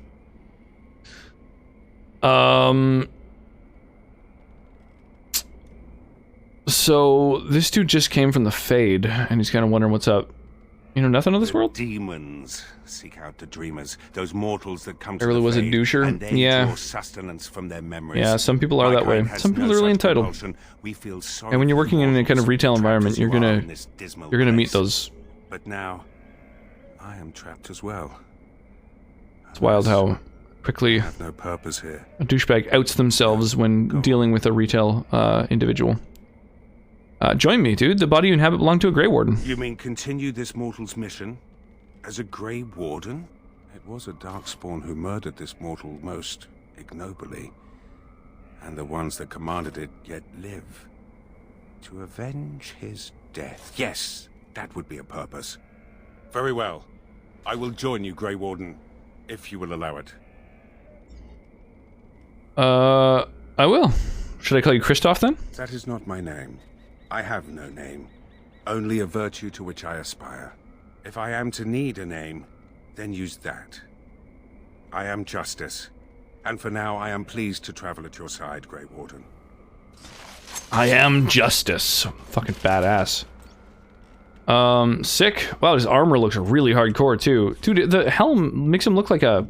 So this dude just came from the Fade, and he's kind of wondering what's up. You know nothing of this world? Demons seek out the dreamers, those mortals that come to There really the was a Fade, doucher? and they Yeah. draw sustenance from their memories. Yeah, some people are My that way. kind has Some people no are really such entitled. compulsion. We feel sorry And when you're for working in a kind mortals of retail trapped environment, as you're you are gonna in this dismal meet place. those. But now, I am trapped as well. It's wild how quickly have no purpose here. a douchebag outs themselves when dealing with a retail individual. Join me, dude. The body you inhabit belonged to a Grey Warden. You mean continue this mortal's mission? As a Grey Warden? It was a Darkspawn who murdered this mortal most ignobly. And the ones that commanded it yet live. To avenge his death. Yes, that would be a purpose. Very well. I will join you, Grey Warden, if you will allow it. I will. Should I call you Kristoff then? That is not my name. I have no name. Only a virtue to which I aspire. If I am to need a name, then use that. I am Justice. And for now, I am pleased to travel at your side, Grey Warden. I am Justice. Fucking badass. Sick. Wow, his armor looks really hardcore, too. Dude, the helm makes him look like a...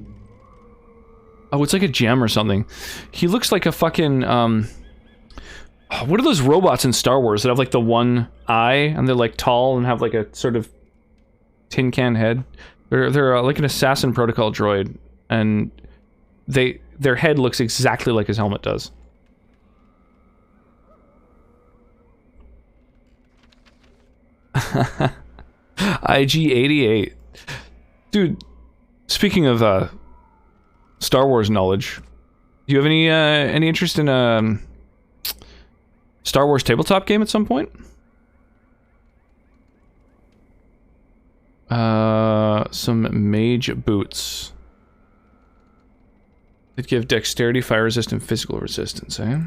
Oh, it's like a gem or something. He looks like a fucking, what are those robots in Star Wars that have, like, the one eye, and they're, like, tall and have, like, a sort of tin can head? They're like an Assassin Protocol droid, and their head looks exactly like his helmet does. IG-88. Dude, speaking of, Star Wars knowledge, do you have any interest in a Star Wars tabletop game at some point? Some mage boots. That give dexterity, fire resistance, physical resistance, eh?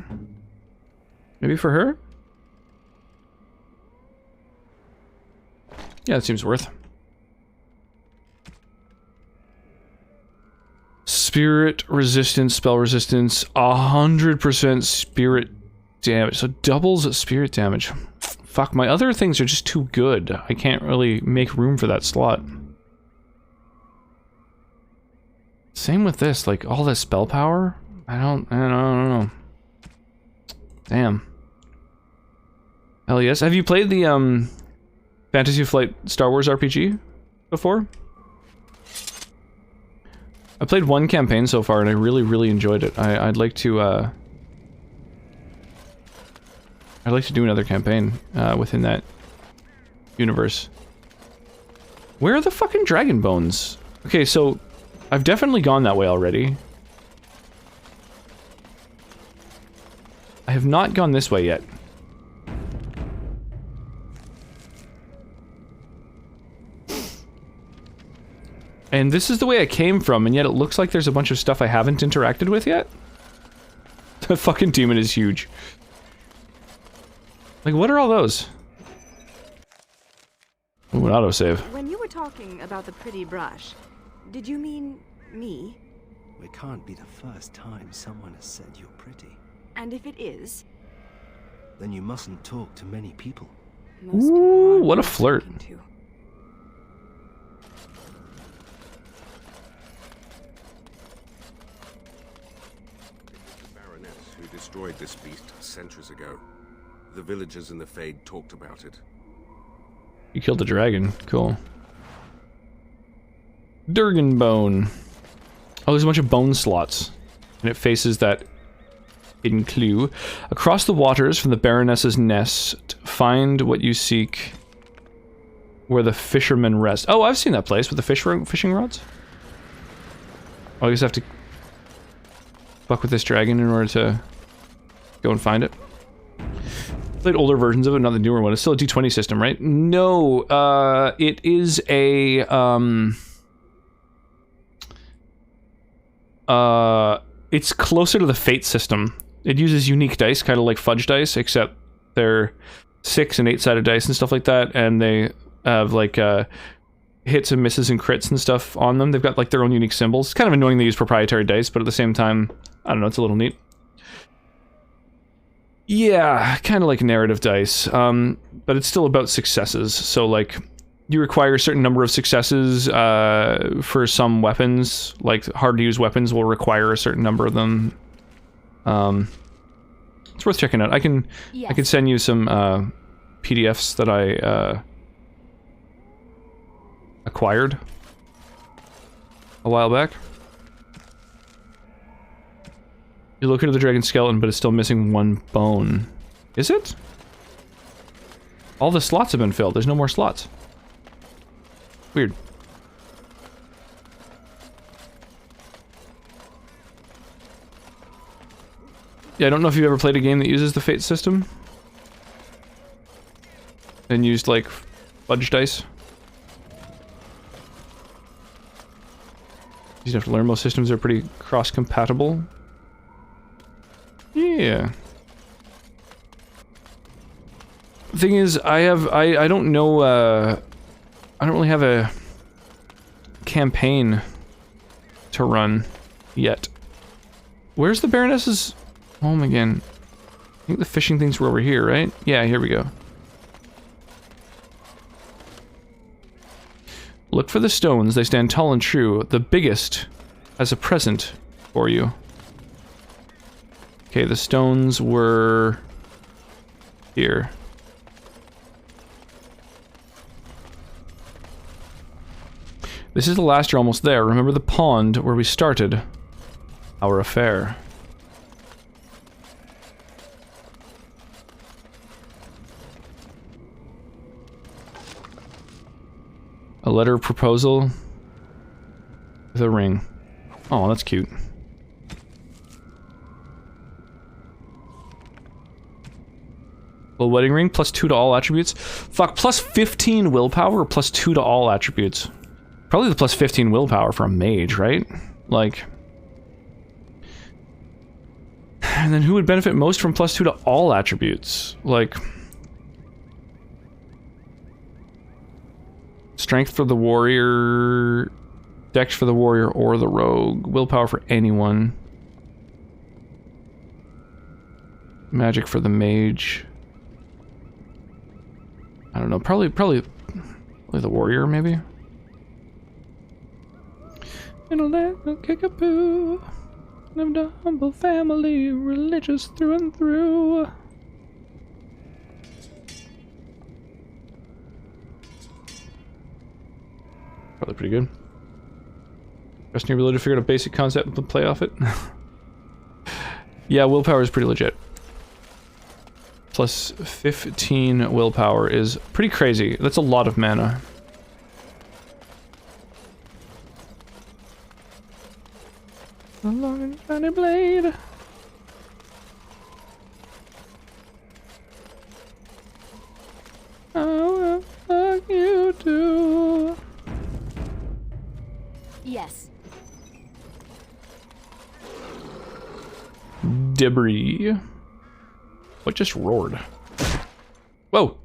Maybe for her? Yeah, that seems worth. Spirit resistance, spell resistance, 100% spirit damage. So doubles spirit damage. Fuck, my other things are just too good. I can't really make room for that slot. Same with this, like all this spell power. I don't know. Damn. Hell yes. Have you played the Fantasy Flight Star Wars RPG before? I played one campaign so far and I really enjoyed it. I'd like to do another campaign within that universe. Where are the fucking dragon bones? Okay, so I've definitely gone that way already. I have not gone this way yet. And this is the way I came from, and yet it looks like there's a bunch of stuff I haven't interacted with yet. The fucking demon is huge. Like, what are all those? Ooh, an autosave. When you were talking about the pretty brush, did you mean me? It can't be the first time someone has said you're pretty. And if it is? Then you mustn't talk to many people. Ooh, what a flirt. Who destroyed this beast centuries ago. The villagers in the Fade talked about it. You killed the dragon. Cool. Durgan bone. Oh, there's a bunch of bone slots. And it faces that hidden clue. Across the waters from the Baroness's nest, find what you seek where the fishermen rest. Oh, I've seen that place with the fishing rods. Oh, I guess I have to fuck with this dragon in order to go and find it. Played older versions of it, not the newer one. It's still a D20 system, right? No, it is a, it's closer to the Fate system. It uses unique dice, kind of like fudge dice, except they're 6 and 8-sided dice and stuff like that, and they have, like, hits and misses and crits and stuff on them. They've got, like, their own unique symbols. It's kind of annoying they use proprietary dice, but at the same time, I don't know, it's a little neat. Yeah, kind of like narrative dice, but it's still about successes. So, like, you require a certain number of successes for some weapons. Like, hard-to-use weapons will require a certain number of them. It's worth checking out. I can send you some PDFs that I acquired a while back. You located the dragon skeleton, but it's still missing one bone. Is it? All the slots have been filled. There's no more slots. Weird. Yeah, I don't know if you've ever played a game that uses the fate system. And used, like, fudge dice. You have to learn most systems are pretty cross-compatible. Yeah. The thing is, I don't know, I don't really have a campaign to run yet. Where's the Baroness's home again? I think the fishing things were over here, right? Yeah, here we go. Look for the stones. They stand tall and true. The biggest as a present for you. Okay, the stones were here. This is the last, you're almost there. Remember the pond where we started our affair. A letter of proposal with a ring. Oh, that's cute. A wedding ring, +2 to all attributes. Fuck, +15 willpower or +2 to all attributes? Probably the +15 willpower for a mage, right? Like... And then who would benefit most from +2 to all attributes? Like... Strength for the warrior... Dex for the warrior or the rogue. Willpower for anyone. Magic for the mage. I don't know, probably the warrior, maybe? In a land of Kickapoo, lived a humble family, religious through and through. Probably pretty good. Trusting your ability to figure out a basic concept and play off it. Yeah, willpower is pretty legit. +15 willpower is pretty crazy. That's a lot of mana. The long and shiny blade. I will fuck you too. Yes. Debris. What just roared? Whoa!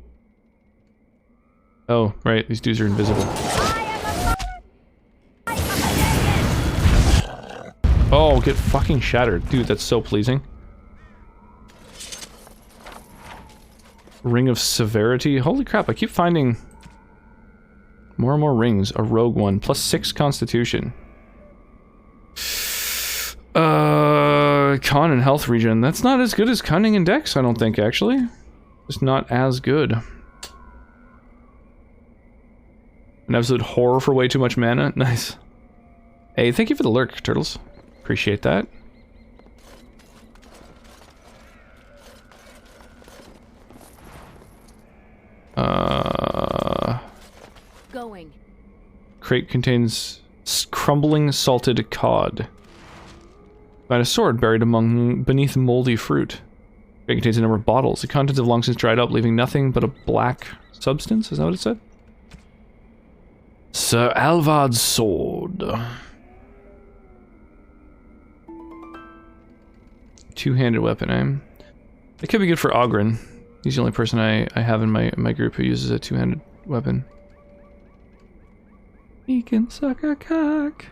Oh, right, these dudes are invisible. Oh, get fucking shattered. Dude, that's so pleasing. Ring of Severity. Holy crap, I keep finding more and more rings. A rogue one. +6 constitution. Con and health regen. That's not as good as cunning and dex, I don't think, actually. Just not as good. An absolute horror for way too much mana. Nice. Hey, thank you for the lurk, Turtles. Appreciate that. Going. Crate contains crumbling salted cod. Find a sword buried beneath moldy fruit. It contains a number of bottles. The contents have long since dried up, leaving nothing but a black substance. Is that what it said? Sir Alvard's sword. Two-handed weapon, eh? It could be good for Oghren. He's the only person I have in my group who uses a two-handed weapon. He can suck a cock.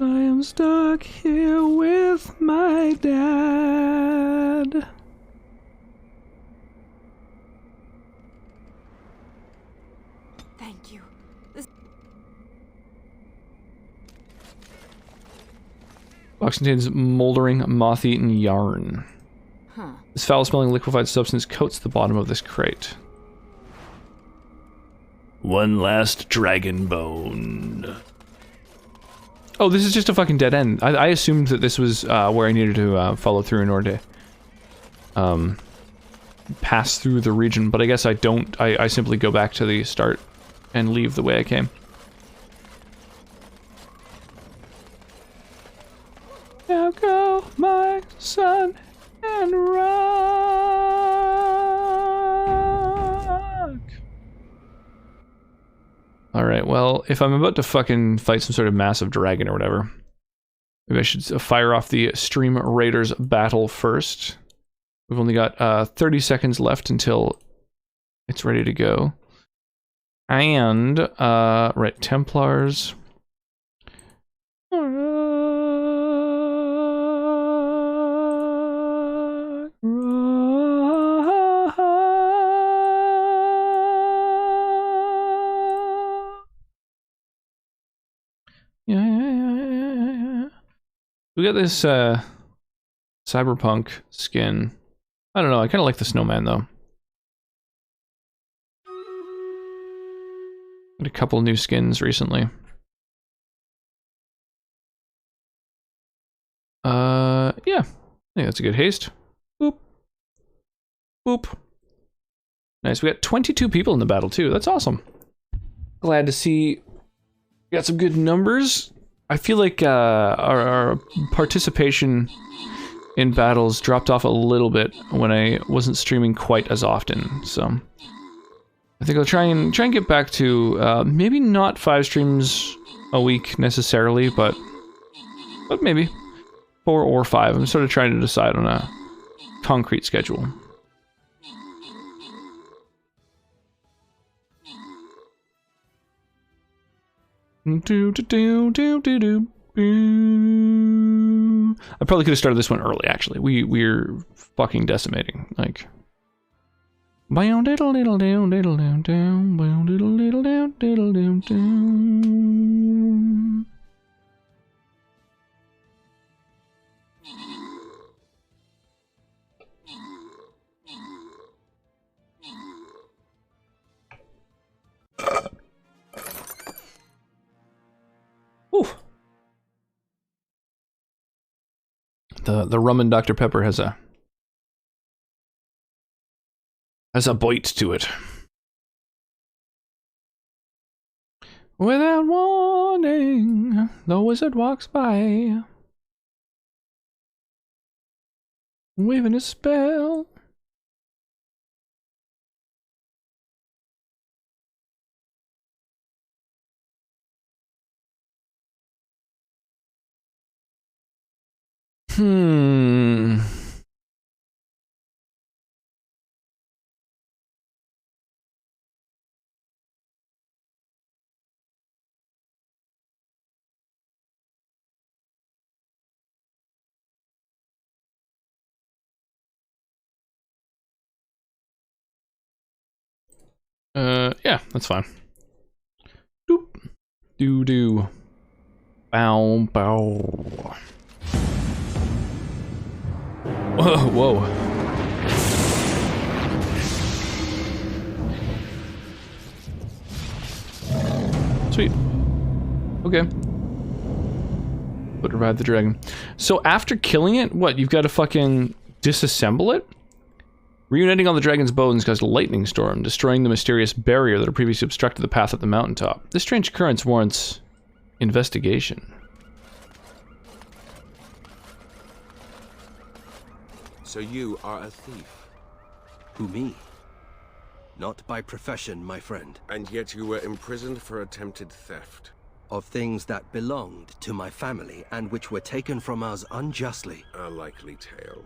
I am stuck here with my dad. Thank you. Box contains moldering, moth-eaten yarn. Huh. This foul-smelling liquefied substance coats the bottom of this crate. One last dragon bone. Oh, this is just a fucking dead end. I assumed that this was where I needed to follow through in order to pass through the region, but I guess I don't. I simply go back to the start and leave the way I came. Now go, my son, and rock. Alright, well, if I'm about to fucking fight some sort of massive dragon or whatever, maybe I should fire off the Stream Raiders battle first. We've only got 30 seconds left until it's ready to go. And, right, Templars. Yeah. We got this cyberpunk skin. I don't know, I kind of like the snowman though. Got a couple new skins recently. Yeah. I think that's a good haste. Boop. Boop. Nice, we got 22 people in the battle too. That's awesome. Glad to see we got some good numbers. I feel like our participation in battles dropped off a little bit when I wasn't streaming quite as often, so I think I'll try and get back to maybe not 5 streams a week necessarily, but maybe 4 or 5. I'm sort of trying to decide on a concrete schedule. I probably could have started this one early, actually. We're fucking decimating, like. Oof. The rum and Dr. Pepper has a bite to it. Without warning, the wizard walks by, waving a spell. Yeah, that's fine. Doop. Doo-doo. Bow, bow. Whoa, whoa. Sweet. Okay. But revive the dragon. So after killing it, what, you've got to fucking disassemble it? Reuniting all the dragon's bones caused a lightning storm, destroying the mysterious barrier that had previously obstructed the path at the mountaintop. This strange occurrence warrants investigation. So you are a thief? Who, me? Not by profession, my friend. And yet you were imprisoned for attempted theft. Of things that belonged to my family and which were taken from us unjustly. A likely tale.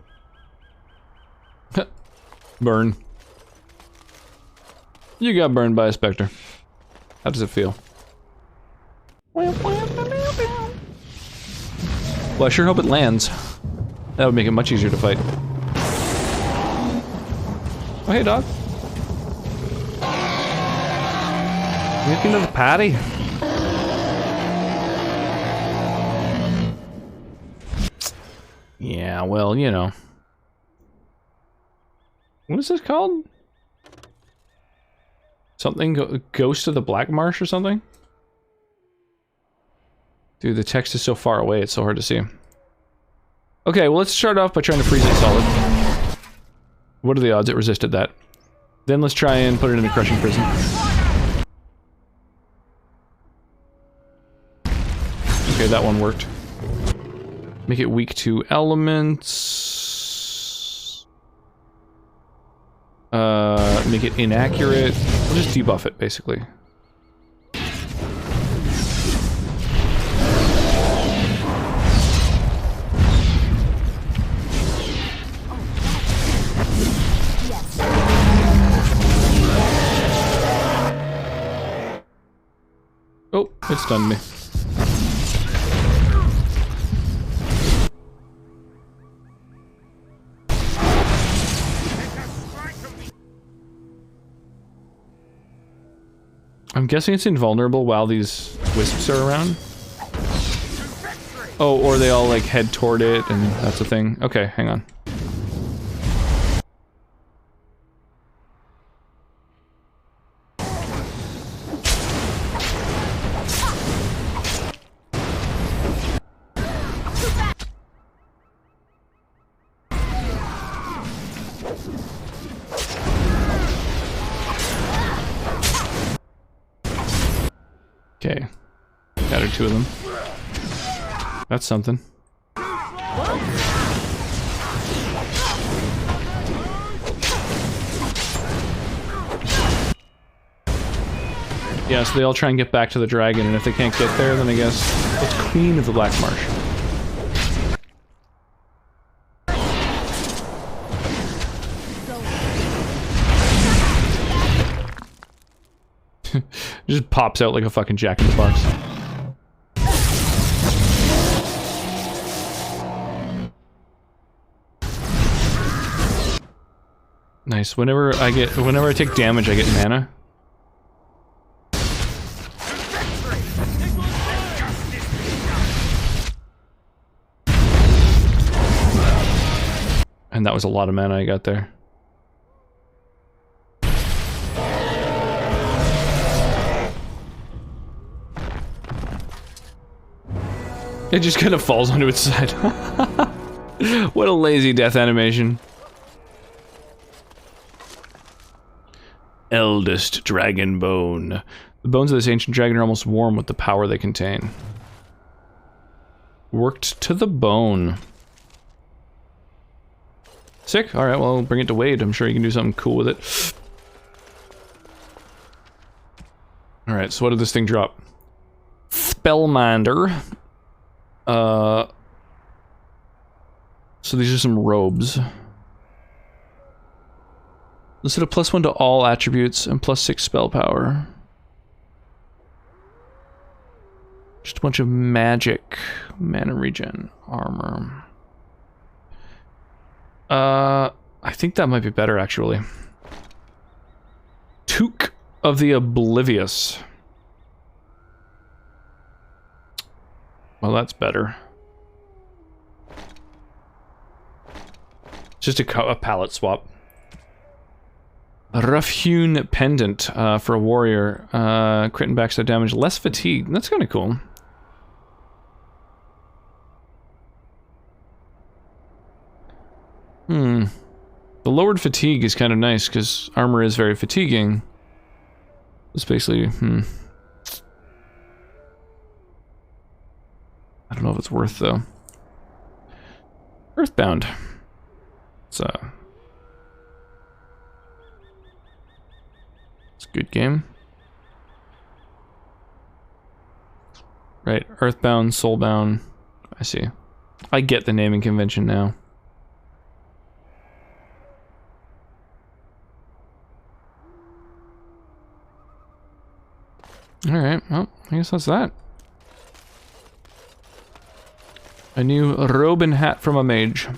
Burn. You got burned by a specter. How does it feel? Well, I sure hope it lands. That would make it much easier to fight. Oh, hey, dog. Looking to the patty. Yeah, well, you know. What is this called? Something Ghost of the Black Marsh or something? Dude, the text is so far away, it's so hard to see. Okay, well, let's start off by trying to freeze it solid. What are the odds it resisted that? Then let's try and put it in a crushing prison. Okay, that one worked. Make it weak to elements. Make it inaccurate. We'll just debuff it, basically. Oh, it stunned me. I'm guessing it's invulnerable while these wisps are around. Oh, or they all like head toward it and that's a thing. Okay, hang on. Okay. Gathered 2 of them. That's something. Yeah, so they all try and get back to the dragon, and if they can't get there, then I guess it's Queen of the Black Marsh. Just pops out like a fucking Jack in the Box. Nice. Whenever I take damage, I get mana. And that was a lot of mana I got there. It just kind of falls onto its side. What a lazy death animation. Eldest dragon bone. The bones of this ancient dragon are almost warm with the power they contain. Worked to the bone. Sick. Alright, well, bring it to Wade. I'm sure you can do something cool with it. Alright, so what did this thing drop? Spellminder. So these are some robes. Listed a +1 to all attributes and +6 spell power. Just a bunch of magic, mana regen, armor. I think that might be better actually. Toque of the Oblivious. Well, that's better. Just a palette swap. A rough-hewn pendant for a warrior. Crit and backstab damage, less fatigue. That's kind of cool. The lowered fatigue is kind of nice because armor is very fatiguing. It's basically, I don't know if it's worth though. Earthbound. It's a good game. Right, Earthbound, Soulbound. I see. I get the naming convention now. Alright, well, I guess that's that. A new robe and hat from a mage.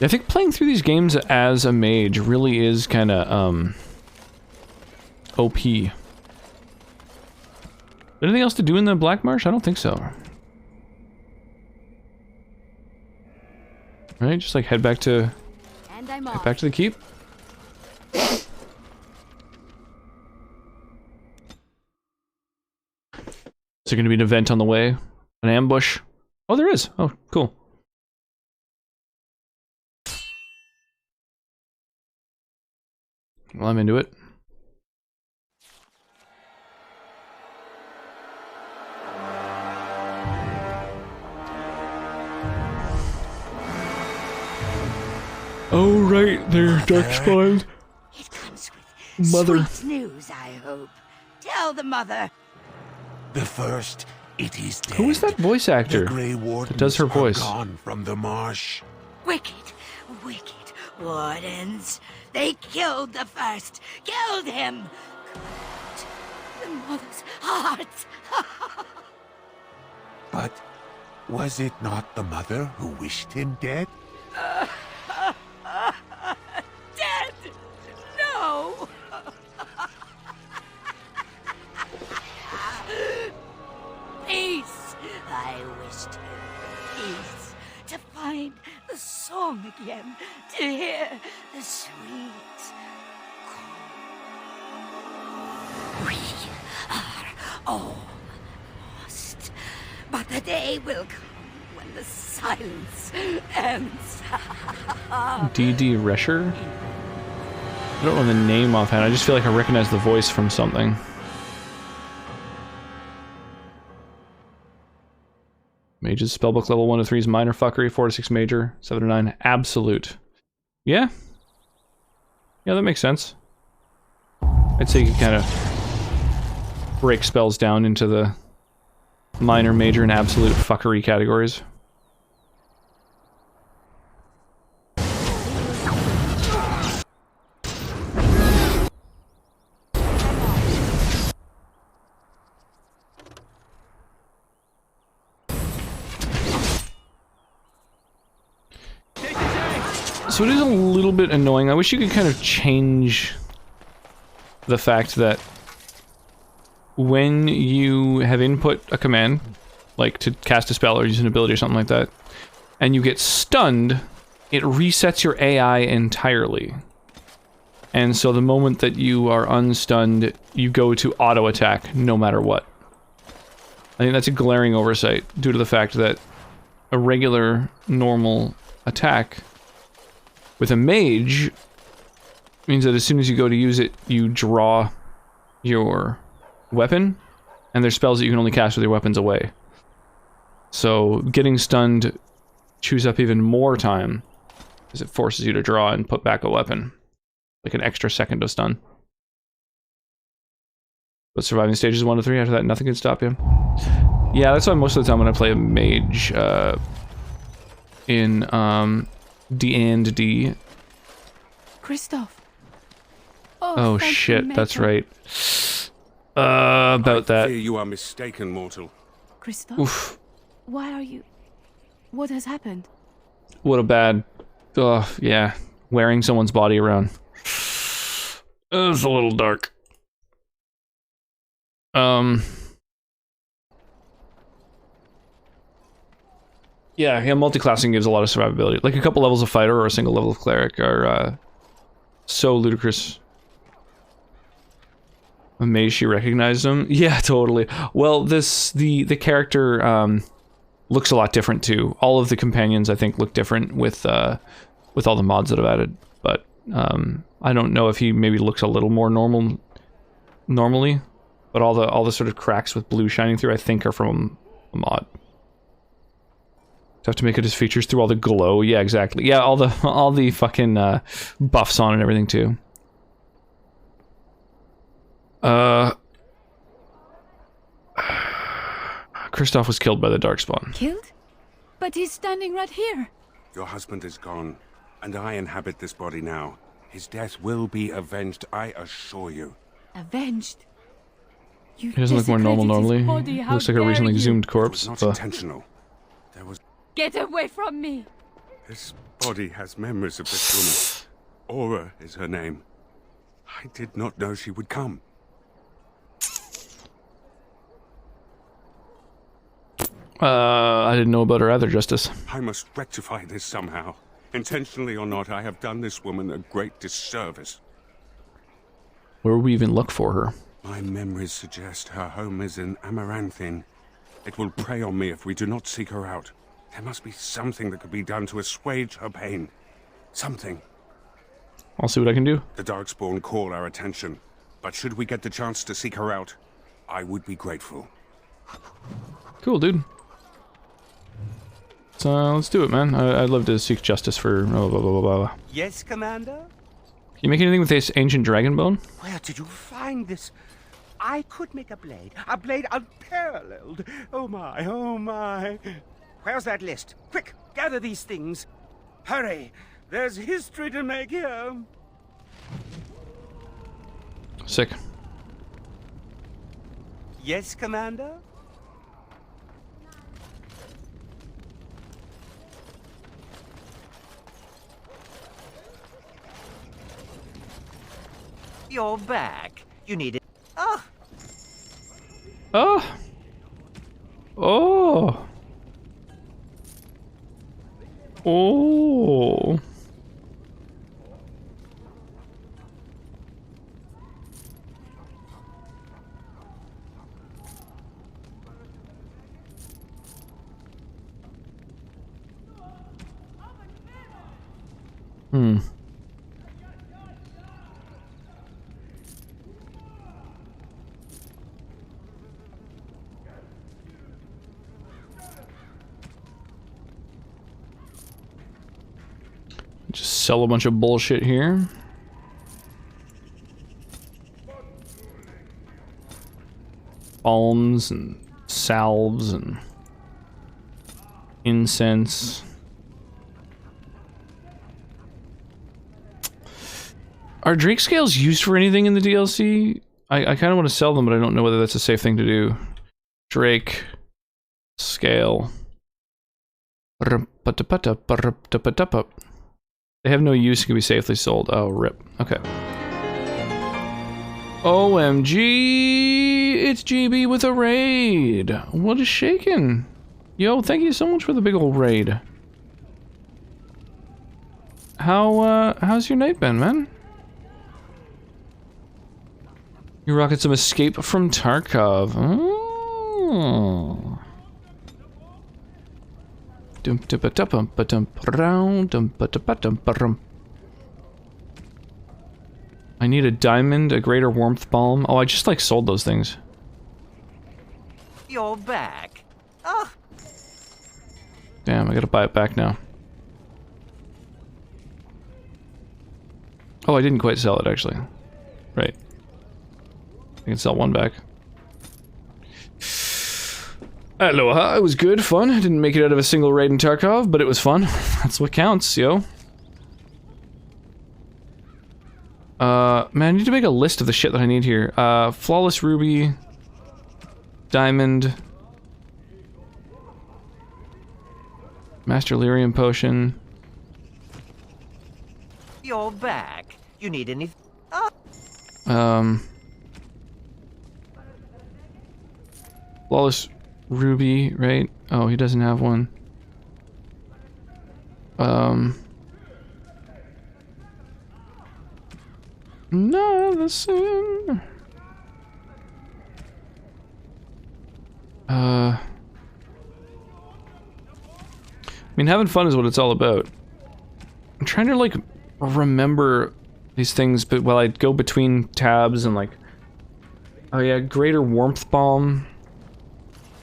I think playing through these games as a mage really is kind of, OP. Anything else to do in the Black Marsh? I don't think so. Right, just like head back to the keep. Is there going to be an event on the way? An ambush? Oh, there is. Oh, cool. Well, I'm into it. Oh, right there, Darkspawn. It comes with Mother. sweet news, I hope. Tell the mother. The first, it is dead. Who is that voice actor The Grey that does her Wardens voice? are gone from the marsh. Wicked, wicked wardens. They killed the first. Killed him. Grabbed the mother's heart. But was it not the mother who wished him dead? Dead. No. Peace. I wished him peace. To find the song again. To hear the sweet call. We are all lost. But the day will come when the silence ends. D.D. Rescher? I don't know the name offhand. I just feel like I recognize the voice from something. Mages, spellbook level 1 to 3 is minor fuckery, 4 to 6 major, 7 to 9 absolute. Yeah? Yeah, that makes sense. I'd say you can kind of break spells down into the minor, major, and absolute fuckery categories. So it is a little bit annoying. I wish you could kind of change the fact that when you have input a command, like to cast a spell or use an ability or something like that, and you get stunned, it resets your AI entirely. And so the moment that you are unstunned, you go to auto attack no matter what. I think that's a glaring oversight due to the fact that a regular, normal attack with a mage means that as soon as you go to use it, you draw your weapon, and there's spells that you can only cast with your weapons away. So getting stunned chews up even more time, as it forces you to draw and put back a weapon. Like an extra second of stun. But surviving stages 1 to 3, after that nothing can stop you. Yeah, that's why most of the time when I play a mage in D&D. Christoph. Oh thank shit, you, that's Maker. right. About I that. fear you are mistaken, mortal. Christoph? Oof. Why are you... What has happened? What a bad... Ugh, yeah. Wearing someone's body around. It was a little dark. Yeah, multi-classing gives a lot of survivability. Like a couple levels of fighter or a single level of cleric are so ludicrous. Amazed she recognized him. Yeah, totally. Well, the character looks a lot different too. All of the companions I think look different with all the mods that I've added. But I don't know if he maybe looks a little more normally. But all the sort of cracks with blue shining through I think are from a mod. Have to make it his features through all the glow. Yeah, exactly. Yeah, all the fucking buffs on and everything too. Christoph was killed by the Darkspawn. Killed? But he's standing right here. Your husband is gone, and I inhabit this body now. His death will be avenged, I assure you. Avenged? You He doesn't look more normal desecrated his normally. body, He how looks like a dare recently you. exhumed It corpse. was not intentional. There was... Get away from me! This body has memories of this woman. Aura is her name. I did not know she would come. I didn't know about her either, Justice. I must rectify this somehow. Intentionally or not, I have done this woman a great disservice. Where would we even look for her? My memories suggest her home is in Amaranthine. It will prey on me if we do not seek her out. There must be something that could be done to assuage her pain. Something. I'll see what I can do. The Darkspawn call our attention, but should we get the chance to seek her out, I would be grateful. Cool, dude. So let's do it, man. I'd love to seek justice for blah, blah, blah, blah. Yes, Commander? Can you make anything with this ancient dragon bone? Where did you find this? I could make a blade unparalleled. Oh my, oh my. Where's that list? Quick, gather these things. Hurry, there's history to make here. Sick. Yes, Commander? You're back. You need it. Oh. Oh. Oh. Oh. Hmm. Just sell a bunch of bullshit here. Balms and salves and incense. Are Drake scales used for anything in the DLC? I kind of want to sell them, but I don't know whether that's a safe thing to do. Drake scale. They have no use and can be safely sold. Oh, rip. Okay. OMG! It's GB with a raid! What is shaking? Yo, thank you so much for the big old raid. How's your night been, man? You rocking some Escape from Tarkov. Oh. I need a diamond, a greater warmth balm. Oh, I just like sold those things. You're back. Oh. Damn, I gotta buy it back now. Oh, I didn't quite sell it actually. Right. I can sell one back. Aloha, it was good, fun. I didn't make it out of a single raid in Tarkov, but it was fun. That's what counts, yo. Man, I need to make a list of the shit that I need here. Flawless Ruby. Diamond. Master Lyrium Potion. You're back. You need any... Flawless Ruby, right? Oh, he doesn't have one. Another sin. I mean, having fun is what it's all about. I'm trying to, like, remember these things, but while I go between tabs and, like... Oh yeah, Greater Warmth Balm.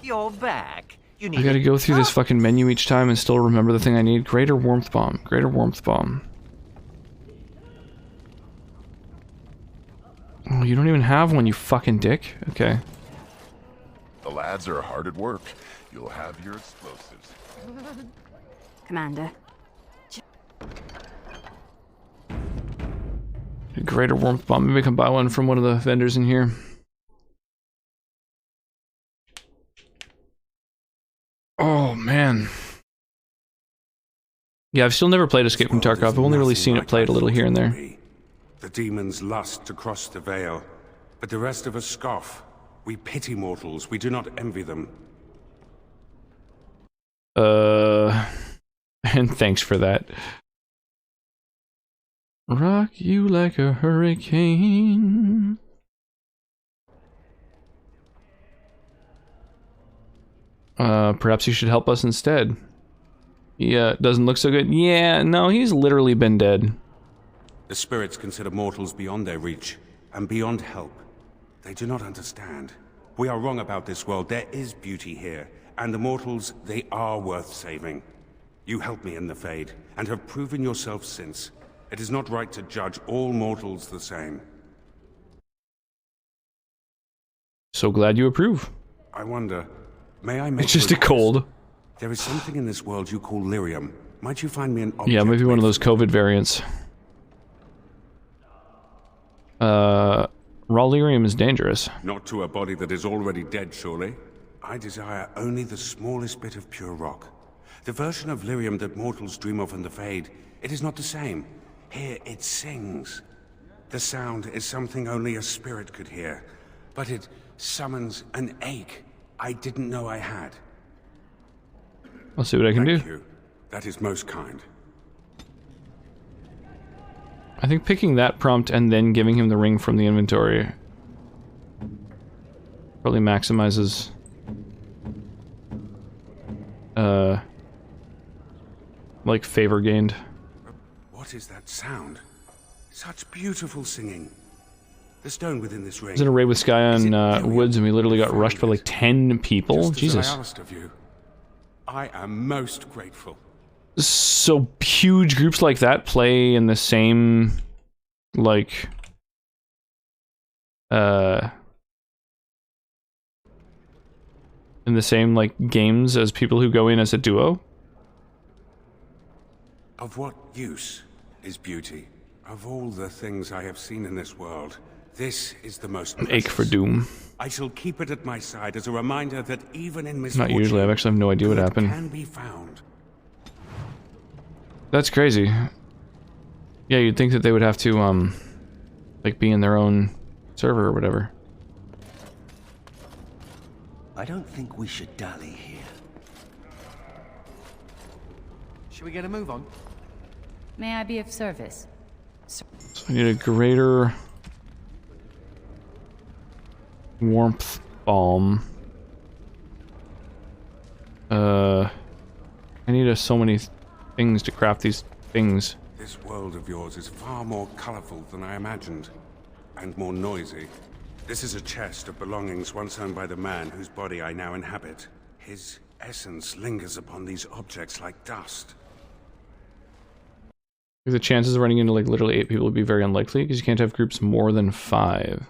You're back. You need I gotta go through this fucking menu each time and still remember the thing I need. Greater Warmth Bomb. Greater Warmth Bomb. Oh, you don't even have one, you fucking dick. Okay. The lads are hard at work. You'll have your explosives. Commander. Greater Warmth Bomb. Maybe I can buy one from one of the vendors in here. Oh, man. Yeah, I've still never played Escape from Tarkov. I've only really seen it played a little here and there. The demons lust to cross the veil, but the rest of us scoff. We pity mortals, we do not envy them. And thanks for that. Rock you like a hurricane. Perhaps you should help us instead. Yeah, doesn't look so good. Yeah, no, he's literally been dead. The spirits consider mortals beyond their reach, and beyond help. They do not understand. We are wrong about this world. There is beauty here, and the mortals, they are worth saving. You helped me in the Fade, and have proven yourself since. It is not right to judge all mortals the same. So glad you approve. I wonder, may I make It's just a cold. There is something in this world you call lyrium. Might you find me an object? Yeah, maybe one of those COVID variants. Raw lyrium is dangerous. Not to a body that is already dead, surely. I desire only the smallest bit of pure rock. The version of lyrium that mortals dream of in the Fade, it is not the same. Here it sings. The sound is something only a spirit could hear, but it summons an ache I didn't know I had. I'll see what I can do. Thank you. That is most kind. I think picking that prompt and then giving him the ring from the inventory probably maximizes like favor gained. What is that sound? Such beautiful singing. The stone within this ring. I was in a raid with Skyon Woods and we literally got rushed by like 10 people. Just Jesus. as I asked of you. I am most grateful. So huge groups like that play in the same like in the same like games as people who go in as a duo. Of what use is beauty? Of all the things I have seen in this world, this is the most precious. Ache for doom. I shall keep it at my side as a reminder that even in Not misfortune, usually. I actually have no idea what good happened. can be found. That's crazy. Yeah, you'd think that they would have to like be in their own server or whatever. I don't think we should dally here. Should we get a move on? May I be of service? So I need a greater warmth balm. I need so many things to craft these things. This world of yours is far more colorful than I imagined, and more noisy. This is a chest of belongings once owned by the man whose body I now inhabit. His essence lingers upon these objects like dust. The chances of running into like literally 8 people would be very unlikely because you can't have groups more than 5.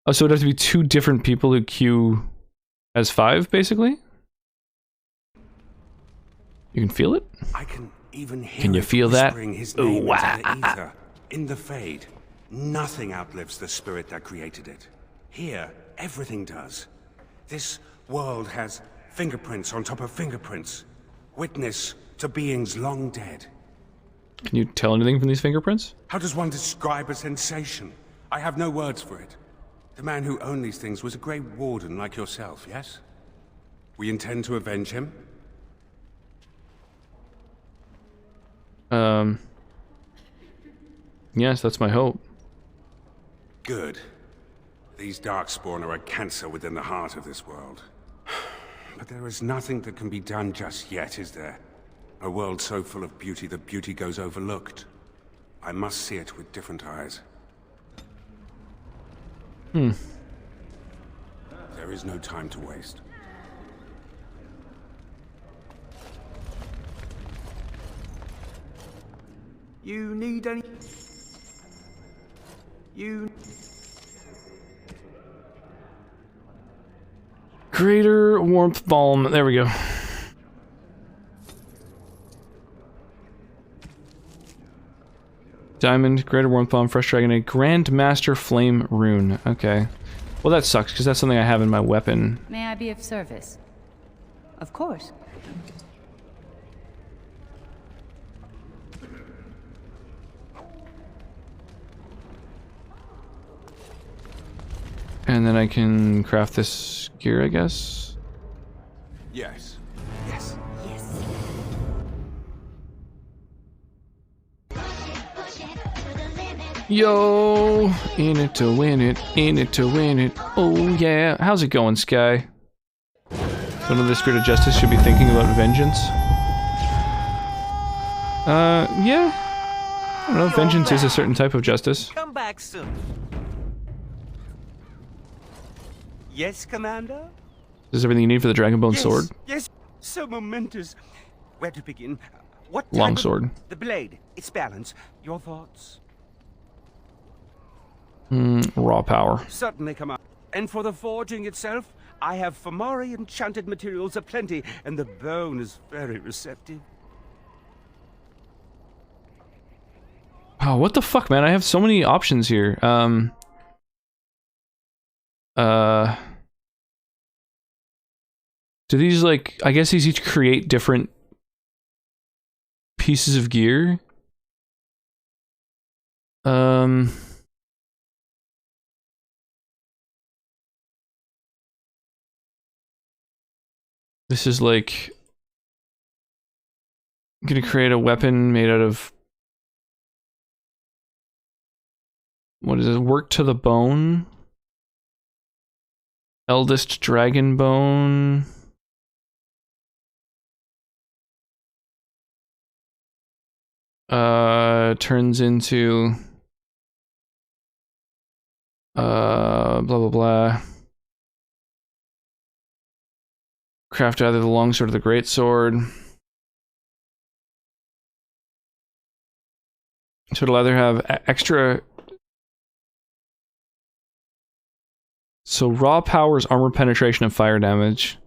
Oh, so it'd have to be 2 different people who queue as 5, basically? You can feel it? I can even hear Can you feel that? His Ooh, name wah. into the ether. In the Fade, nothing outlives the spirit that created it. Here, everything does. This world has fingerprints on top of fingerprints. Witness to beings long dead. Can you tell anything from these fingerprints? How does one describe a sensation? I have no words for it. The man who owned these things was a great warden like yourself, yes? We intend to avenge him? Yes, that's my hope. Good. These Darkspawn are a cancer within the heart of this world. But there is nothing that can be done just yet, is there? A world so full of beauty that beauty goes overlooked. I must see it with different eyes. There is no time to waste. You need any... Greater warmth balm. There we go. Diamond, greater warmth balm, fresh dragonite, Grandmaster flame rune. Okay. Well, that sucks because that's something I have in my weapon. May I be of service? Of course. And then I can craft this gear, I guess. Yes. Yes. Push it, Yo, in it to win it, in it to win it. Oh yeah. How's it going, Sky? One of the Spirit of Justice should be thinking about vengeance. Yeah. I don't know, vengeance is a certain type of justice. Come back soon. Yes, Commander? This is everything you need for the Dragonbone sword? Yes, so momentous. Where to begin? What type Long of- sword. The blade, its balance. Your thoughts? Raw power. Certainly, Commander. And for the forging itself, I have Fomori enchanted materials aplenty, and the bone is very receptive. Oh, what the fuck, man? I have so many options here. Do these, like, I guess these each create different pieces of gear? This is like... I'm gonna create a weapon made out of... What is it? Work to the bone? Eldest dragon bone? Turns into... blah blah blah. Craft either the longsword or the greatsword. So it'll either have extra... So raw power is armor penetration and fire damage.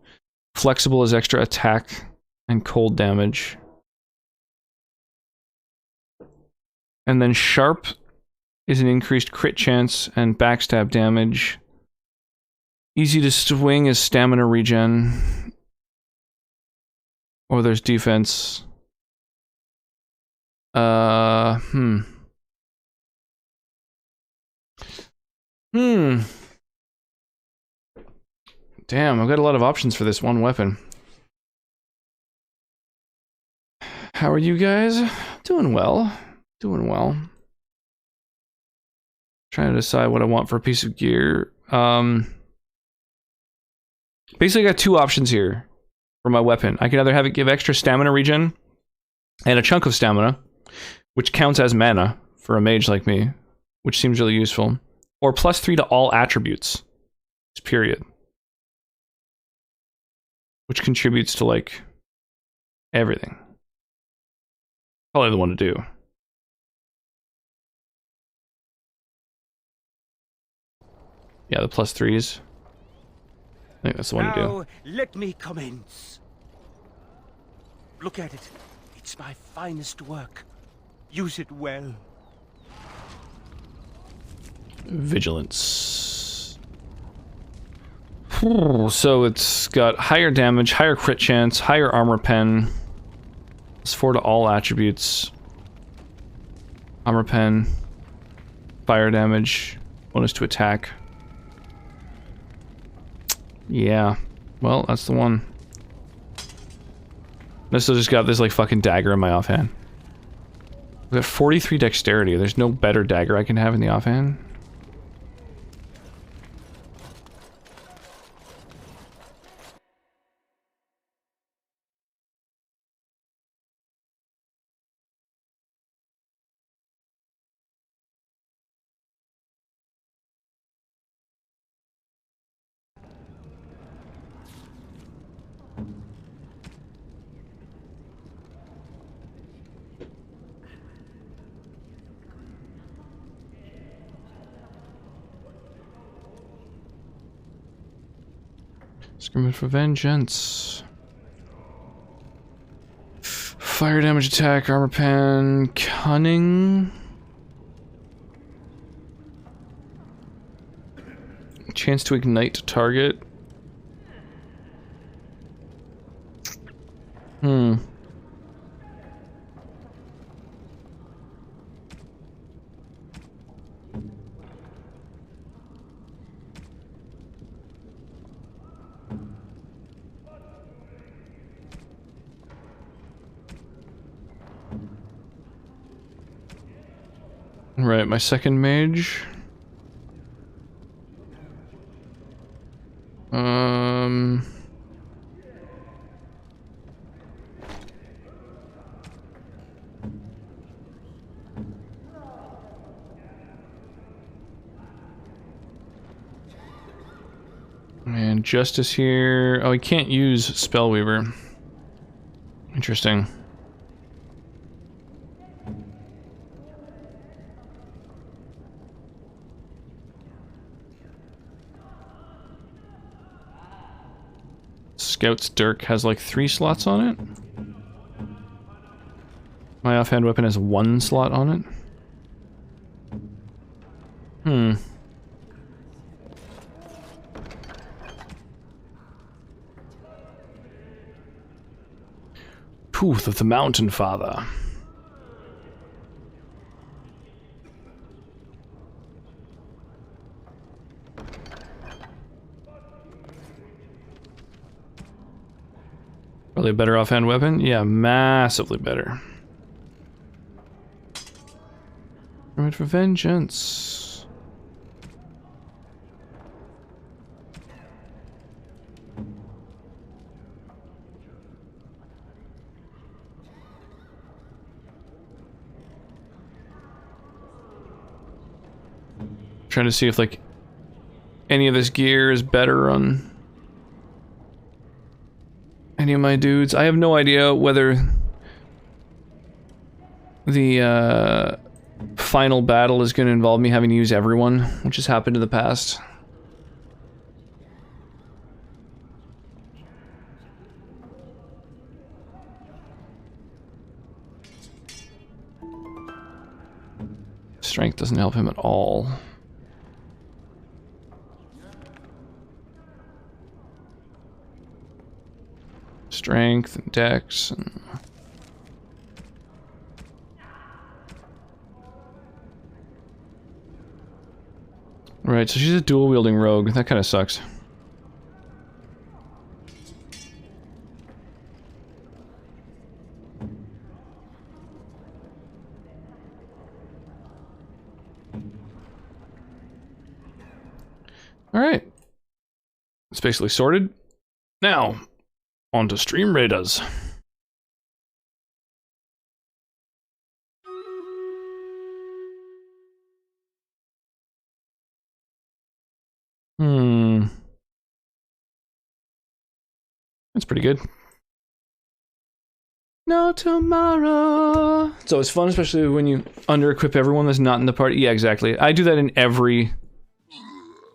Flexible is extra attack and cold damage. And then sharp is an increased crit chance and backstab damage. Easy to swing is stamina regen. Or there's defense. Damn, I've got a lot of options for this one weapon. How are you guys? Doing well. Doing well. Trying to decide what I want for a piece of gear. Basically, I got two options here for my weapon. I can either have it give extra stamina regen and a chunk of stamina, which counts as mana for a mage like me, which seems really useful, or +3 to all attributes. Period. Which contributes to, like, everything. Probably the one to do. Yeah, the +3s. I think that's the one to do. Now, let me commence. Look at it. It's my finest work. Use it well. Vigilance. So it's got higher damage, higher crit chance, higher armor pen. +4 to all attributes. Armor pen. Fire damage. Bonus to attack. Yeah. Well, that's the one. This has just got this, like, fucking dagger in my offhand. I've got 43 dexterity. There's no better dagger I can have in the offhand. Skirmish for vengeance. Fire damage attack, armor pen, cunning. Chance to ignite target. Right, my second mage. And Justice here. Oh, he can't use Spellweaver. Interesting. Scout's Dirk has like 3 slots on it. My offhand weapon has 1 slot on it. Tooth of the Mountain Father. Probably a better offhand weapon? Yeah, massively better. Right for vengeance. Trying to see if like any of this gear is better on any of my dudes. I have no idea whether the final battle is going to involve me having to use everyone, which has happened in the past. Strength doesn't help him at all. Strength and dex and... Right, so she's a dual-wielding rogue. That kind of sucks. Alright. It's basically sorted. Now, on to Stream Raiders. That's pretty good. No tomorrow. It's always fun, especially when you under-equip everyone that's not in the party. Yeah, exactly. I do that in every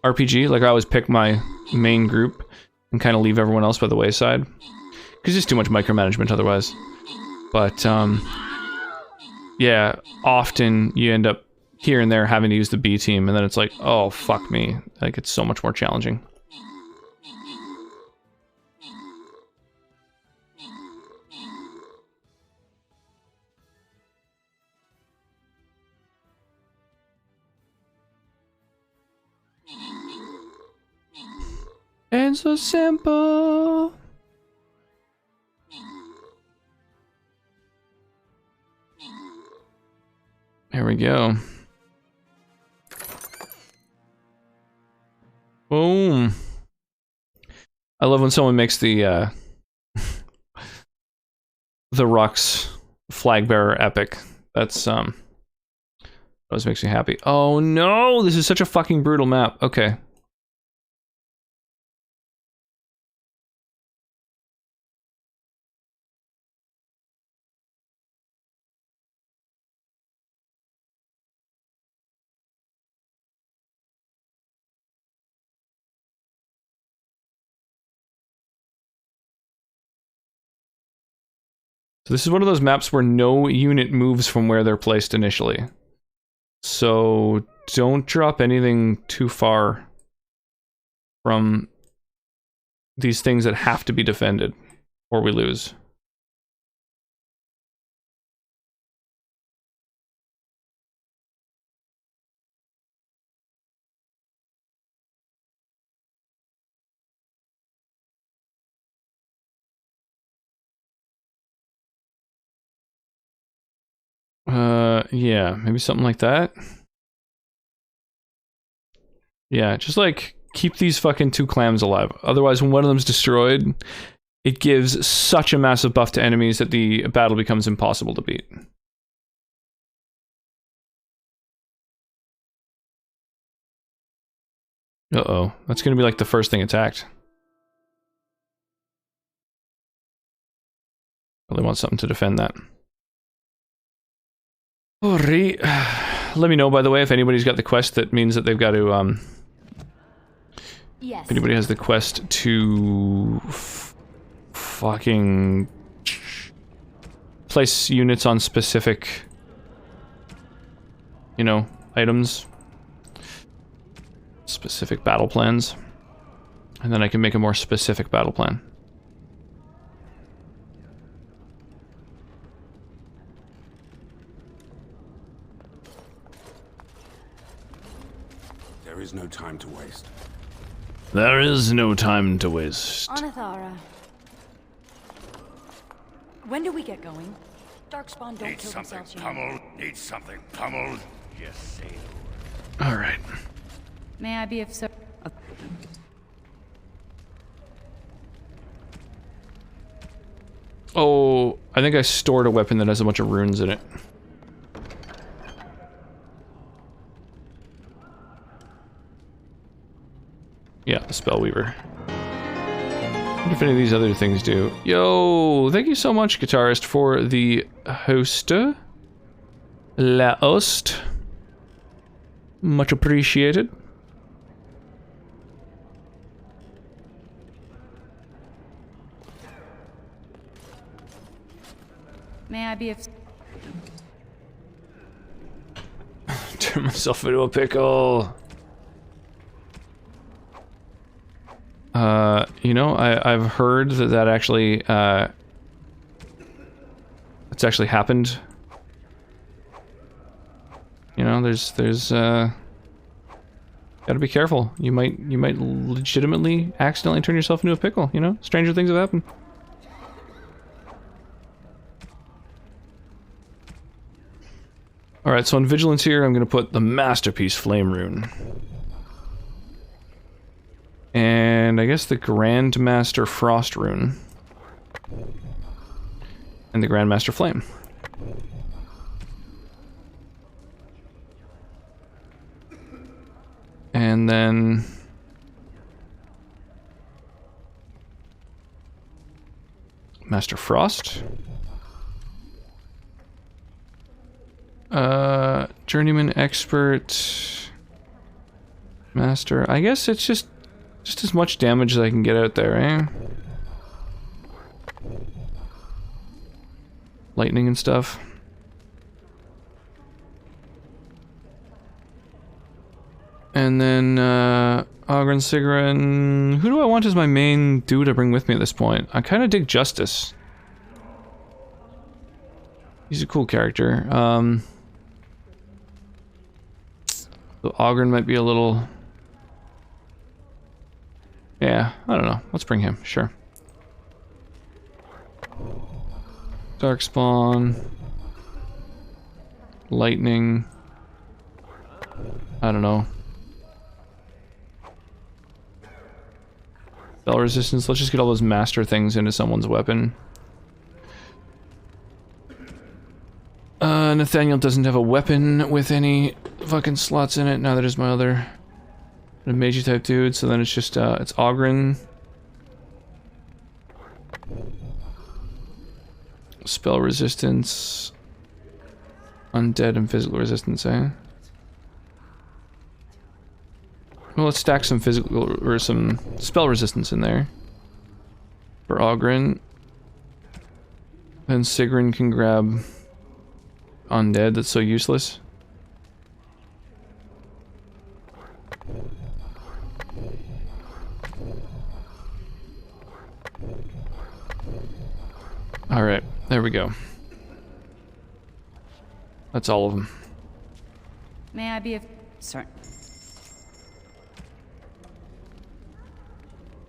RPG. Like, I always pick my main group and kind of leave everyone else by the wayside. Because it's too much micromanagement otherwise. But, yeah, often you end up here and there having to use the B team, and then it's like, oh, fuck me. Like, it's so much more challenging. And so simple. There we go. Boom. I love when someone makes the Rux flag bearer epic. That's always makes me happy. Oh no, this is such a fucking brutal map. Okay. So this is one of those maps where no unit moves from where they're placed initially. So don't drop anything too far from these things that have to be defended, or we lose. Yeah, maybe something like that. Yeah, just like keep these fucking 2 clams alive. Otherwise, when one of them's destroyed, it gives such a massive buff to enemies that the battle becomes impossible to beat. Uh-oh. That's gonna be like the first thing attacked. Really want something to defend that. Alright. Let me know, by the way, if anybody's got the quest that means that they've got to, Yes. If anybody has the quest to... fucking... place units on specific... you know, items. Specific battle plans. And then I can make a more specific battle plan. There is no time to waste. There is no time to waste. Anathara. When do we get going? Darkspawn don't Need kill something themselves, you know. pummeled. Need something pummeled. Just say the All right. May I be of so? Oh, I think I stored a weapon that has a bunch of runes in it. Yeah, the Spellweaver. I wonder if any of these other things do. Yo, thank you so much, Guitarist, for the host. La host. Much appreciated. May I be of? Turn myself into a pickle. You know, I've heard that actually, it's actually happened. You know, there's, gotta be careful. You might legitimately accidentally turn yourself into a pickle, you know? Stranger things have happened. Alright, so on Vigilance here, I'm gonna put the Masterpiece Flame Rune. And I guess the Grandmaster Frost Rune. And the Grandmaster Flame. And then... Master Frost. Journeyman Expert. Master. I guess it's just as much damage as I can get out there, eh? Lightning and stuff. And then, Ogren, Sigrun... Who do I want as my main dude to bring with me at this point? I kind of dig Justice. He's a cool character. So Ogren might be a little... Yeah, I don't know. Let's bring him, sure. Darkspawn. Lightning. I don't know. Spell resistance. Let's just get all those master things into someone's weapon. Nathaniel doesn't have a weapon with any fucking slots in it. Neither does my other Meiji type dude, so then it's just, it's Ogren. Spell resistance. Undead and physical resistance, eh? Well, let's stack some physical, or some spell resistance in there. For Ogren. Then Sigrun can grab Undead, that's so useless. Alright, there we go. That's all of them. May I be of certain?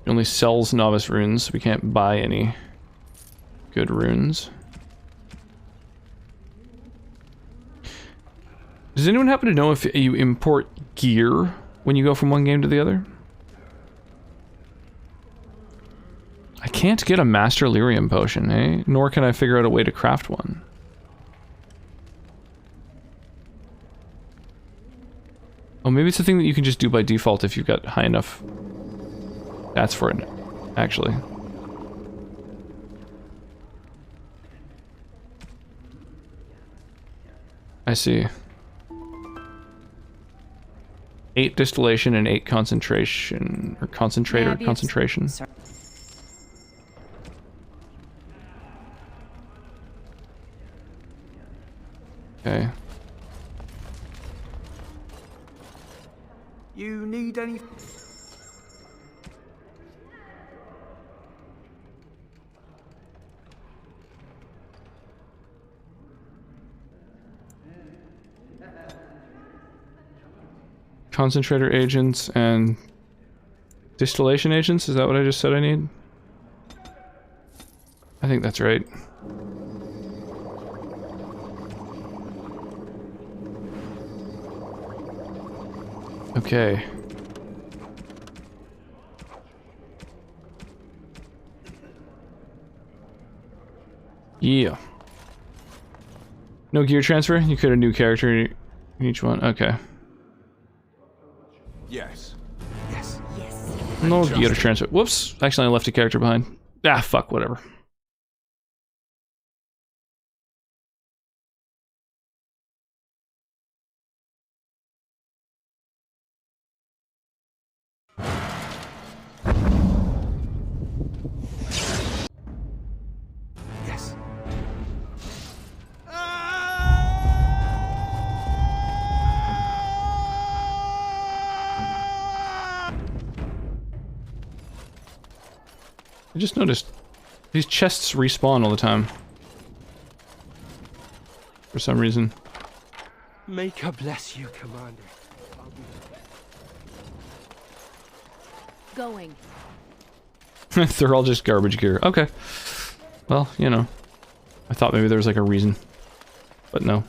He only sells novice runes, so we can't buy any good runes. Does anyone happen to know if you import gear when you go from one game to the other. I can't get a Master Lyrium potion, eh? Nor can I figure out a way to craft one. Oh, maybe it's a thing that you can just do by default if you've got high enough stats for it, actually. I see. 8 distillation and 8 concentration, or concentrate or concentration. Okay. You need any... Concentrator agents and distillation agents? Is that what I just said I need? I think that's right. Okay. Yeah. No gear transfer? You create a new character in each one? Okay. Yes. Yes. Yes. No gear transfer. Whoops. Actually, I left a character behind. Ah, fuck, whatever. Yes. I just noticed these chests respawn all the time. For some reason. May God bless you, Commander. Going. They're all just garbage gear. Okay. Well, you know. I thought maybe there was like a reason. But no.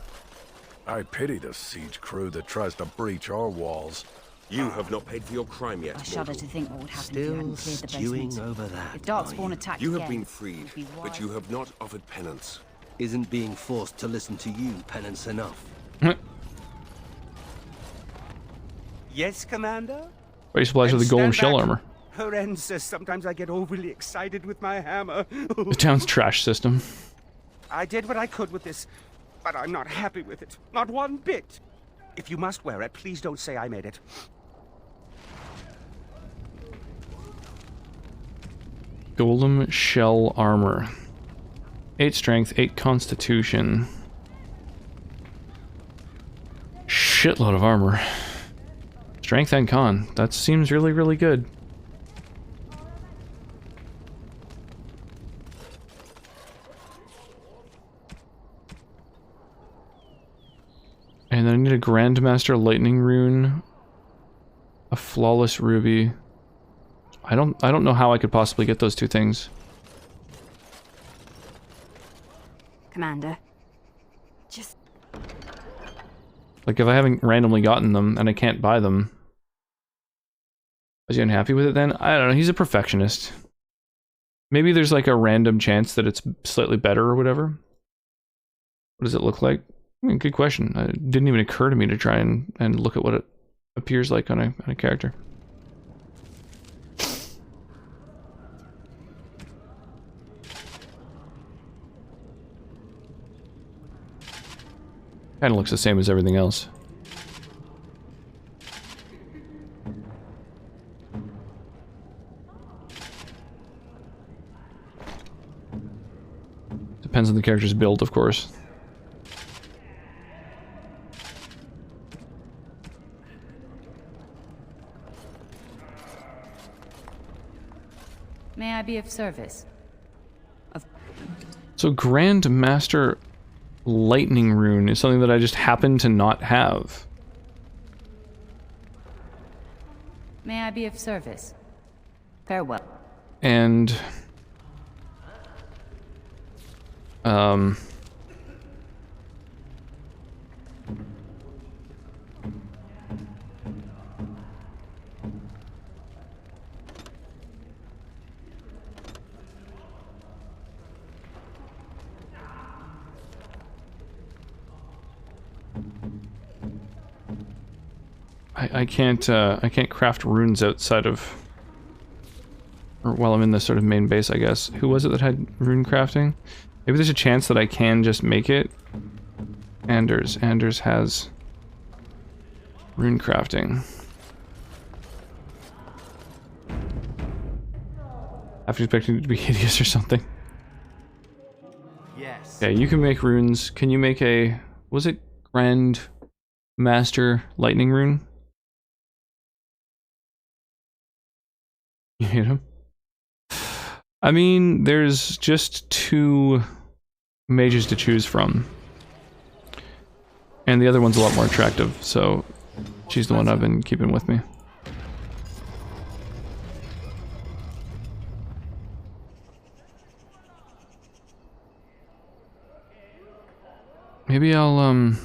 I pity the siege crew that tries to breach our walls. You have not paid for your crime yet, I shudder mortal. to think what would happen if you hadn't cleared the stewing basement. over that, If Darkspawn attacked You have again, been freed, it'd be but you have not offered penance. Isn't being forced to listen to you penance enough? Yes, Commander? Base supplies with the golem shell armor. Horen says sometimes I get overly excited with my hammer. The town's trash system. I did what I could with this, but I'm not happy with it. Not one bit. If you must wear it, please don't say I made it. Golem shell armor. 8 strength, 8 constitution. Shitload of armor. Strength and con. That seems really, really good. And then I need a Grandmaster Lightning Rune. A Flawless Ruby. I don't know how I could possibly get those two things. Commander. Just... Like, if I haven't randomly gotten them and I can't buy them... Was he unhappy with it then? I don't know, he's a perfectionist. Maybe there's like a random chance that it's slightly better or whatever. What does it look like? I mean, good question. It didn't even occur to me to try and look at what it appears like on a character. Kinda looks the same as everything else. Depends on the character's build, of course. May I be of service? So Grandmaster Lightning Rune is something that I just happen to not have. May I be of service? Farewell. And... I can't craft runes outside of, or while I'm in this sort of main base, I guess. Who was it that had rune crafting? Maybe there's a chance that I can just make it. Anders has rune crafting. After expecting it to be hideous or something. Yes. Okay, you can make runes. Can you make a, was it Grand Master Lightning Rune? You hit him? I mean, there's just 2 mages to choose from. And the other one's a lot more attractive, so she's the one I've been keeping with me. Maybe I'll, maybe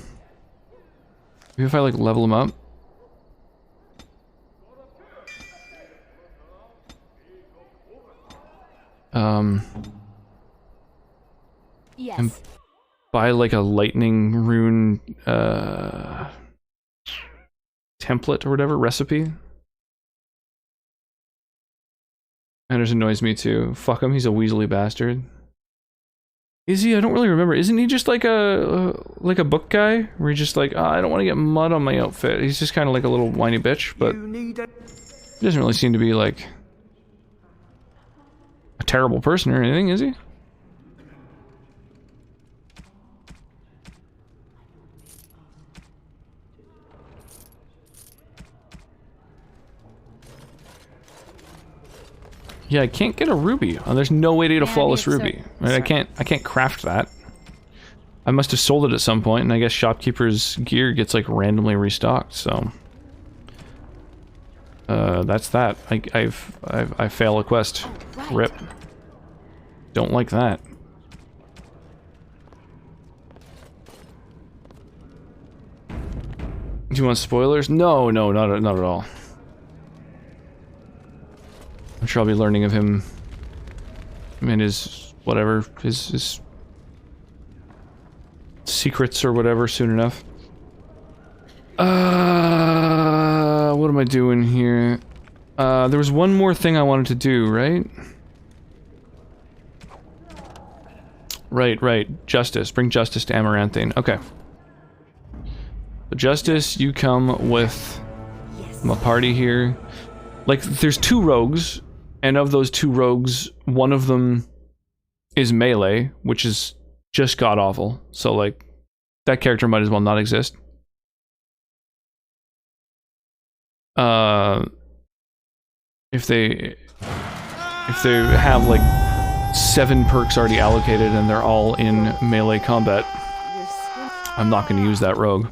if I, like, level him up. Yes. And buy, like, a lightning rune, template or whatever, recipe. Anders annoys me too. Fuck him, he's a weaselly bastard. Is he? I don't really remember. Isn't he just like a book guy? Where he's just like, oh, I don't want to get mud on my outfit. He's just kind of like a little whiny bitch, but he doesn't really seem to be like a terrible person or anything, is he? Yeah, I can't get a ruby. Oh, there's no way to get a flawless ruby. Right? I can't craft that. I must have sold it at some point, and I guess shopkeeper's gear gets like randomly restocked. So that's that. I fail a quest. Rip. Don't like that. Do you want spoilers? No, not at all. I'm sure I'll be learning of him and his whatever, his secrets or whatever soon enough. What am I doing here? There was one more thing I wanted to do, right? Right. Justice. Bring justice to Amaranthine. Okay. So Justice, you come with my party here. Like, there's 2 rogues, and of those 2 rogues, one of them is melee, which is just god-awful. So, like, that character might as well not exist. If they have, like, 7 perks already allocated and they're all in melee combat, I'm not going to use that rogue.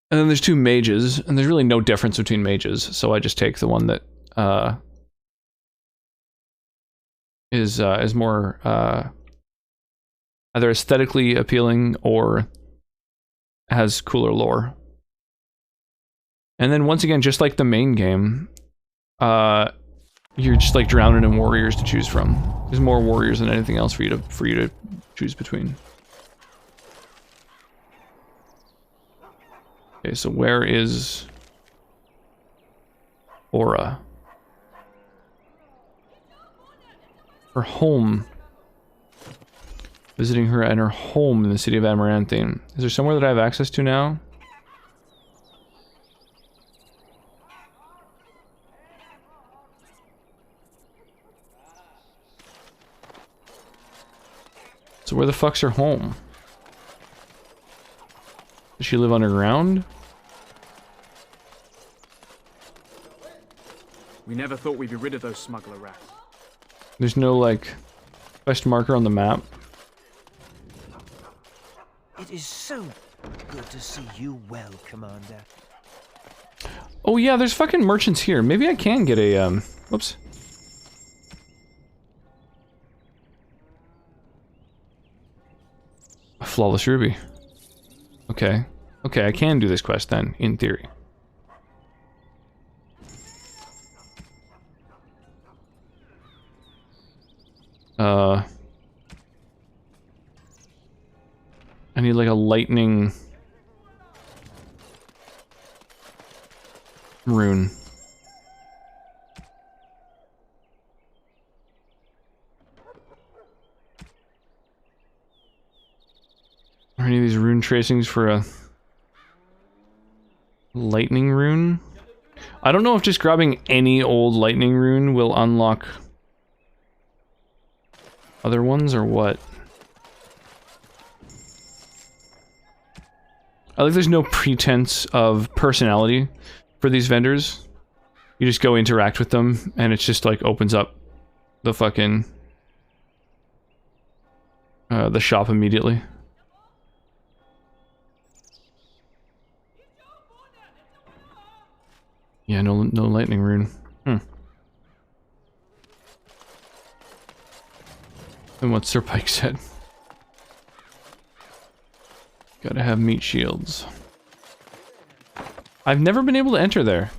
And then there's 2 mages, and there's really no difference between mages, so I just take the one that is more either aesthetically appealing or has cooler lore. And then once again, just like the main game, you're just like drowning in warriors to choose from. There's more warriors than anything else for you to choose between. Okay, so where is Aura? Her home. Visiting her at her home in the city of Amaranthine. Is there somewhere that I have access to now? So where the fuck's her home? Does she live underground? We never thought we'd be rid of those smuggler rats. There's no, like, quest marker on the map. It is so good to see you well, Commander. Oh yeah, there's fucking merchants here. Maybe I can get a, whoops. A flawless ruby. Okay. Okay, I can do this quest then, in theory. I need like a lightning rune. Are any of these rune tracings for a lightning rune? I don't know if just grabbing any old lightning rune will unlock other ones or what. I like there's no pretense of personality for these vendors. You just go interact with them and it's just like opens up the fucking the shop immediately. Yeah, no lightning rune. And what Sir Pike said. Gotta have meat shields. I've never been able to enter there.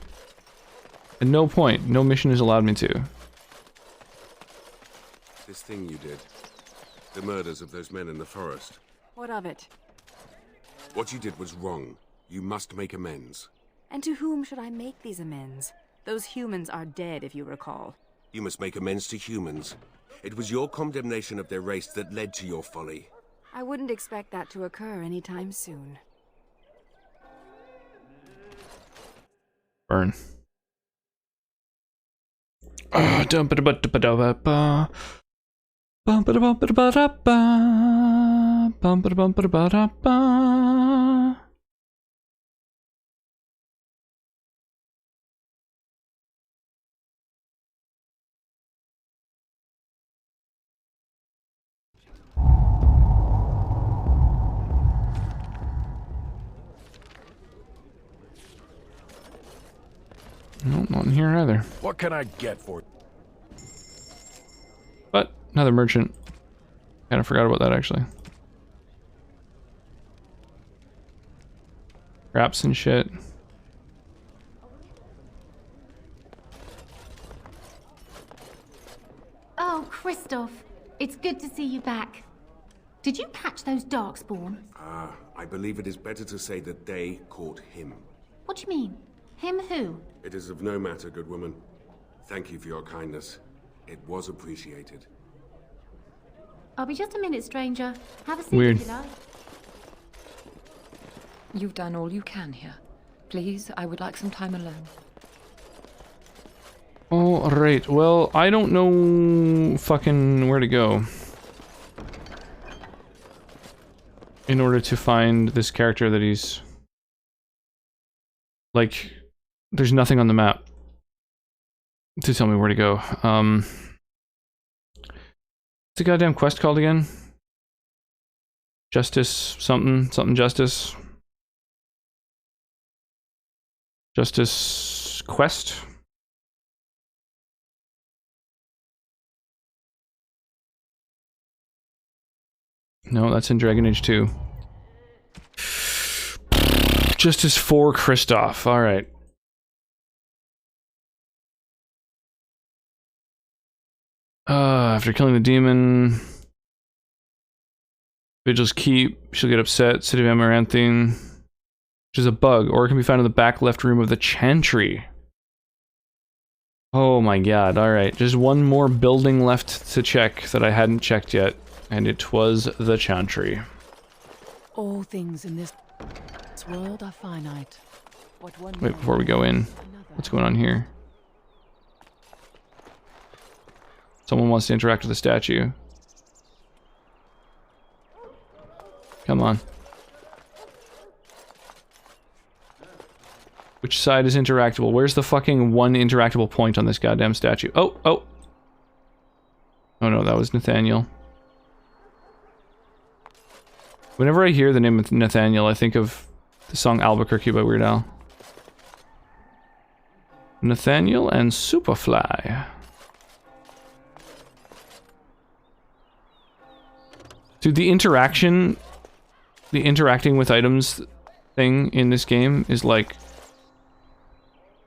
At no point, no mission has allowed me to. This thing you did. The murders of those men in the forest. What of it? What you did was wrong. You must make amends. And to whom should I make these amends? Those humans are dead, if you recall. You must make amends to humans. It was your condemnation of their race that led to your folly. I wouldn't expect that to occur anytime soon. Burn. No, not in here either. What can I get for? But another merchant. Kind of forgot about that actually. Wraps and shit. Oh, Kristoff, it's good to see you back. Did you catch those Darkspawn? I believe it is better to say that they caught him. What do you mean? Him who? It is of no matter, good woman. Thank you for your kindness. It was appreciated. I'll be just a minute, stranger. Have a seat Weird. if you like. You've done all you can here. Please, I would like some time alone. Alright, well, I don't know fucking where to go in order to find this character that he's... Like, there's nothing on the map to tell me where to go. What's the goddamn quest called again? Justice something, something justice. Justice quest? No, that's in Dragon Age 2. Justice for Kristoff. Alright. After killing the demon, Vigil's Keep, she'll get upset. City of Amaranthine, which is a bug, or it can be found in the back left room of the Chantry. Oh my god, alright. Just one more building left to check that I hadn't checked yet, and it was the Chantry. All things in this world are finite. What one Wait, before we go in, what's going on here? Someone wants to interact with the statue. Come on. Which side is interactable? Where's the fucking one interactable point on this goddamn statue? Oh, oh! Oh no, that was Nathaniel. Whenever I hear the name of Nathaniel, I think of the song Albuquerque by Weird Al. Nathaniel and Superfly. Dude, the interacting with items thing in this game is like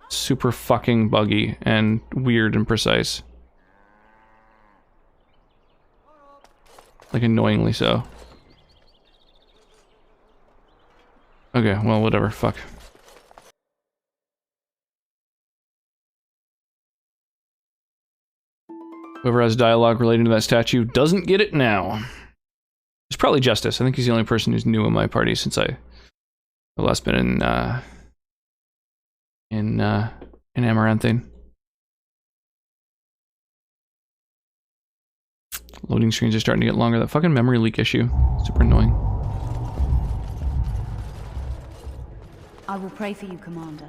super fucking buggy and weird and precise. Like annoyingly so. Okay, well, whatever. Fuck. Whoever has dialogue relating to that statue doesn't get it now. It's probably Justice. I think he's the only person who's new in my party since I've last been in Amaranthine. Loading screens are starting to get longer. That fucking memory leak issue. Super annoying. I will pray for you, Commander.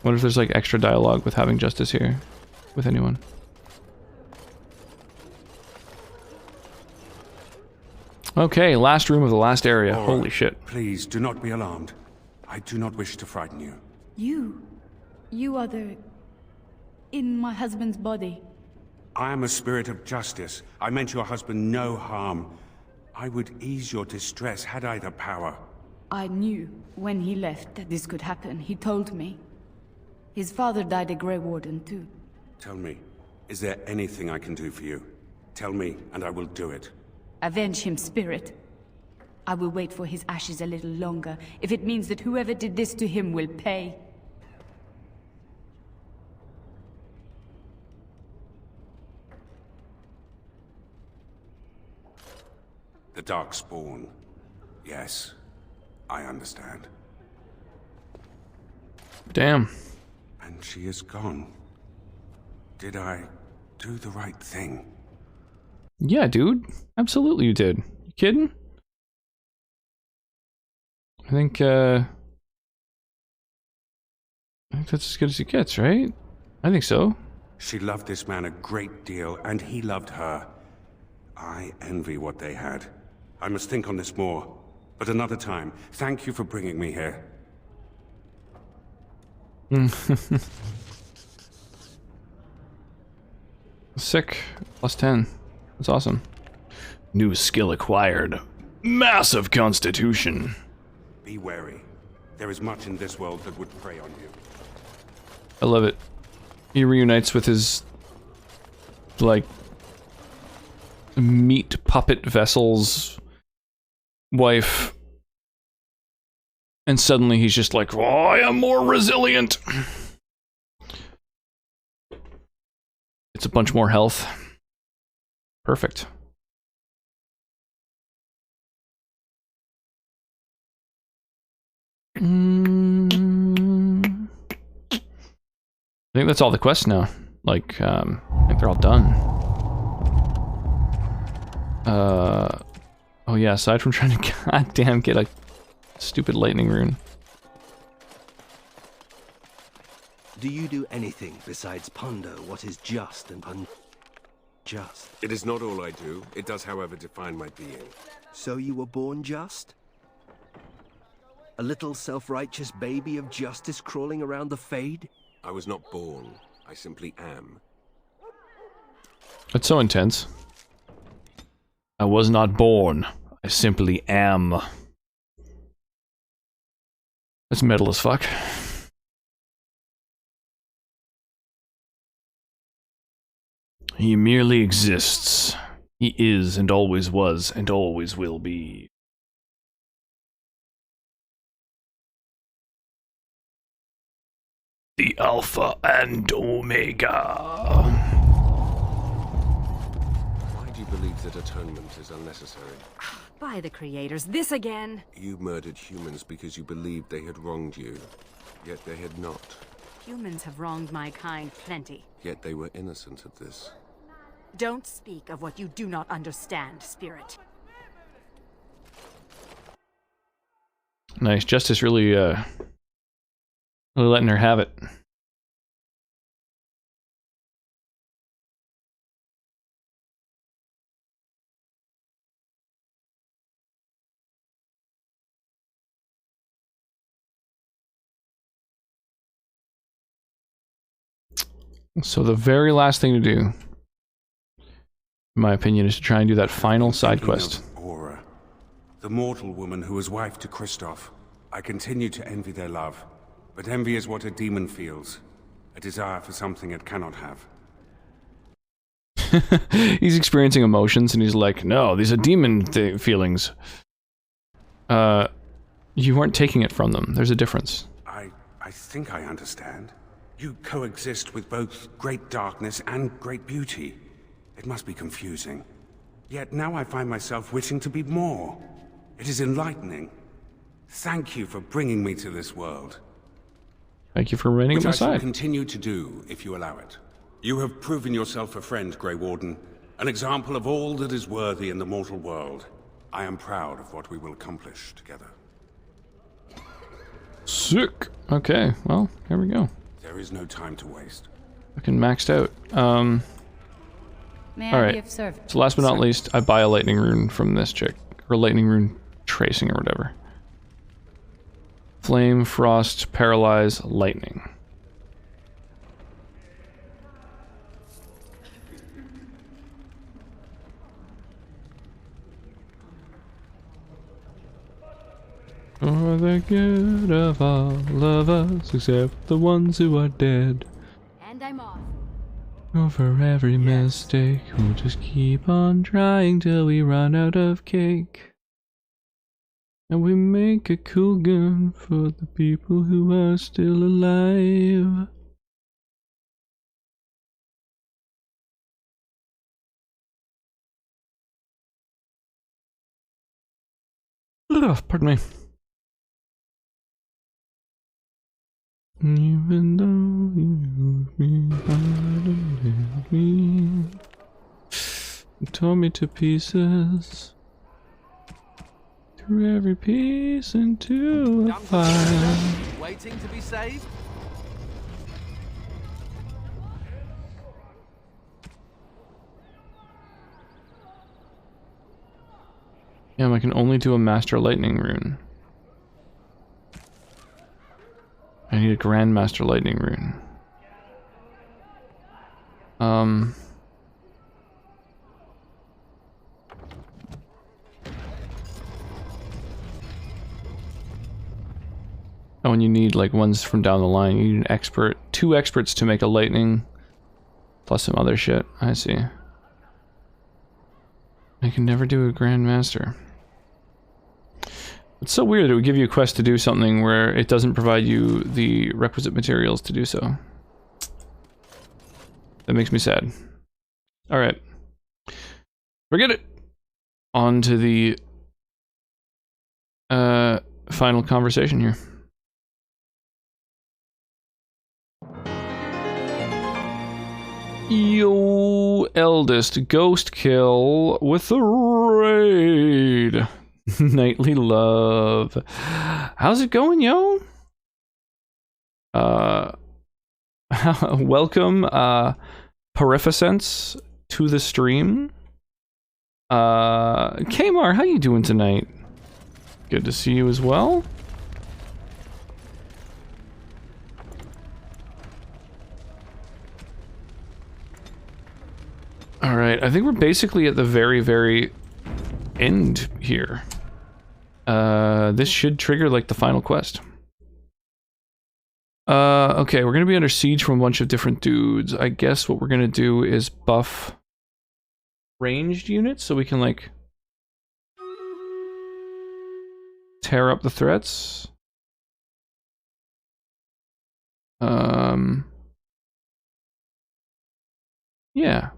What if there's like extra dialogue with having Justice here? With anyone? Okay, last room of the last area. Aura, Holy shit. Please, do not be alarmed. I do not wish to frighten you. You are the... in my husband's body. I am a spirit of justice. I meant your husband no harm. I would ease your distress had I the power. I knew when he left that this could happen. He told me. His father died a Grey Warden too. Tell me, is there anything I can do for you? Tell me, and I will do it. Avenge him, Spirit. I will wait for his ashes a little longer, if it means that whoever did this to him will pay. The Darkspawn. Yes, I understand. Damn. And she is gone. Did I do the right thing? Yeah, dude. Absolutely you did. You kidding? I think that's as good as it gets, right? I think so. She loved this man a great deal, and he loved her. I envy what they had. I must think on this more. But another time. Thank you for bringing me here. Sick. +10. That's awesome. New skill acquired. Massive constitution. Be wary. There is much in this world that would prey on you. I love it. He reunites with his, like, meat puppet vessel's wife. And suddenly he's just like, oh, I am more resilient. It's a bunch more health. Perfect. I think that's all the quests now. Like, I think they're all done. Oh yeah, aside from trying to goddamn get a stupid lightning rune. Do you do anything besides ponder what is just and unjust? It is not all I do. It does, however, define my being. So you were born just? A little self-righteous baby of justice crawling around the Fade? I was not born. I simply am. That's so intense. I was not born. I simply am. That's metal as fuck. He merely exists. He is and always was and always will be. The Alpha and Omega. Why do you believe that atonement is unnecessary? By the creators, this again! You murdered humans because you believed they had wronged you. Yet they had not. Humans have wronged my kind plenty. Yet they were innocent of this. Don't speak of what you do not understand, Spirit. Nice. Justice really, really letting her have it. So the very last thing to do, in my opinion, is to try and do that final side quest. Aura, the mortal woman who was wife to Kristoff. I continue to envy their love, but envy is what a demon feels. A desire for something it cannot have. He's experiencing emotions and he's like, no, these are demon feelings. You weren't taking it from them. There's a difference. I think I understand. You coexist with both great darkness and great beauty. It must be confusing. Yet now I find myself wishing to be more. It is enlightening. Thank you for bringing me to this world. Thank you for remaining at my Which I shall side. continue to do, if you allow it. You have proven yourself a friend, Grey Warden. An example of all that is worthy in the mortal world. I am proud of what we will accomplish together. Sick. Okay, well, here we go. There is no time to waste. Fucking maxed out. May I Alright. be of service? So last but not least, I buy a lightning rune from this chick. Or lightning rune tracing or whatever. Flame, frost, paralyze, lightning. For the good of all of us, except the ones who are dead. And I'm off. Oh, for every mistake, we'll just keep on trying till we run out of cake. And we make a cool gun for the people who are still alive. Ugh, pardon me. Even though you tore me to pieces, threw every piece into a fire. Waiting to be saved? Damn, I can only do a Master Lightning rune. I need a Grandmaster Lightning rune. Oh, and you need like ones from down the line. You need an expert, 2 experts to make a lightning, plus some other shit. I see. I can never do a Grandmaster. It's so weird that it would give you a quest to do something where it doesn't provide you the requisite materials to do so. That makes me sad. Alright. Forget it! On to the final conversation here. Yo, eldest ghost kill with the raid. Nightly love. How's it going, yo? Welcome, Parificence, to the stream. Kmar, how you doing tonight? Good to see you as well. Alright, I think we're basically at the very, very end here. This should trigger, like, the final quest. Okay, we're gonna be under siege from a bunch of different dudes. I guess what we're gonna do is buff ranged units so we can, like, tear up the threats. Yeah.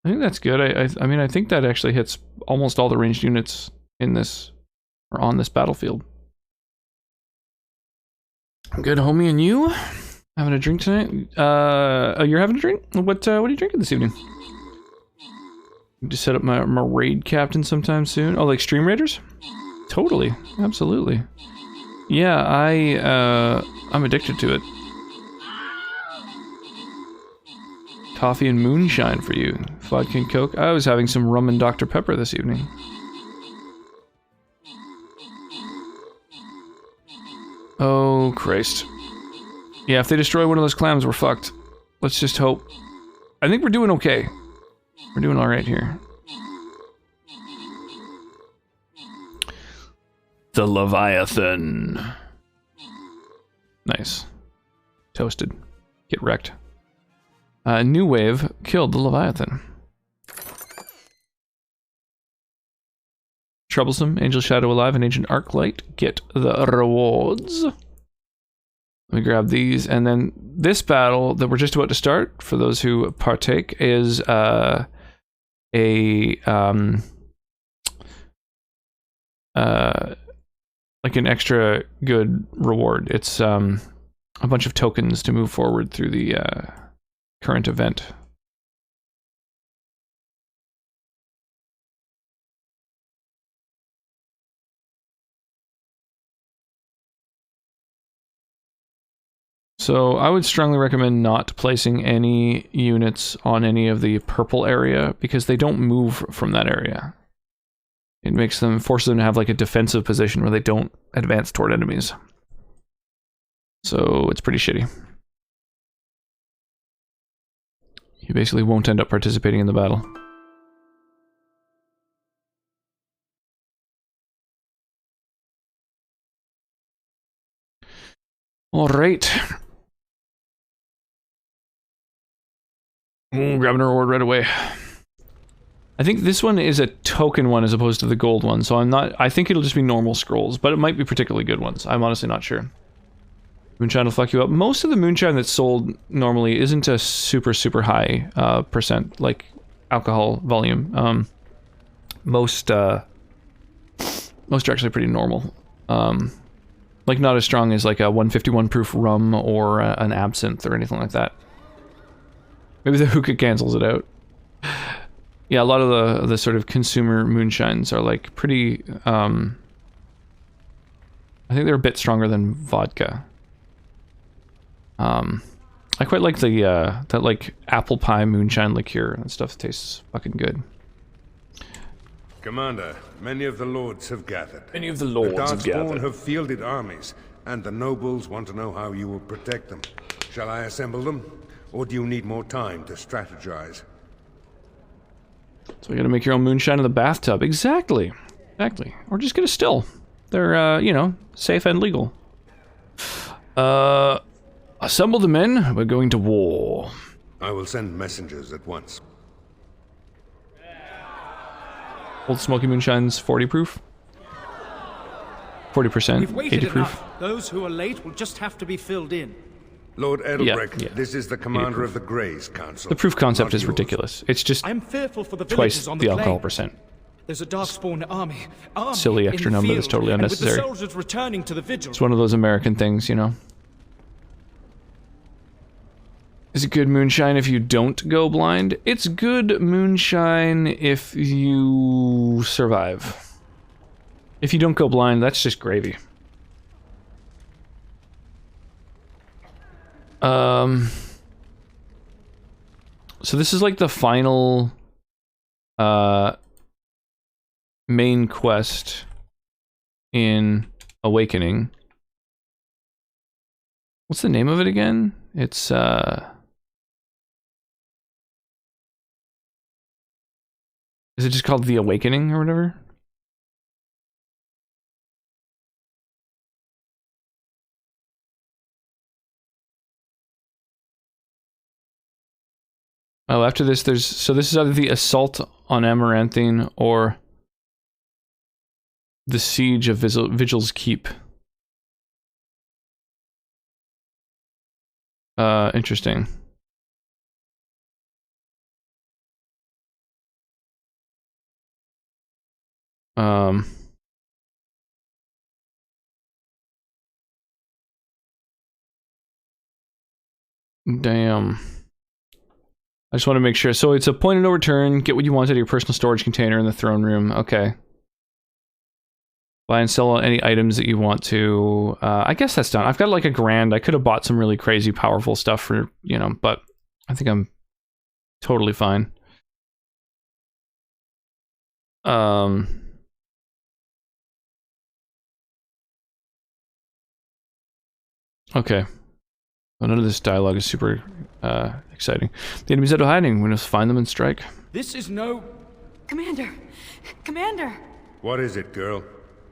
I think that's good. I mean, I think that actually hits almost all the ranged units in this, or on this battlefield. Good, homie, and you? Having a drink tonight? You're having a drink? What are you drinking this evening? Just set up my raid captain sometime soon. Oh, like Stream Raiders? Totally, absolutely. Yeah, I'm addicted to it. Coffee and moonshine for you. Vodka and Coke. I was having some rum and Dr. Pepper this evening. Oh, Christ. Yeah, if they destroy one of those clams, we're fucked. Let's just hope. I think we're doing okay. We're doing alright here. The Leviathan. Nice. Toasted. Get wrecked. New Wave killed the Leviathan. Troublesome, Angel Shadow Alive, and Agent Arclight get the rewards. Let me grab these, and then this battle that we're just about to start, for those who partake, is like an extra good reward. It's a bunch of tokens to move forward through the current event. So I would strongly recommend not placing any units on any of the purple area because they don't move from that area. It forces them to have like a defensive position where they don't advance toward enemies. So it's pretty shitty. You basically won't end up participating in the battle. All right. Ooh, grabbing a reward right away. I think this one is a token one as opposed to the gold one, so I think it'll just be normal scrolls, but it might be particularly good ones. I'm honestly not sure. Moonshine will fuck you up. Most of the moonshine that's sold normally isn't a super high percent, like alcohol volume. Most are actually pretty normal. Like not as strong as like a 151 proof rum or an absinthe or anything like that. Maybe the hookah cancels it out. Yeah, a lot of the sort of consumer moonshines are like pretty, I think they're a bit stronger than vodka. I quite like the, that like apple pie moonshine liqueur and stuff tastes fucking good. Commander, many of the lords have gathered. Many of the lords have gathered. The Darkspawn have fielded armies, and the nobles want to know how you will protect them. Shall I assemble them, or do you need more time to strategize? So you gotta make your own moonshine in the bathtub. Exactly. Exactly. Or just get a still. They're, you know, safe and legal. Assemble the men. We're going to war. I will send messengers at once. Old Smoky Moonshine's 40 proof. 40%. We've waited 80 proof. enough. Those who are late will just have to be filled in. Lord Edelbrecht, yeah. this is the commander of the Greys Council. The proof concept is ridiculous. It's just I'm fearful for the twice on the alcohol plain. percent. There's a Darkspawn army Silly extra in the number field, that's totally and unnecessary. with the soldiers returning to the vigil. It's one of those American things, you know. Is it good moonshine if you don't go blind? It's good moonshine if you survive. If you don't go blind, that's just gravy. So this is like the final main quest in Awakening. What's the name of it again? It's is it just called The Awakening or whatever? Oh, after this, so this is either the Assault on Amaranthine or the Siege of Vigil's Keep. Interesting. Damn. I just want to make sure. So it's a point of no return. Get what you want out of your personal storage container in the throne room. Okay. Buy and sell any items that you want to. I guess that's done. I've got like $1,000. I could have bought some really crazy powerful stuff for, you know, but I think I'm totally fine. Okay. Well, none of this dialogue is super exciting. The enemies out of hiding. We must find them and strike. This is no... Commander! Commander! What is it, girl?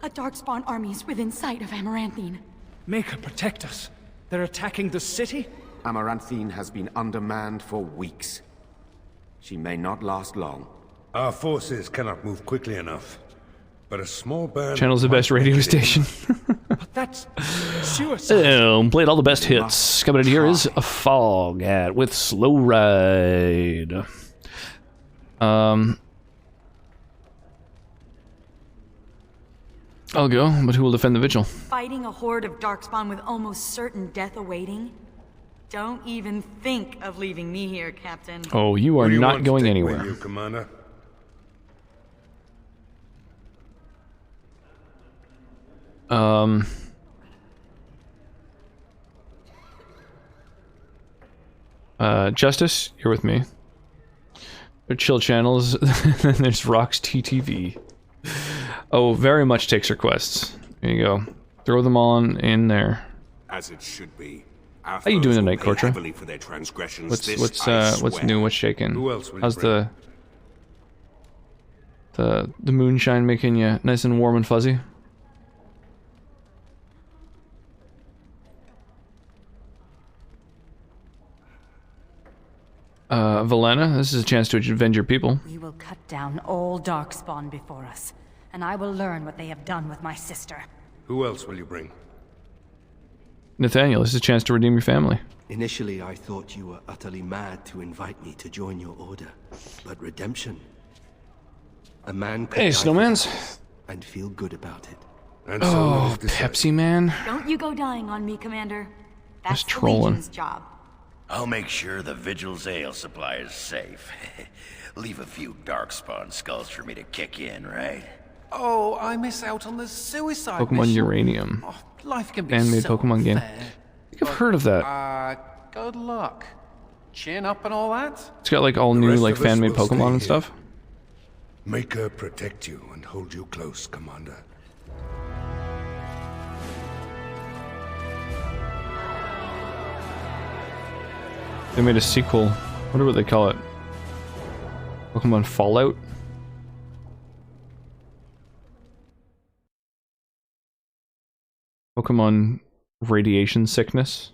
A Darkspawn army is within sight of Amaranthine. Make her protect us. They're attacking the city? Amaranthine has been undermanned for weeks. She may not last long. Our forces cannot move quickly enough. But a small band... Channel's the best radio station. That's suicide. Played all the best hits. Coming in here is a Fog at with Slow Ride. I'll go, but who will defend the vigil? Fighting a horde of Darkspawn with almost certain death awaiting? Don't even think of leaving me here, Captain. Oh, you are not going anywhere. With you, Commander? Justice, you're with me. There are chill channels, and there's Rox TTV. Oh, very much takes requests. There you go. Throw them on in there. As it should be. How you doing tonight, Kortra? For their transgressions. What's new? What's shaking? Who else will How's you the moonshine making you nice and warm and fuzzy? Valena, this is a chance to avenge your people. We will cut down all Darkspawn before us, and I will learn what they have done with my sister. Who else will you bring? Nathaniel, this is a chance to redeem your family. Initially, I thought you were utterly mad to invite me to join your order. But redemption... A man could Hey, die Snowmans. and feel good about it. And oh, Pepsi Man. Don't you go dying on me, Commander. That's Just trolling. the Legion's job. I'll make sure the Vigil's ale supply is safe. Leave a few Darkspawn skulls for me to kick in, right? Oh, I miss out on the suicide Pokemon mission. Uranium. Oh, life can be Fan-made so Pokemon game. unfair. I think I've heard of that. Good luck. Chin up and all that? It's got like all new rest like of us fan-made will stay Pokemon and here. stuff. Make her protect you and hold you close, Commander. They made a sequel. I wonder what they call it. Pokemon Fallout? Pokemon Radiation Sickness?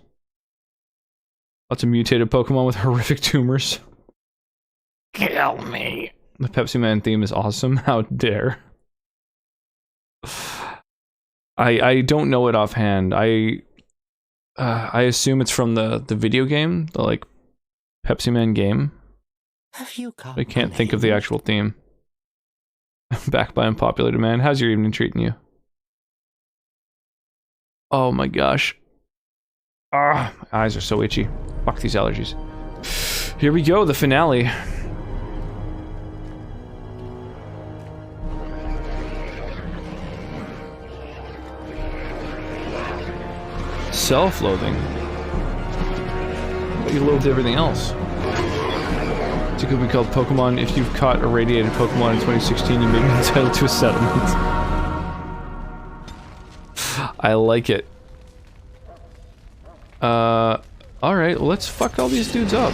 Lots of mutated Pokemon with horrific tumors. Kill me! The Pepsi Man theme is awesome. How dare. I don't know it offhand. I assume it's from the video game, the like Pepsi Man game. Have you got I can't think of the actual theme. Back by unpopulated man. How's your evening treating you? Oh my gosh. Ah, my eyes are so itchy. Fuck these allergies. Here we go, the finale. Self-loathing. But you loathed everything else. It's going to be called Pokemon. If you've caught irradiated Pokemon in 2016, you may be entitled to a settlement. I like it. Alright, let's fuck all these dudes up.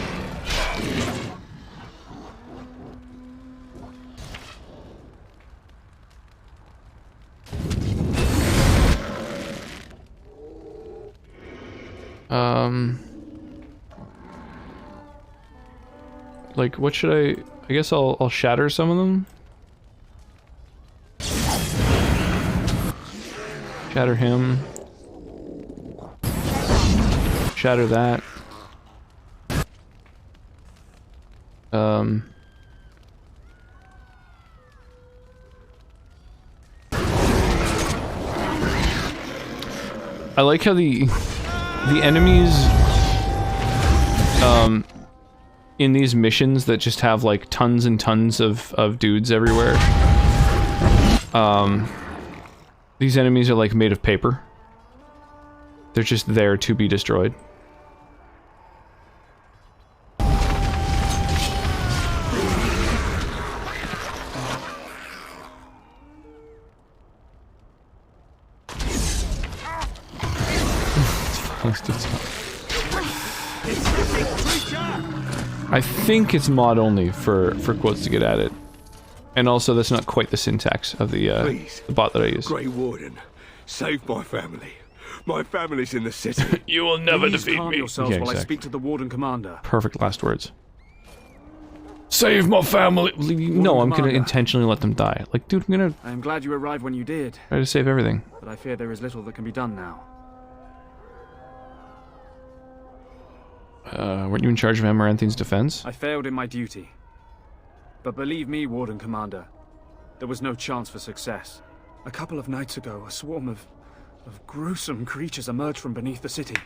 Like, what should I guess I'll shatter some of them. Shatter him. Shatter that. I like how the enemies in these missions that just have like tons and tons of dudes everywhere. These enemies are like made of paper. They're just there to be destroyed. I think it's mod only for quotes to get added. And also that's not quite the syntax of the bot that I use. Grey Warden, save my family. My family's in the city. You will never Please defeat calm me. yourselves Yeah, while I exactly. speak to the Warden Commander. Perfect last words. Save my family! No, I'm gonna Commander. intentionally let them die. Like, dude, I'm gonna I am glad you arrived when you did, try to save everything. but I fear there is little that can be done now. Weren't you in charge of Amaranthine's defense? I failed in my duty. But believe me, Warden Commander, there was no chance for success. A couple of nights ago, a swarm of gruesome creatures emerged from beneath the city.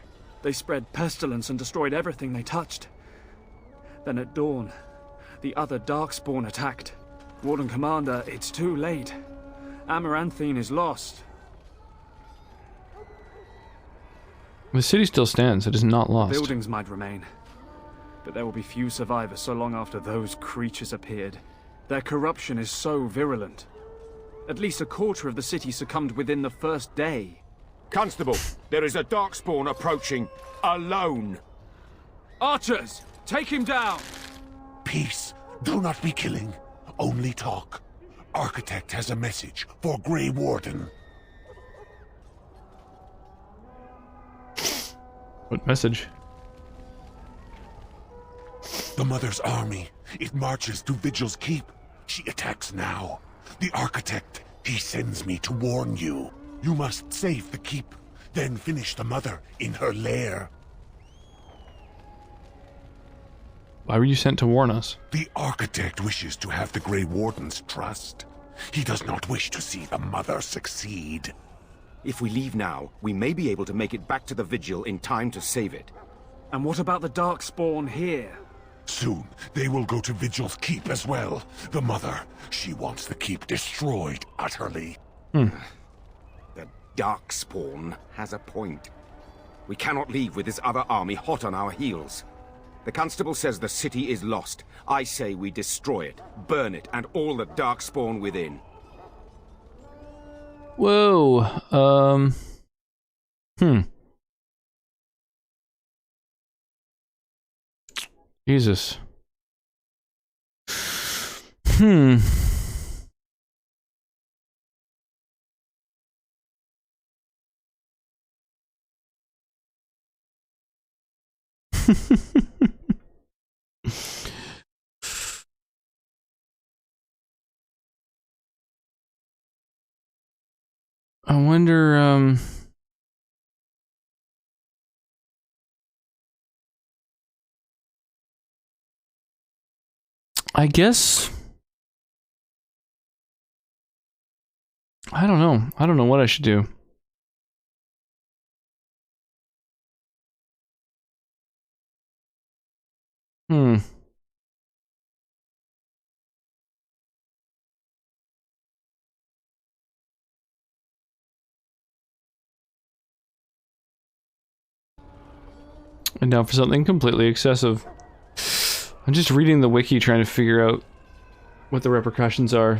They spread pestilence and destroyed everything they touched. Then at dawn, the other Darkspawn attacked. Warden Commander, it's too late. Amaranthine is lost. The city still stands. It is not lost. Buildings might remain, but there will be few survivors so long after those creatures appeared. Their corruption is so virulent. At least a quarter of the city succumbed within the first day. Constable, there is a Darkspawn approaching, alone. Archers, take him down! Peace. Do not be killing. Only talk. Architect has a message for Grey Warden. What message? The Mother's army. It marches to Vigil's Keep. She attacks now. The Architect, he sends me to warn you. You must save the Keep, then finish the Mother in her lair. Why were you sent to warn us? The Architect wishes to have the Grey Warden's trust. He does not wish to see the Mother succeed. If we leave now, we may be able to make it back to the Vigil in time to save it. And what about the Darkspawn here? Soon, they will go to Vigil's Keep as well. The Mother, she wants the Keep destroyed utterly. The Darkspawn has a point. We cannot leave with this other army hot on our heels. The Constable says the city is lost. I say we destroy it, burn it, and all the Darkspawn within. Whoa, Jesus. I wonder, I guess, I don't know. I don't know what I should do. And now for something completely excessive. I'm just reading the wiki trying to figure out what the repercussions are.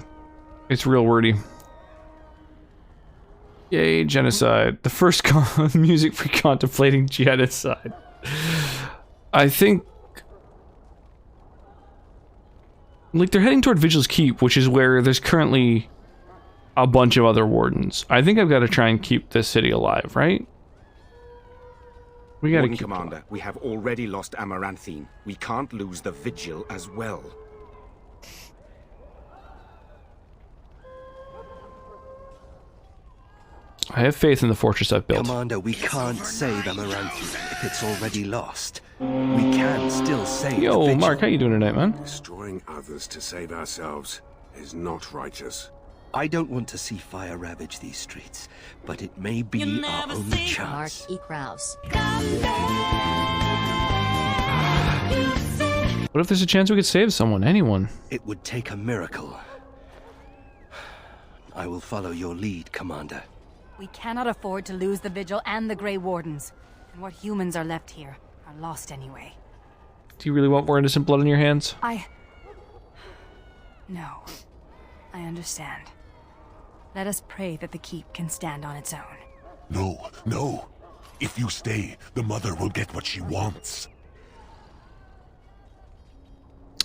It's real wordy. Yay, genocide. The first music for contemplating genocide. I think... like, they're heading toward Vigil's Keep, which is where there's currently a bunch of other wardens. I think I've got to try and keep this city alive, right? We gotta Warden keep Commander, we have already lost Amaranthine. We can't lose the Vigil as well. I have faith in the fortress I've built. Commander, we can't save Amaranthine if it's already lost. We can still save the Yo, Vigil. Mark, how you doing tonight, man? Destroying others to save ourselves is not righteous. I don't want to see fire ravage these streets, but it may be our only chance. Mark E. Krause. What if there's a chance we could save someone, anyone? It would take a miracle. I will follow your lead, Commander. We cannot afford to lose the Vigil and the Grey Wardens. And what humans are left here are lost anyway. Do you really want more innocent blood on your hands? No. I understand. Let us pray that the Keep can stand on its own. No, no. If you stay, the Mother will get what she wants.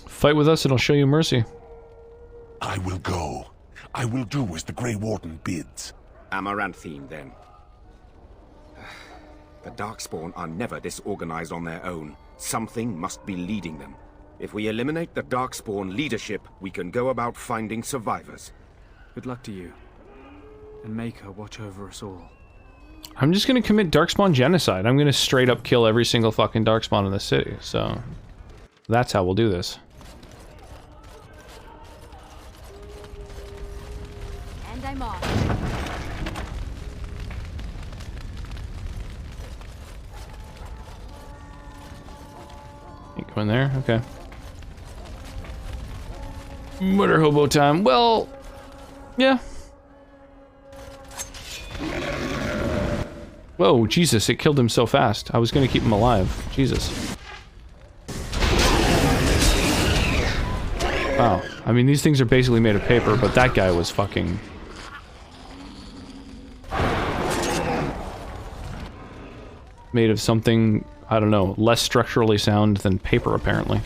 Fight with us and I'll show you mercy. I will go. I will do as the Grey Warden bids. Amaranthine, then. The Darkspawn are never disorganized on their own. Something must be leading them. If we eliminate the Darkspawn leadership, we can go about finding survivors. Good luck to you. And Maker watch over us all. I'm just gonna commit Darkspawn genocide. I'm gonna straight up kill every single fucking Darkspawn in the city, so... That's how we'll do this. And I'm off. You go in there? Okay. Murder hobo time. Well... Yeah. Whoa, Jesus, it killed him so fast. I was gonna keep him alive. Jesus. Wow. I mean, these things are basically made of paper, but that guy was fucking... made of something, I don't know, less structurally sound than paper, apparently.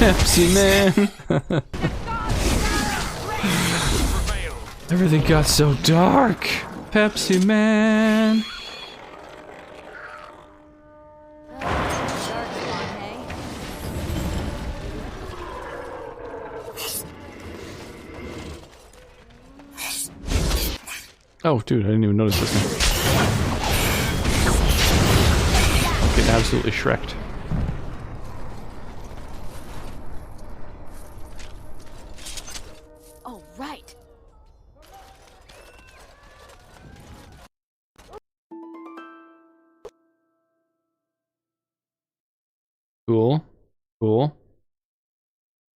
Pepsi Man! Everything got so dark! Pepsi Man! Oh, dude, I didn't even notice this thing. Get absolutely shreked. Oh, right. Cool. Cool.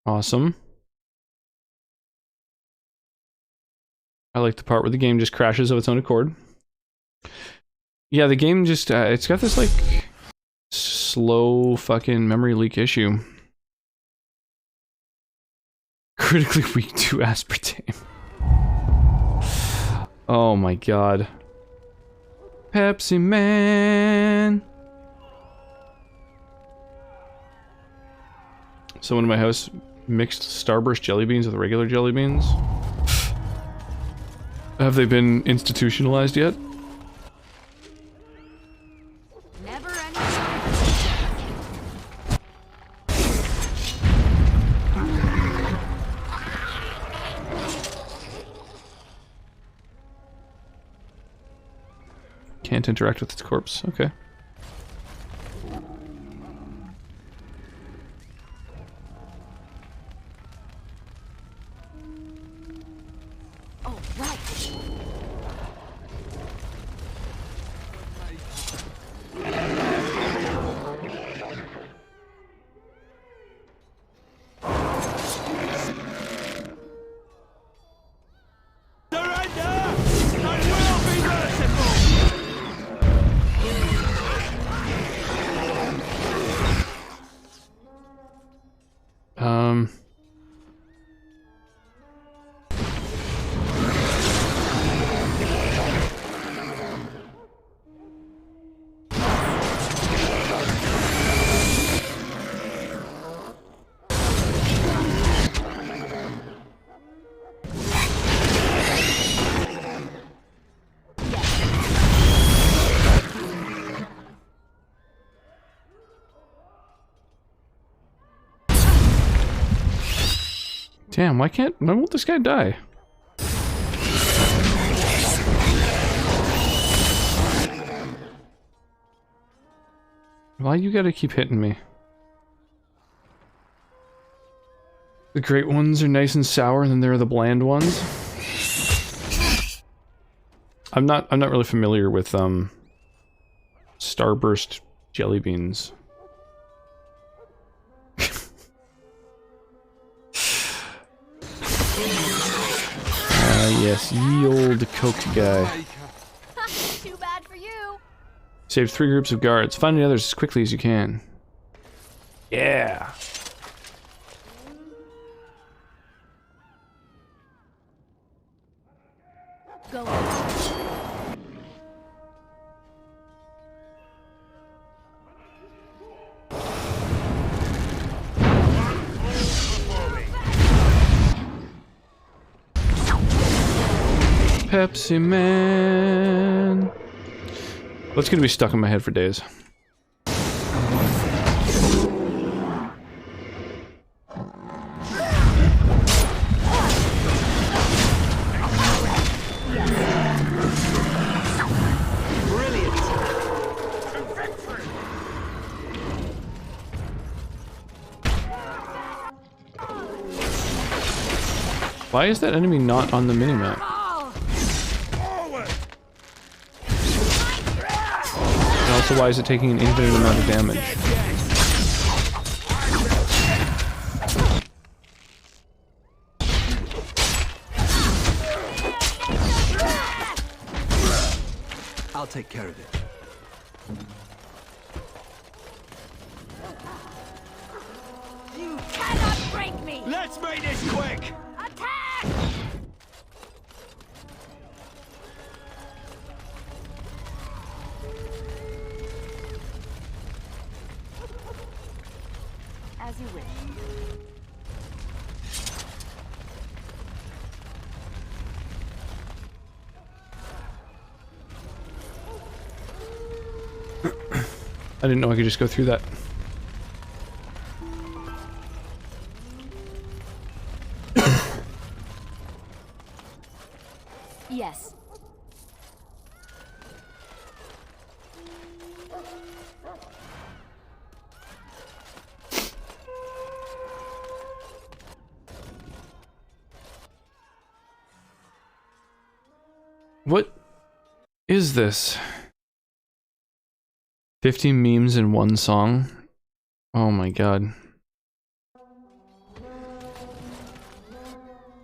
Awesome. I like the part where the game just crashes of its own accord. Yeah, the game just, it's got this, like, slow fucking memory leak issue. Critically weak to aspartame. Oh my god. Pepsi Man! Someone in my house mixed Starburst jelly beans with regular jelly beans. Have they been institutionalized yet? Never Can't interact with its corpse. Okay. Oh, right. Damn, why won't this guy die? Why you gotta keep hitting me? The great ones are nice and sour, and then there are the bland ones. I'm not really familiar with Starburst jelly beans. Yes, ye old coked guy. Too bad for you. Save 3 groups of guards. Find the others as quickly as you can. Yeah. Go. Pepsi Man. That's gonna be stuck in my head for days. Why is that enemy not on the minimap? And also, why is it taking an infinite amount of damage? I'll take care of it. You cannot break me. Let's make this quick! Attack! As you wish. I didn't know I could just go through that. Yes. What is this? 50 memes in one song? Oh my god.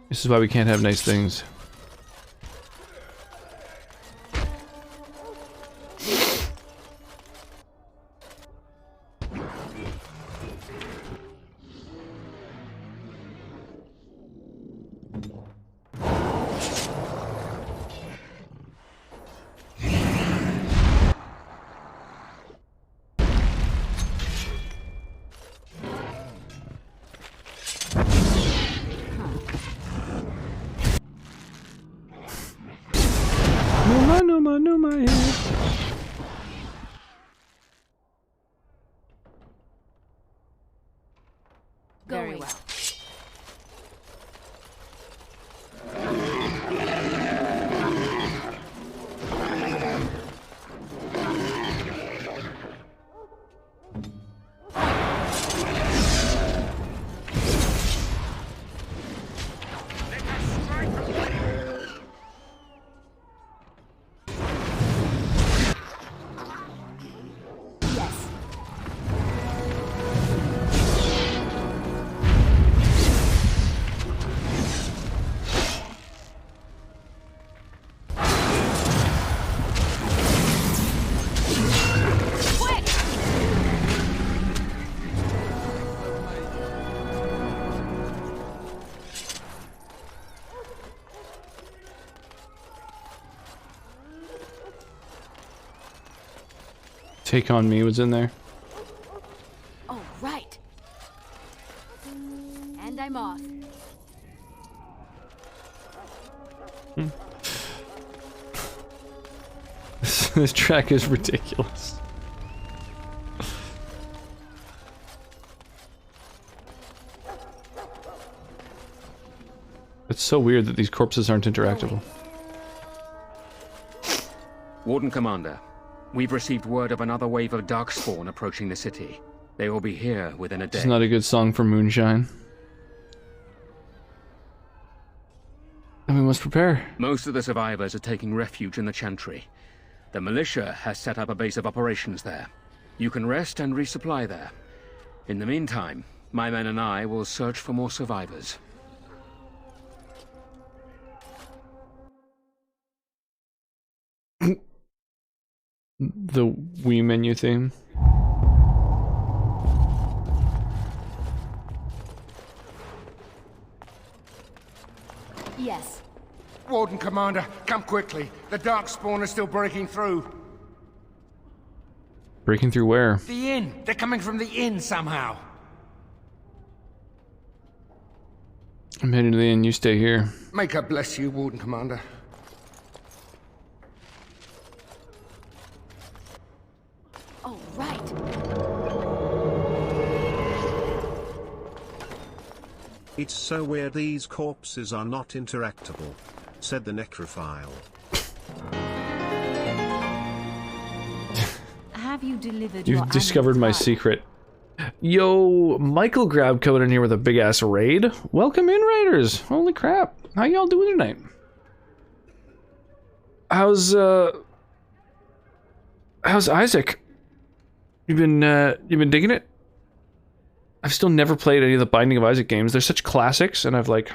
This is why we can't have nice things. Very well. Take on Me was in there. Oh, right. And I'm off. This track is ridiculous. It's so weird that these corpses aren't interactable. Warden Commander, we've received word of another wave of Darkspawn approaching the city. They will be here within a day. It's not a good song for Moonshine. And we must prepare. Most of the survivors are taking refuge in the Chantry. The militia has set up a base of operations there. You can rest and resupply there. In the meantime, my men and I will search for more survivors. The Wii menu theme. Yes. Warden Commander, come quickly. The Darkspawn are still breaking through. Breaking through where? The inn. They're coming from the inn somehow. I'm heading to the inn, you stay here. May God bless you, Warden Commander. Oh, right. It's so weird these corpses are not interactable, said the necrophile. Have you delivered You've discovered my secret. Yo, Michael Grab coming in here with a big ass raid. Welcome in, raiders. Holy crap. How y'all doing tonight? How's Isaac? You've been digging it? I've still never played any of the Binding of Isaac games. They're such classics, and I've like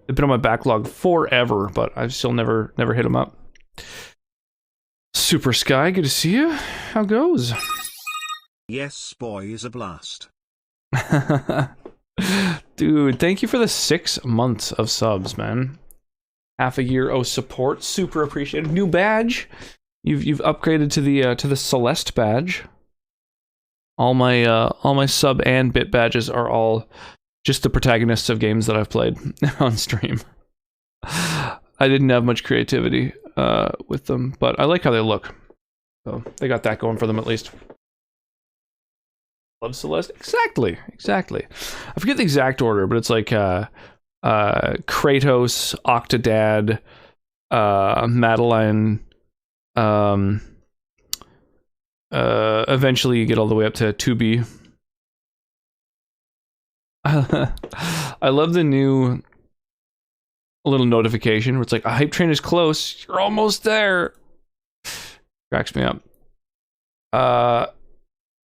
they've been on my backlog forever, but I've still never hit them up. Super Sky, good to see you. How goes? Yes, boy, is a blast. Dude, thank you for the 6 months of subs, man. Half a year of support, super appreciated. New badge. You've upgraded to the Celeste badge. All my sub and bit badges are all just the protagonists of games that I've played on stream. I didn't have much creativity with them, but I like how they look. So they got that going for them at least. Love Celeste? Exactly. I forget the exact order, but it's like Kratos, Octodad, Madeline, eventually you get all the way up to 2B. I love the new little notification where it's like, a hype train is close, you're almost there. Cracks me up.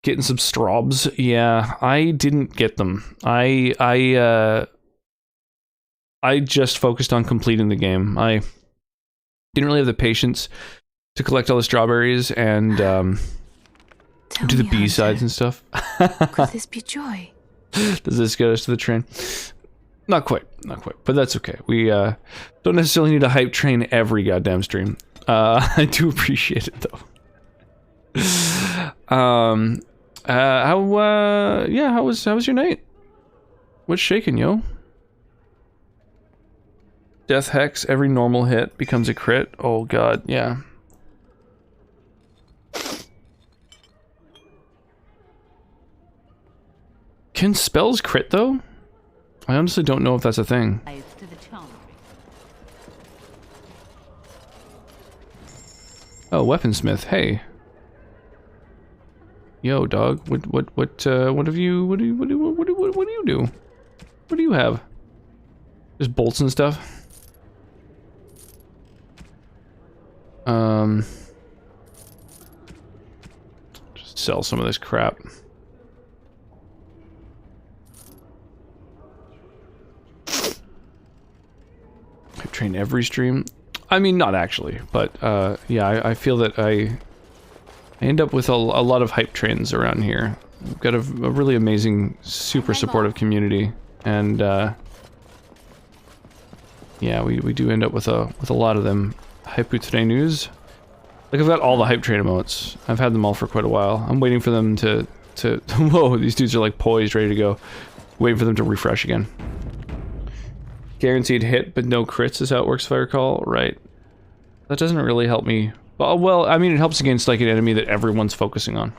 Getting some strobs. Yeah, I didn't get them. I just focused on completing the game. I didn't really have the patience to collect all the strawberries and do the B-sides and stuff. Could this be joy? Does this get us to the train? Not quite, but that's okay. We don't necessarily need a hype train every goddamn stream. I do appreciate it though. How was your night? What's shaking, yo? Death Hex, every normal hit becomes a crit. Oh god, yeah. Can spells crit though? I honestly don't know if that's a thing. Oh, weaponsmith, hey. Yo, dog. What do you do? What do you have? Just bolts and stuff. Just sell some of this crap. I train every stream. I mean, not actually, but yeah, I feel that I end up with a lot of hype trains around here. We've got a really amazing, super supportive community, and yeah, we do end up with a lot of them. Hype trainers. Like, I've got all the hype train emotes. I've had them all for quite a while. I'm waiting for them to whoa, these dudes are like poised, ready to go. Waiting for them to refresh again. Guaranteed hit, but no crits is how it works, if I recall. Right. That doesn't really help me. Well, I mean, it helps against like an enemy that everyone's focusing on.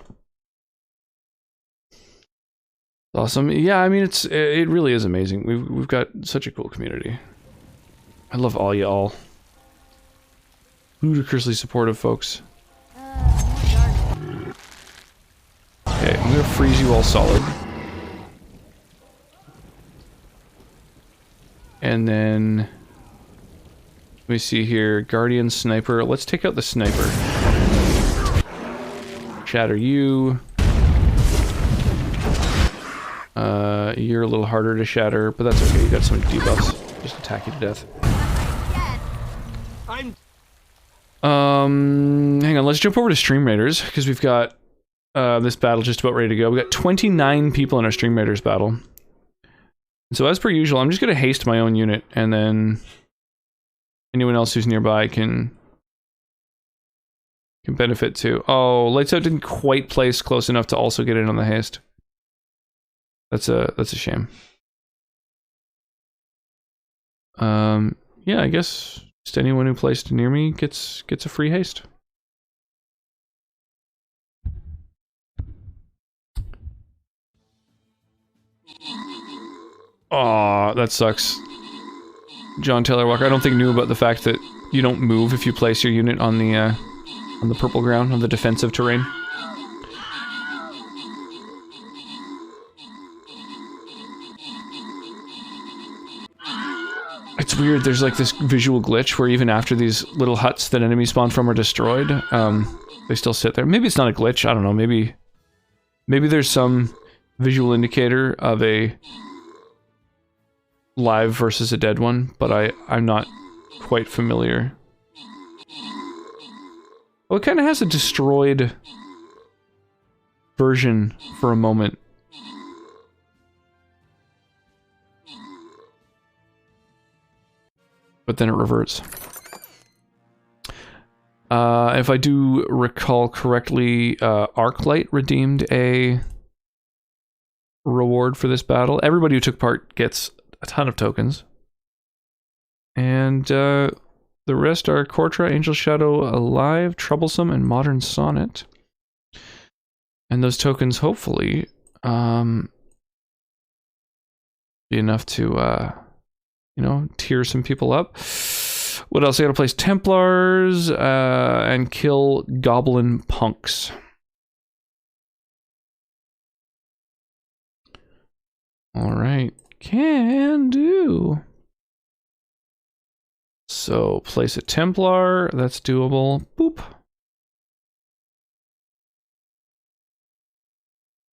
Awesome. Yeah, I mean, it really is amazing. We've got such a cool community. I love all y'all. Ludicrously supportive folks. Okay, I'm gonna freeze you all solid. And then Let me see here. Guardian, Sniper. Let's take out the Sniper. Shatter you. You're a little harder to shatter, but that's okay. You got some debuffs. Just attack you to death. Hang on. Let's jump over to Stream Raiders, because we've got this battle just about ready to go. We got 29 people in our Stream Raiders battle. So as per usual, I'm just going to haste my own unit, and then anyone else who's nearby can benefit too. Oh, Lights Out didn't quite place close enough to also get in on the haste. That's a shame. Yeah, I guess just anyone who placed near me gets a free haste. Aw, that sucks. John Taylor Walker, I don't think knew about the fact that you don't move if you place your unit on the purple ground, on the defensive terrain. It's weird, there's like this visual glitch where even after these little huts that enemies spawn from are destroyed, they still sit there. Maybe it's not a glitch, I don't know, maybe there's some visual indicator of a live versus a dead one, but I'm not quite familiar. Well, it kind of has a destroyed version for a moment. But then it reverts. If I do recall correctly, Arclight redeemed a reward for this battle. Everybody who took part gets a ton of tokens. And the rest are Kortra, Angel Shadow, Alive, Troublesome, and Modern Sonnet. And those tokens hopefully be enough to you know, tier some people up. What else? I gotta place Templars and kill Goblin Punks. Alright, can do. So, place a Templar, that's doable. Boop.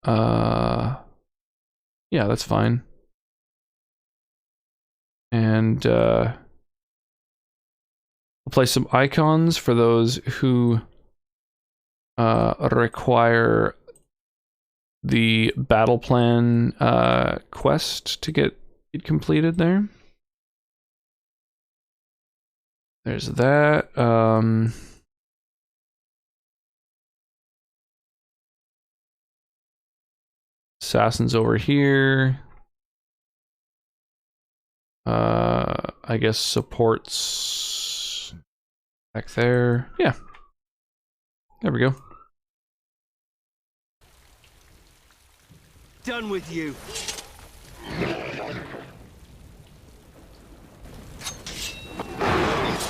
Yeah, that's fine. And I'll place some icons for those who require the battle plan quest to get it completed there. There's that. Assassins over here. I guess supports back there. Yeah. There we go. Done with you.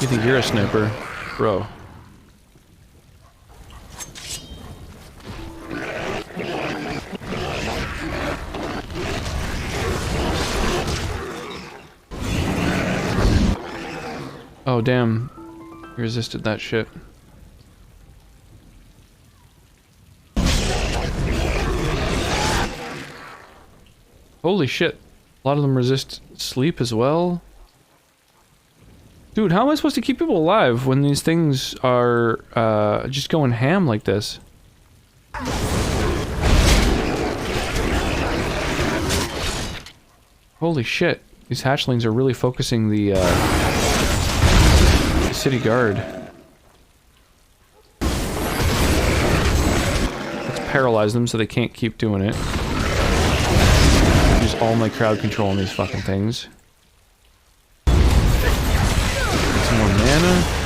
You think you're a sniper? Bro. Oh, damn. He resisted that shit. Holy shit. A lot of them resist sleep as well. Dude, how am I supposed to keep people alive when these things are just going ham like this? Holy shit. These hatchlings are really focusing the city guard. Let's paralyze them so they can't keep doing it. Use all my crowd control on these fucking things. Get some more mana.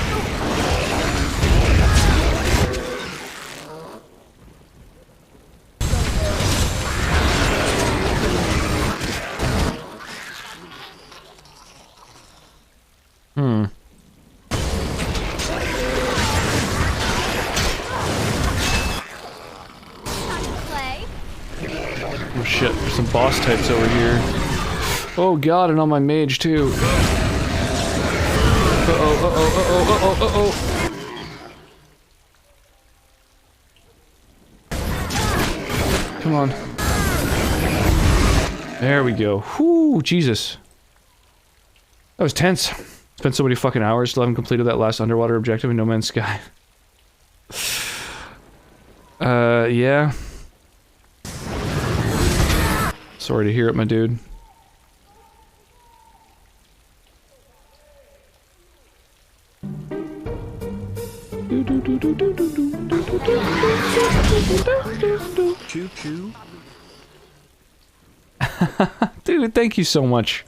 Oh shit, there's some boss types over here. Oh god, and on my mage too. Uh-oh. Come on. There we go. Whoo, Jesus. That was tense. Spent so many fucking hours, still haven't completed that last underwater objective in No Man's Sky. Yeah. Sorry to hear it, my dude. Choo choo. Dude, thank you so much.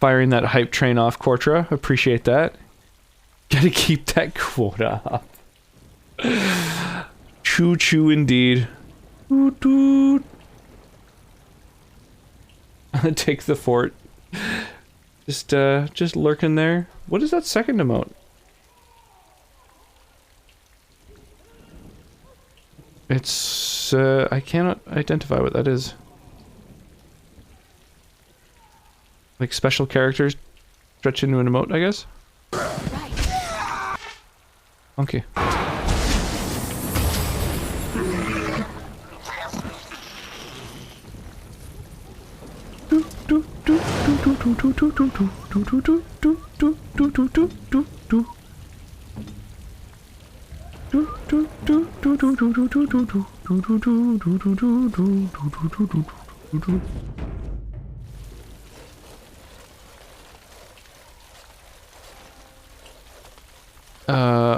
Firing that hype train off, Kortra. Appreciate that. Gotta keep that quota up. Choo choo indeed. Toot toot. Take the fort. Just lurking there. What is that second emote? It's, I cannot identify what that is. Like special characters stretch into an emote, I guess? Okay.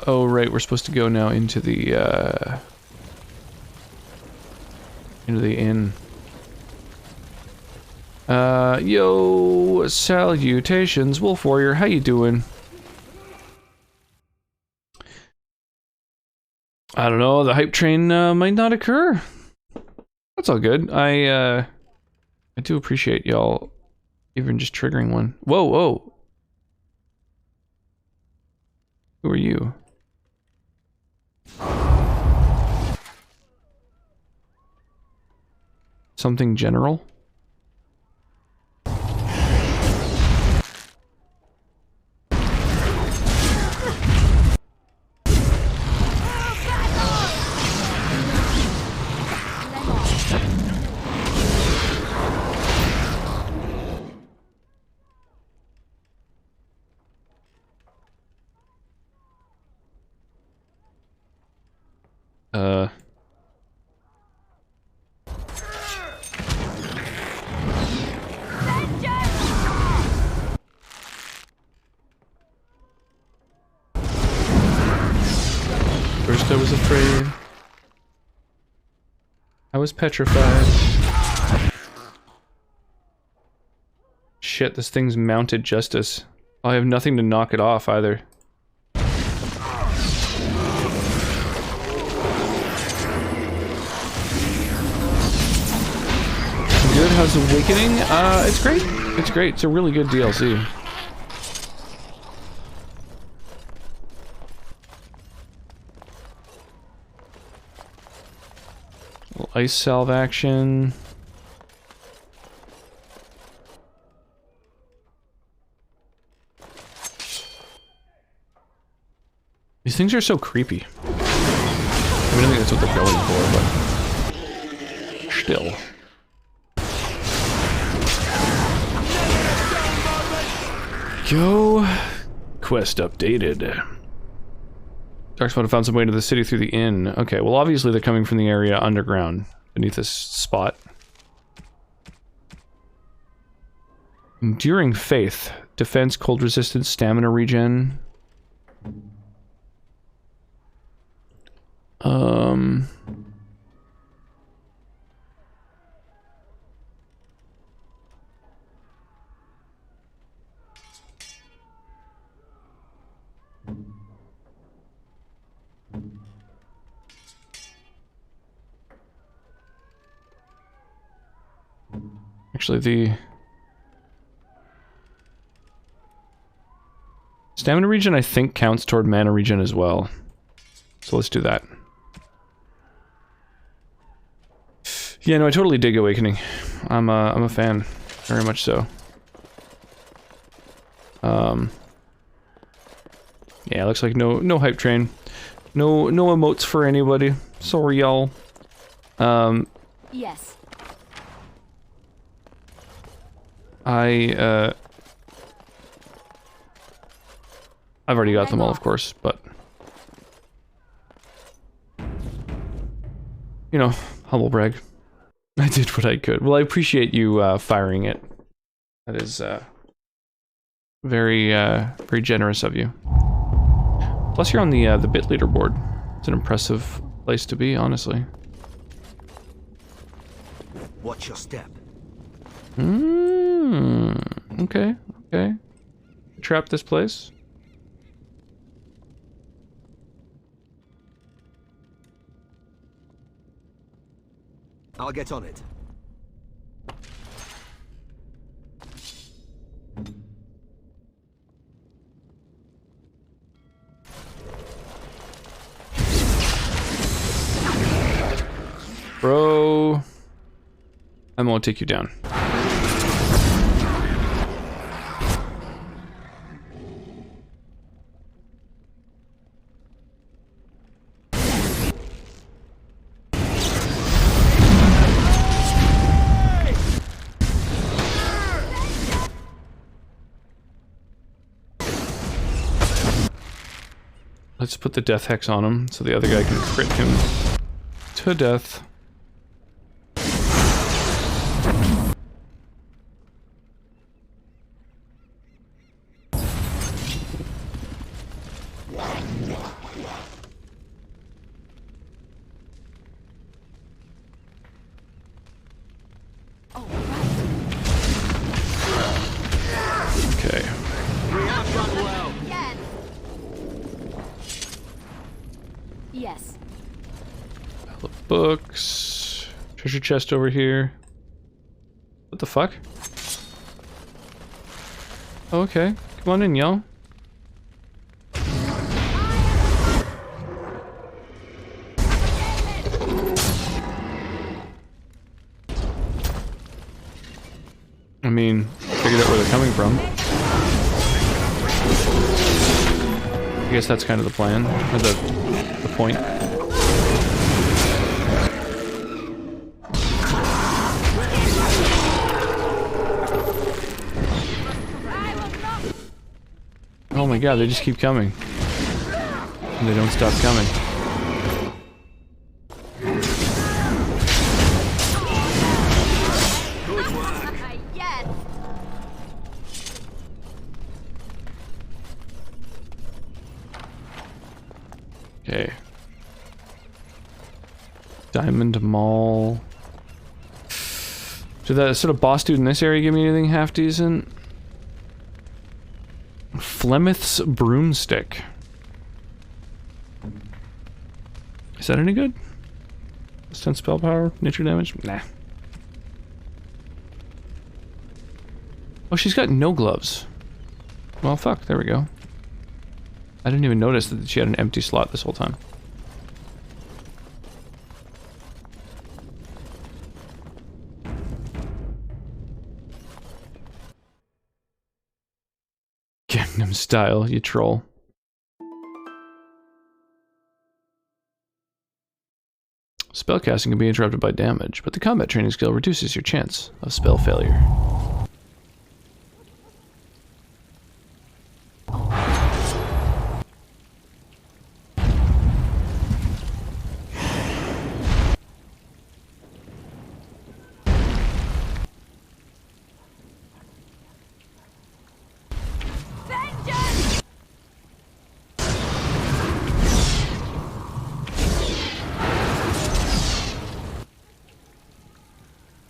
Oh right, we're supposed to go now into the inn. Yo, salutations, Wolf Warrior, how you doing? I don't know, the hype train might not occur. That's all good. I do appreciate y'all even just triggering one. Whoa, whoa. Who are you? Something general? First I was afraid. I was petrified. Shit, this thing's mounted justice. I have nothing to knock it off either. Good, how's Awakening? It's great. It's great. It's a really good DLC. Little ice salve action. These things are so creepy. I mean, I think that's what they're going for, but still. Yo, quest updated. Darkspawn found some way to the city through the inn. Okay, well obviously they're coming from the area underground, beneath this spot. Enduring Faith. Defense, cold resistance, stamina regen. Actually, the stamina regen I think counts toward mana regen as well. So let's do that. Yeah, no, I totally dig Awakening. I'm a fan, very much so. Yeah, looks like no hype train. No emotes for anybody. Sorry, y'all. Yes. I've already got them all, of course, but you know, humble brag. I did what I could. Well, I appreciate you firing it. That is very generous of you. Plus, you're on the bit leaderboard. It's an impressive place to be, honestly. Watch your step. Okay, okay. Trap this place. I'll get on it. Bro, I'm gonna take you down. Let's put the death hex on him so the other guy can crit him to death. Okay. We have done well. Yes. Yes. Pile of books. Treasure chest over here. What the fuck? Oh, okay. Come on in, y'all. I mean, figured out where they're coming from. I guess that's kind of the plan, or the point. Oh my god, they just keep coming. And they don't stop coming. Okay. Diamond Mall. Did that sort of boss dude in this area give me anything half decent? Flemeth's Broomstick. Is that any good? Stun spell power? Nature damage? Nah. Oh, she's got no gloves. Well, fuck. There we go. I didn't even notice that she had an empty slot this whole time. Gangnam Style, you troll. Spellcasting can be interrupted by damage, but the combat training skill reduces your chance of spell failure.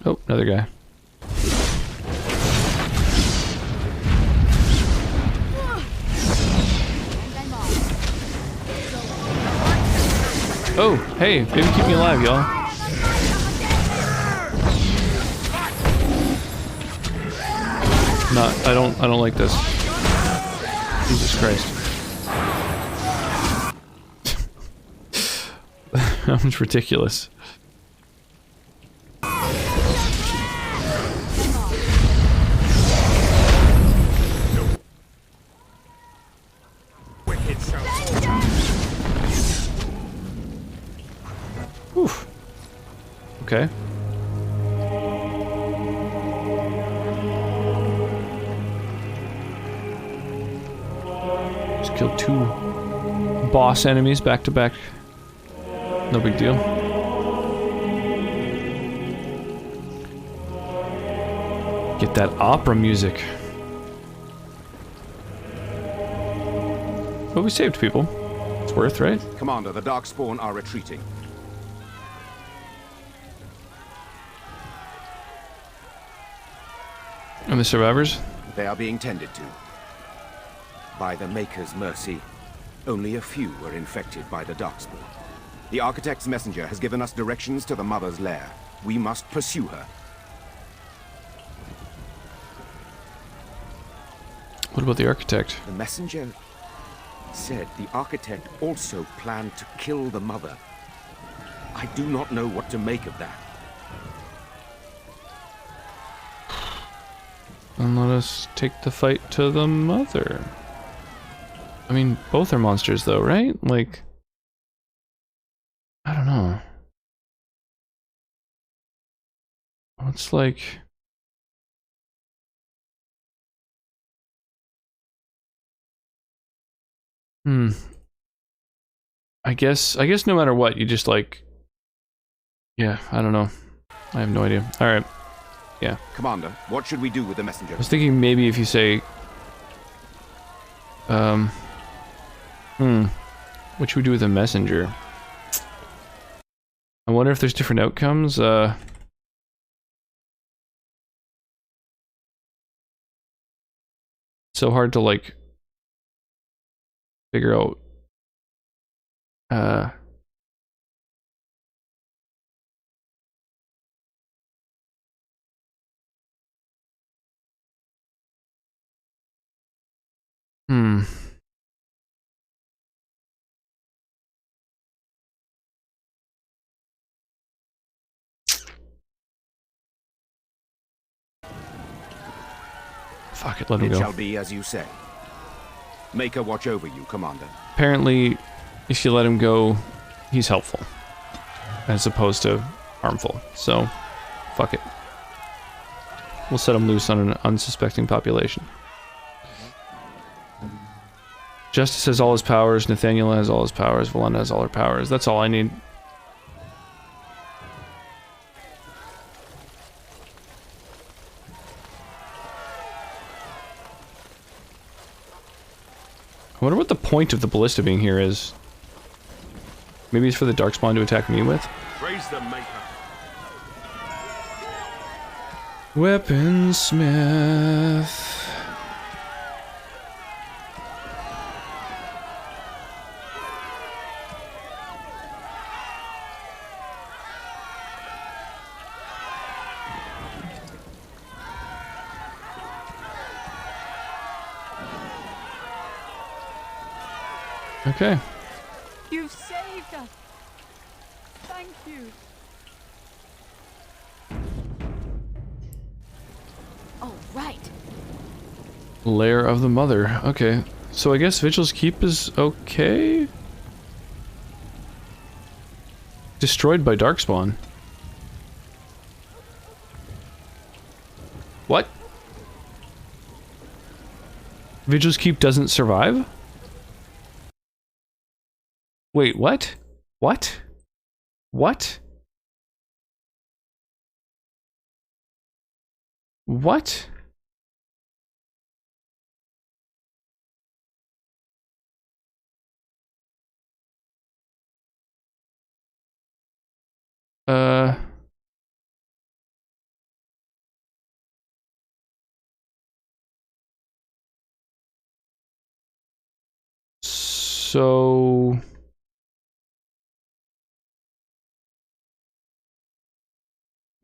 Oh, another guy. Oh, hey, baby, keep me alive, y'all. I don't like this. Jesus Christ. That was ridiculous. Wicked son Okay. Just killed 2 boss enemies back to back. No big deal. Get that opera music. But we saved people. It's worth, right? Commander, the Darkspawn are retreating. And the survivors? They are being tended to. By the Maker's mercy, only a few were infected by the Darkspawn. The Architect's messenger has given us directions to the Mother's lair. We must pursue her. What about the Architect? The messenger said the Architect also planned to kill the Mother. I do not know what to make of that. And let us take the fight to the Mother. I mean, both are monsters though, right? Like, I don't know. It's like... I guess no matter what, you just like... Yeah, I don't know. I have no idea. Alright. Yeah. Commander, what should we do with the messenger? I was thinking maybe if you say... What should we do with the messenger? I wonder if there's different outcomes. So hard to like figure out. Fuck it, let him go. It shall be as you say. Maker watch over you, Commander. Apparently, if you let him go, he's helpful. As opposed to harmful. So, fuck it. We'll set him loose on an unsuspecting population. Justice has all his powers, Nathaniel has all his powers, Valenda has all her powers. That's all I need. I wonder what the point of the ballista being here is. Maybe it's for the Darkspawn to attack me with? Praise the Maker. Weaponsmith. Okay. You've saved us. Thank you. Oh, right. Lair of the Mother. Okay. So I guess Vigil's Keep is okay? Destroyed by Darkspawn. What? Vigil's Keep doesn't survive? Wait, what? What? What? What? So...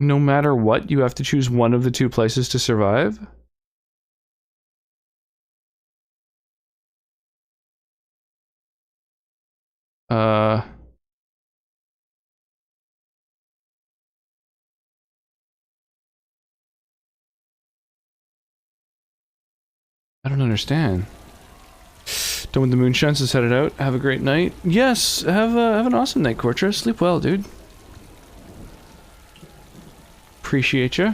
No matter what, you have to choose one of the two places to survive? I don't understand. Done with the moonshines, let's head it out. Have a great night. Yes, have an awesome night, Cortra. Sleep well, dude. Appreciate you.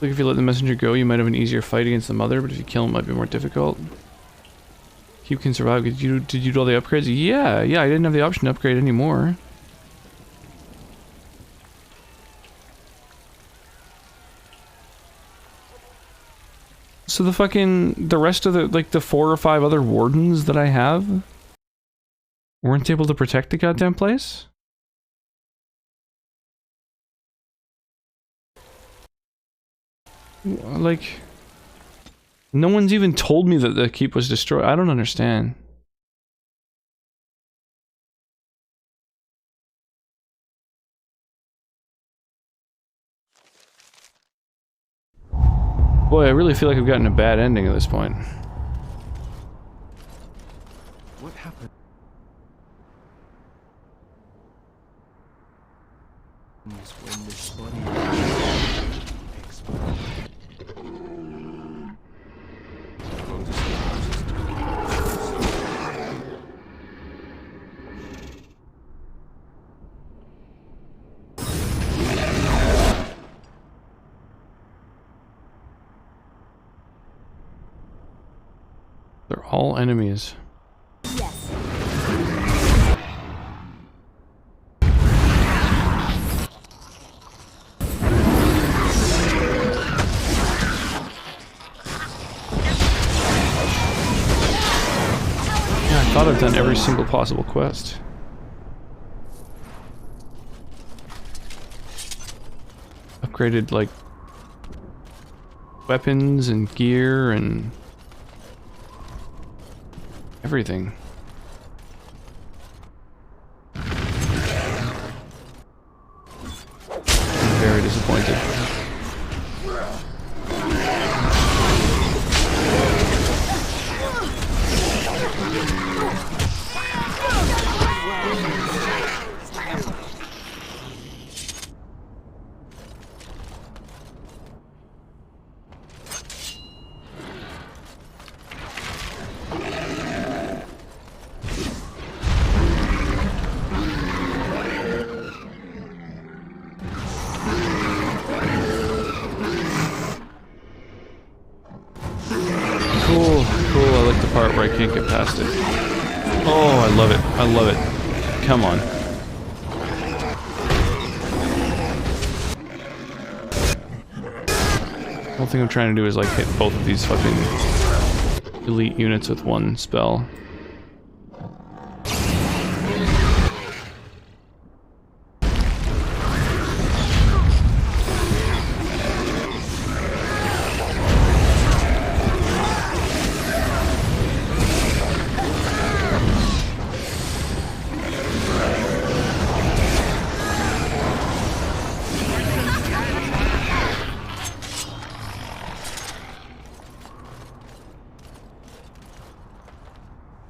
Like if you let the messenger go, you might have an easier fight against the mother, but if you kill him, it might be more difficult. Cube can survive. Did you do all the upgrades? Yeah, I didn't have the option to upgrade anymore. So the rest of the 4 or 5 other wardens that I have weren't able to protect the goddamn place? Like, no one's even told me that the keep was destroyed. I don't understand. Boy, I really feel like I've gotten a bad ending at this point. What happened? When this body exploded. They're all enemies. I thought I've done every single possible quest. Upgraded, like, weapons and gear and everything. I'm very disappointed. I can't get past it. Oh, I love it. I love it. Come on. The whole thing I'm trying to do is like hit both of these fucking elite units with one spell.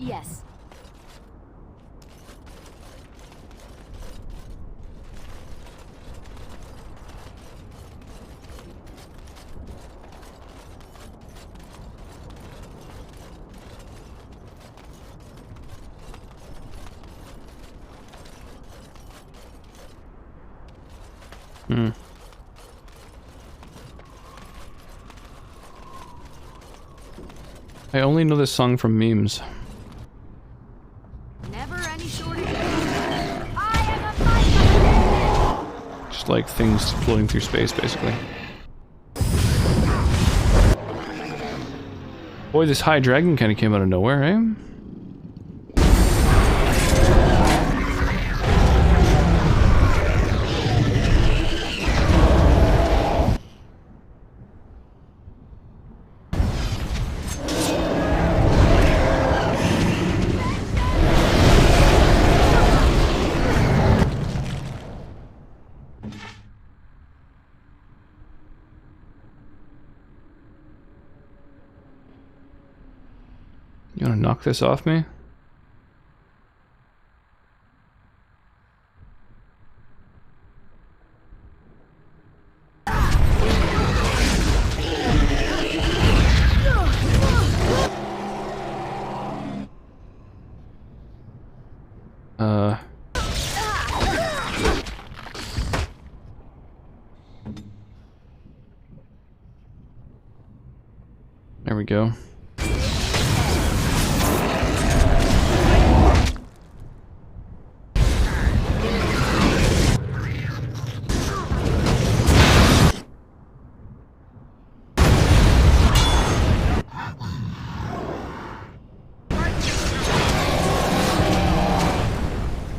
Yes. I only know this song from memes. Just like things floating through space, basically. Boy, this high dragon kind of came out of nowhere, eh? You wanna knock this off me? go.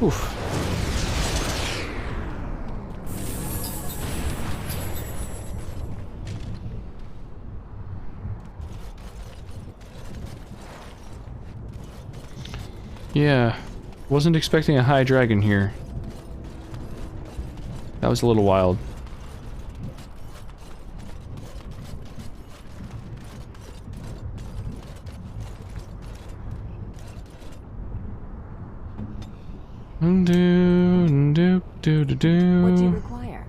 Oof. Yeah, wasn't expecting a high dragon here. That was a little wild. What do you require?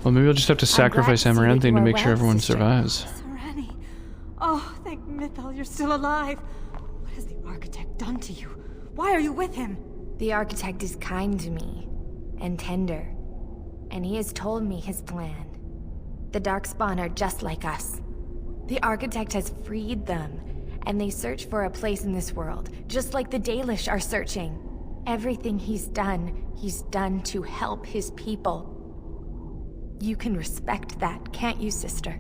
Well, maybe I'll just have to sacrifice glad to see that Amaranthine you to are make well, sure everyone sister. survives. Sereni. Oh, thank Mythal, you're still alive. What has the Architect done to you? Why are you with him? The Architect is kind to me, and tender, and he has told me his plan. The Darkspawn are just like us. The Architect has freed them, and they search for a place in this world, just like the Dalish are searching. Everything he's done to help his people. You can respect that, can't you, sister?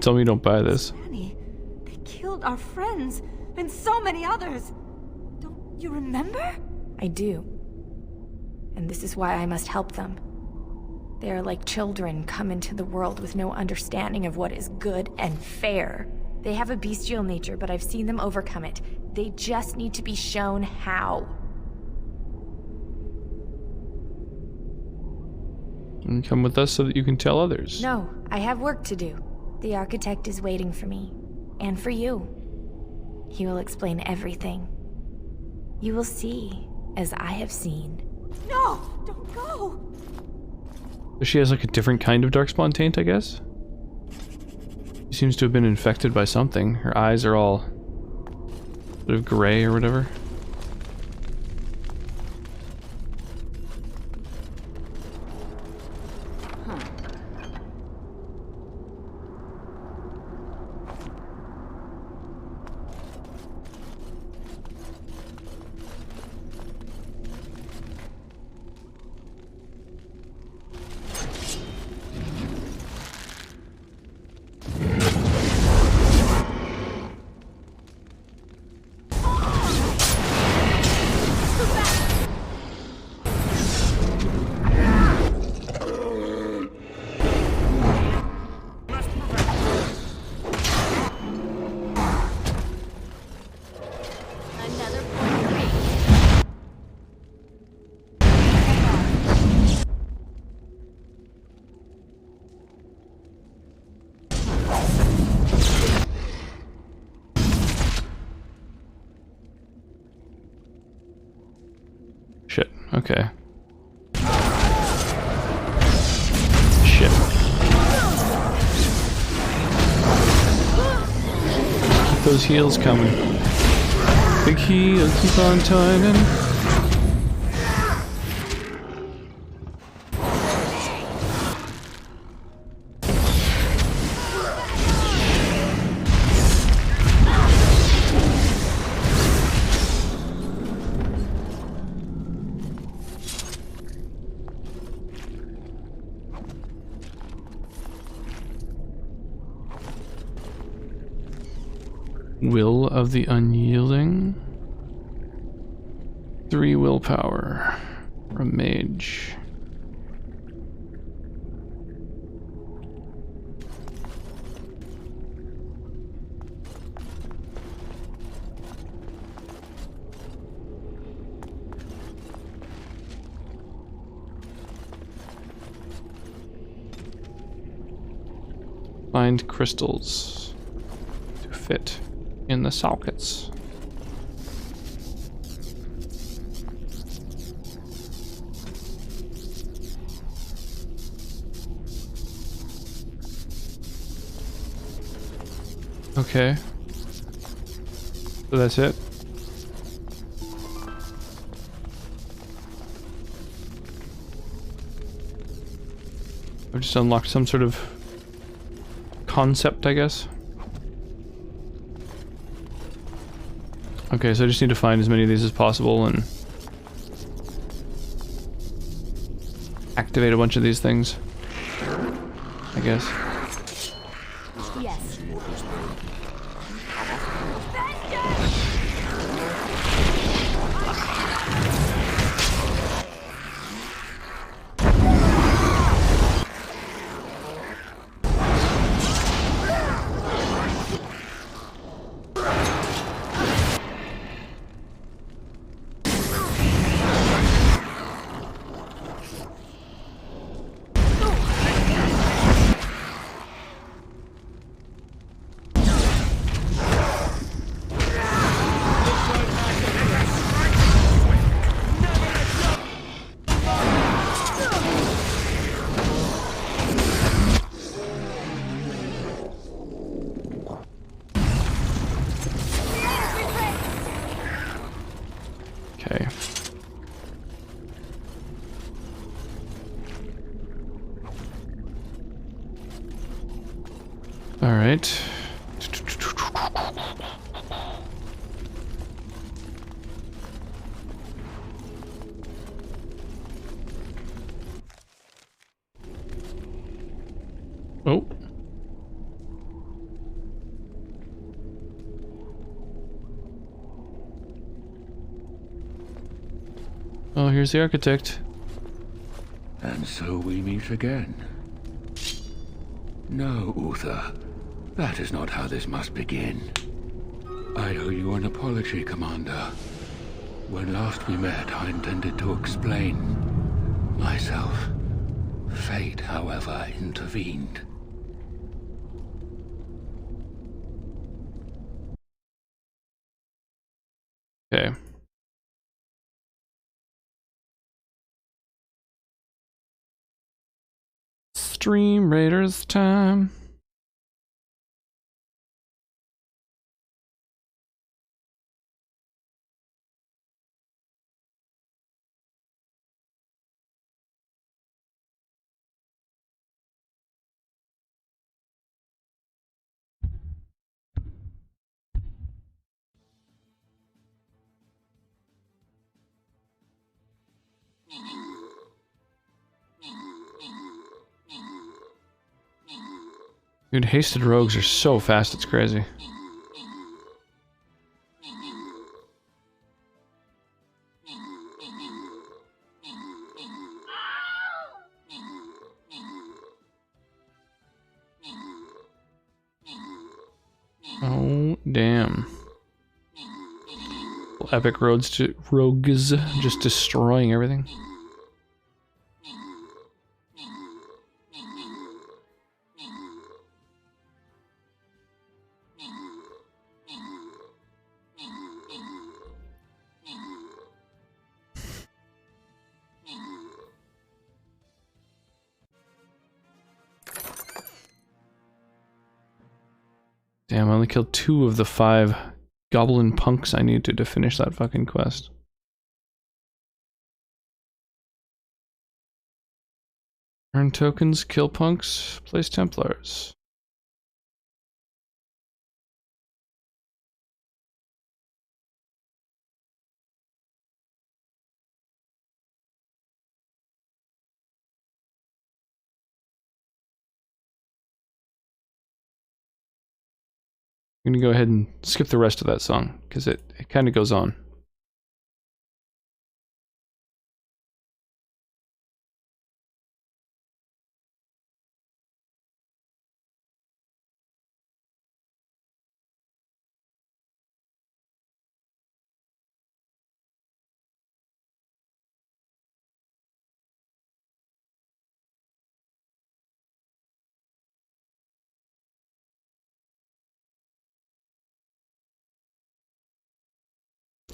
Tell me you don't buy this. Sereni, they killed our friends, and so many others. Don't you remember? I do. And this is why I must help them. They are like children come into the world with no understanding of what is good and fair. They have a bestial nature, but I've seen them overcome it. They just need to be shown how. And come with us so that you can tell others. No, I have work to do. The Architect is waiting for me. And for you. He will explain everything. You will see, as I have seen. No, don't go. So she has like a different kind of Darkspawn taint, I guess? She seems to have been infected by something. Her eyes are all sort of gray or whatever. Shit, okay. Shit. Keep those heals coming. Big heal, keep on timing. Will of the Unyielding. 3 willpower. For a mage. Find crystals to fit in the sockets. Okay. So that's it. I've just unlocked some sort of concept, I guess. Okay, so I just need to find as many of these as possible and activate a bunch of these things, I guess. Yes. Okay. All right. Oh. Oh, here's the architect. And so we meet again. No, Uther. That is not how this must begin. I owe you an apology, Commander. When last we met, I intended to explain myself. Fate, however, intervened. Okay. Stream Raiders time. Dude, hasted rogues are so fast, it's crazy. Oh, damn. Epic rogues just destroying everything. Damn, I only killed 2 of the 5 goblin punks I needed to finish that fucking quest. Earn tokens, kill punks, place Templars. I'm gonna go ahead and skip the rest of that song, because it kind of goes on.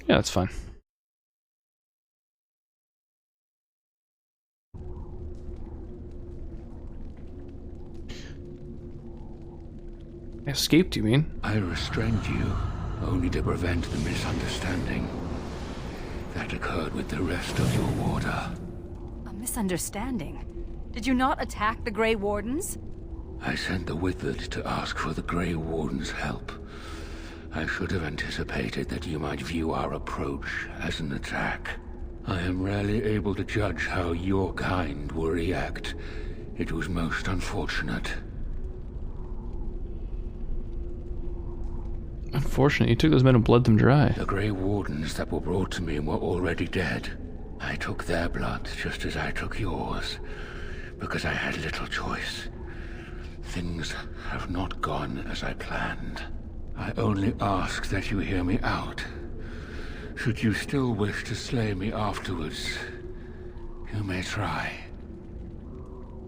Yeah, that's fine. Escaped, you mean? I restrained you, only to prevent the misunderstanding that occurred with the rest of your order. A misunderstanding? Did you not attack the Grey Wardens? I sent the Withered to ask for the Grey Warden's help. I should have anticipated that you might view our approach as an attack. I am rarely able to judge how your kind will react. It was most unfortunate. Unfortunate, you took those men and bled them dry. The Grey Wardens that were brought to me were already dead. I took their blood just as I took yours, because I had little choice. Things have not gone as I planned. I only ask that you hear me out. Should you still wish to slay me afterwards, you may try.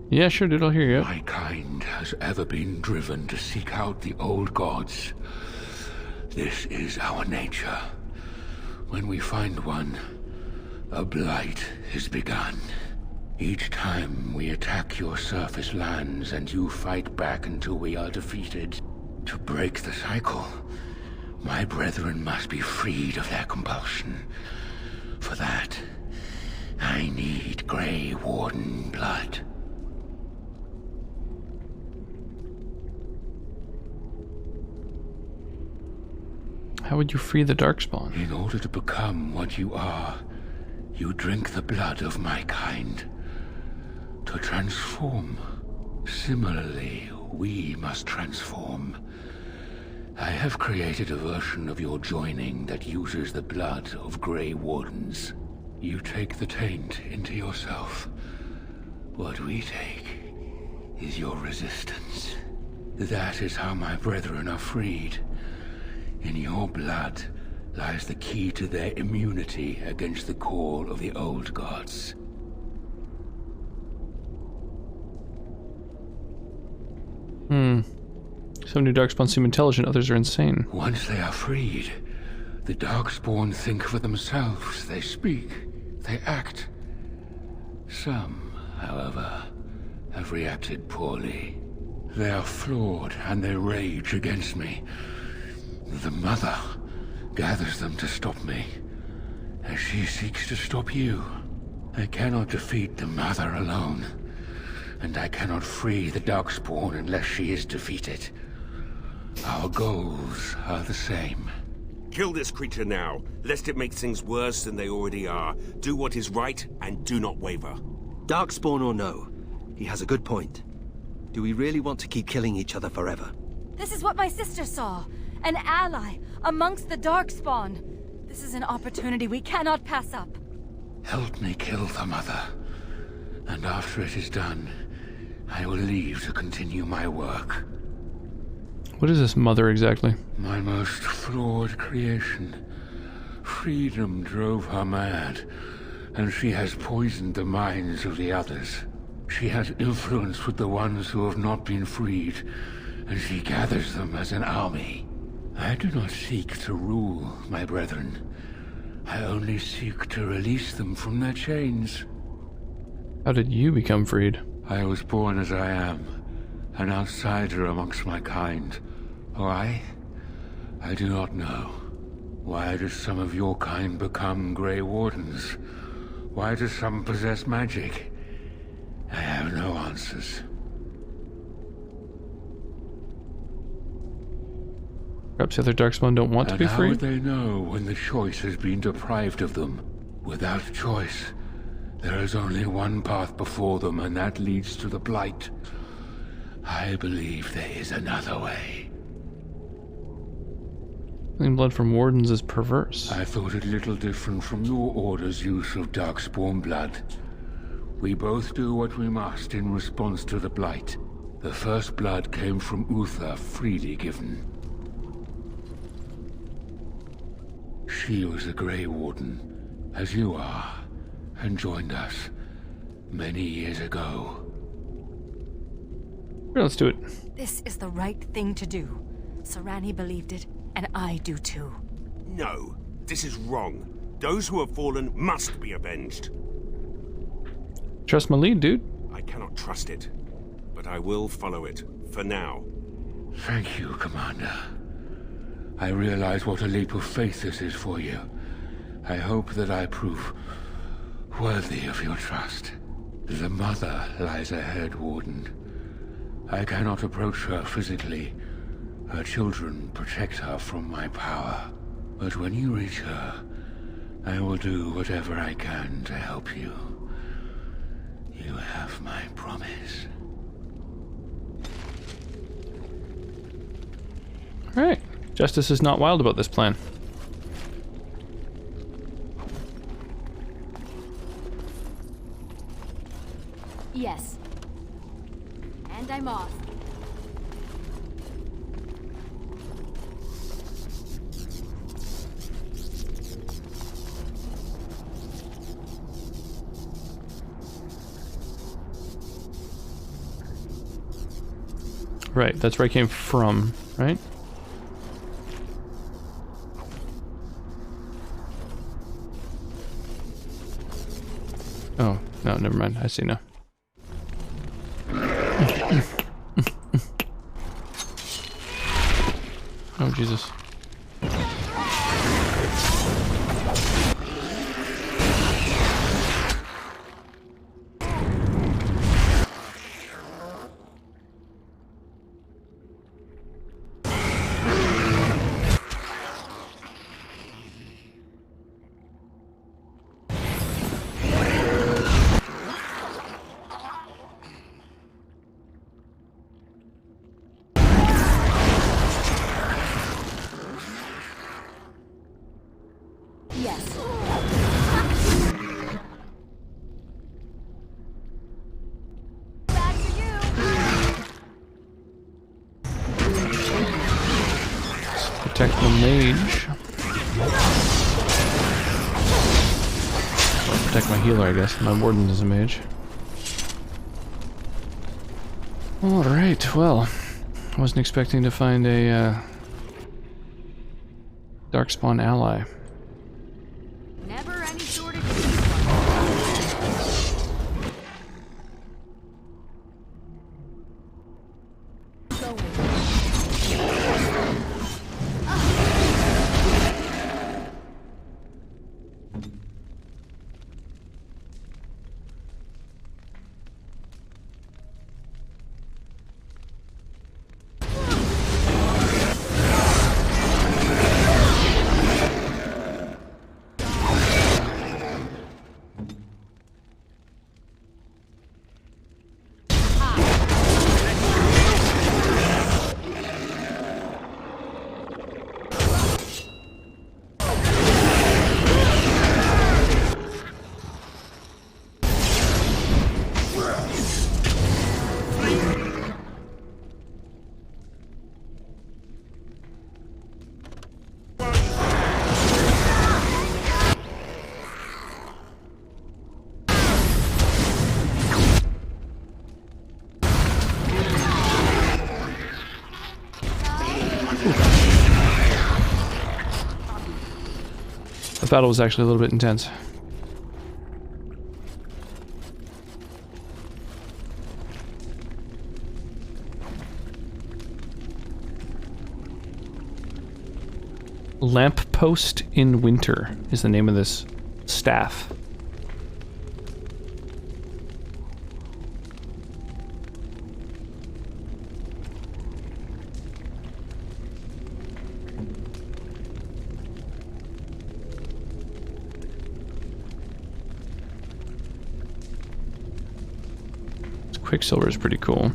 Yeah, sure, dude, I'll hear you. My kind has ever been driven to seek out the old gods. This is our nature. When we find one, a blight is begun. Each time we attack your surface lands and you fight back until we are defeated. To break the cycle, my brethren must be freed of their compulsion. For that, I need Grey Warden blood. How would you free the Darkspawn? In order to become what you are, you drink the blood of my kind. To transform. Similarly, we must transform. I have created a version of your joining that uses the blood of Grey Wardens. You take the taint into yourself. What we take is your resistance. That is how my brethren are freed. In your blood lies the key to their immunity against the call of the old gods. Some new Darkspawn seem intelligent, others are insane. Once they are freed, the Darkspawn think for themselves. They speak, they act. Some, however, have reacted poorly. They are flawed and they rage against me. The Mother gathers them to stop me, as she seeks to stop you. I cannot defeat the Mother alone, and I cannot free the Darkspawn unless she is defeated. Our goals are the same. Kill this creature now, lest it make things worse than they already are. Do what is right, and do not waver. Darkspawn or no, he has a good point. Do we really want to keep killing each other forever? This is what my sister saw. An ally amongst the Darkspawn. This is an opportunity we cannot pass up. Help me kill the Mother, and after it is done, I will leave to continue my work. What is this Mother exactly? My most flawed creation. Freedom drove her mad, and she has poisoned the minds of the others. She has influence with the ones who have not been freed, and she gathers them as an army. I do not seek to rule, my brethren. I only seek to release them from their chains. How did you become freed? I was born as I am, an outsider amongst my kind. Why? I do not know. Why do some of your kind become Grey Wardens? Why do some possess magic? I have no answers. Perhaps the other Darkspawn don't want to be And how free? would they know when the choice has been deprived of them? Without choice, there is only one path before them, and that leads to the Blight. I believe there is another way. Stealing blood from Wardens is perverse. I thought it little different from your order's use of Darkspawn blood. We both do what we must in response to the Blight. The first blood came from Uther, freely given. She was a Grey Warden, as you are, and joined us many years ago. Here, let's do it. This is the right thing to do. Sarani believed it, and I do too. No, this is wrong. Those who have fallen must be avenged. Trust my lead, dude. I cannot trust it, but I will follow it, for now. Thank you, Commander. I realize what a leap of faith this is for you. I hope that I prove worthy of your trust. The mother lies ahead, Warden. I cannot approach her physically. Her children protect her from my power. But when you reach her, I will do whatever I can to help you. You have my promise. Alright. Justice is not wild about this plan. Yes. And I'm off. Right, that's where I came from, right? Oh, no, never mind. I see now. Oh, Jesus. Protect the mage. Or protect my healer, I guess. My warden is a mage. Alright, well. I wasn't expecting to find a Darkspawn ally. Never any shortage. The battle was actually a little bit intense. Lamppost in Winter is the name of this staff. Quicksilver is pretty cool.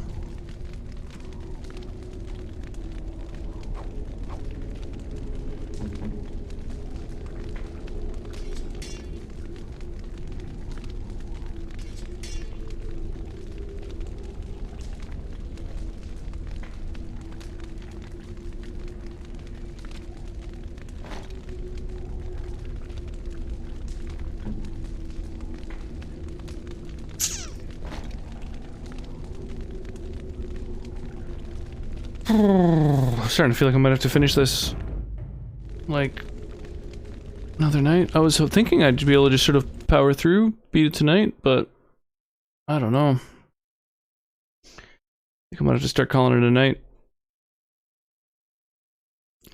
I'm starting to feel like I might have to finish this, like, another night. I was thinking I'd be able to just sort of power through, beat it tonight, but I don't know. I think I might have to start calling it a night.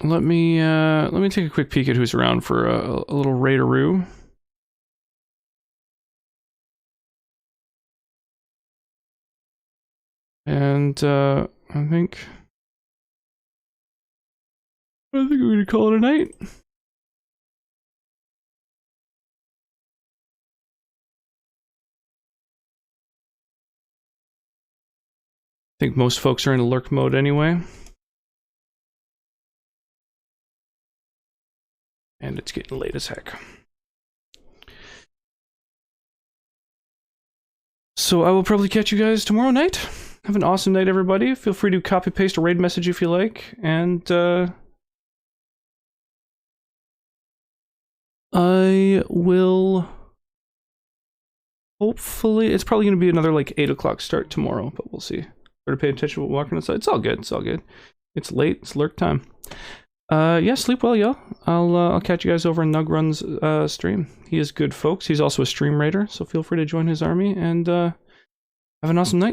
let me take a quick peek at who's around for a little raideroo. And I think we're gonna call it a night. I think most folks are in lurk mode anyway. And it's getting late as heck. So I will probably catch you guys tomorrow night. Have an awesome night, everybody. Feel free to copy paste a raid message if you like. And I will hopefully, it's probably going to be another like 8 o'clock start tomorrow, but we'll see. Better pay attention to walking outside. It's all good. It's all good. It's late. It's lurk time. Yeah, sleep well, y'all. I'll catch you guys over in Nugrun's stream. He is good, folks. He's also a stream raider, so feel free to join his army and have an awesome night, y'all.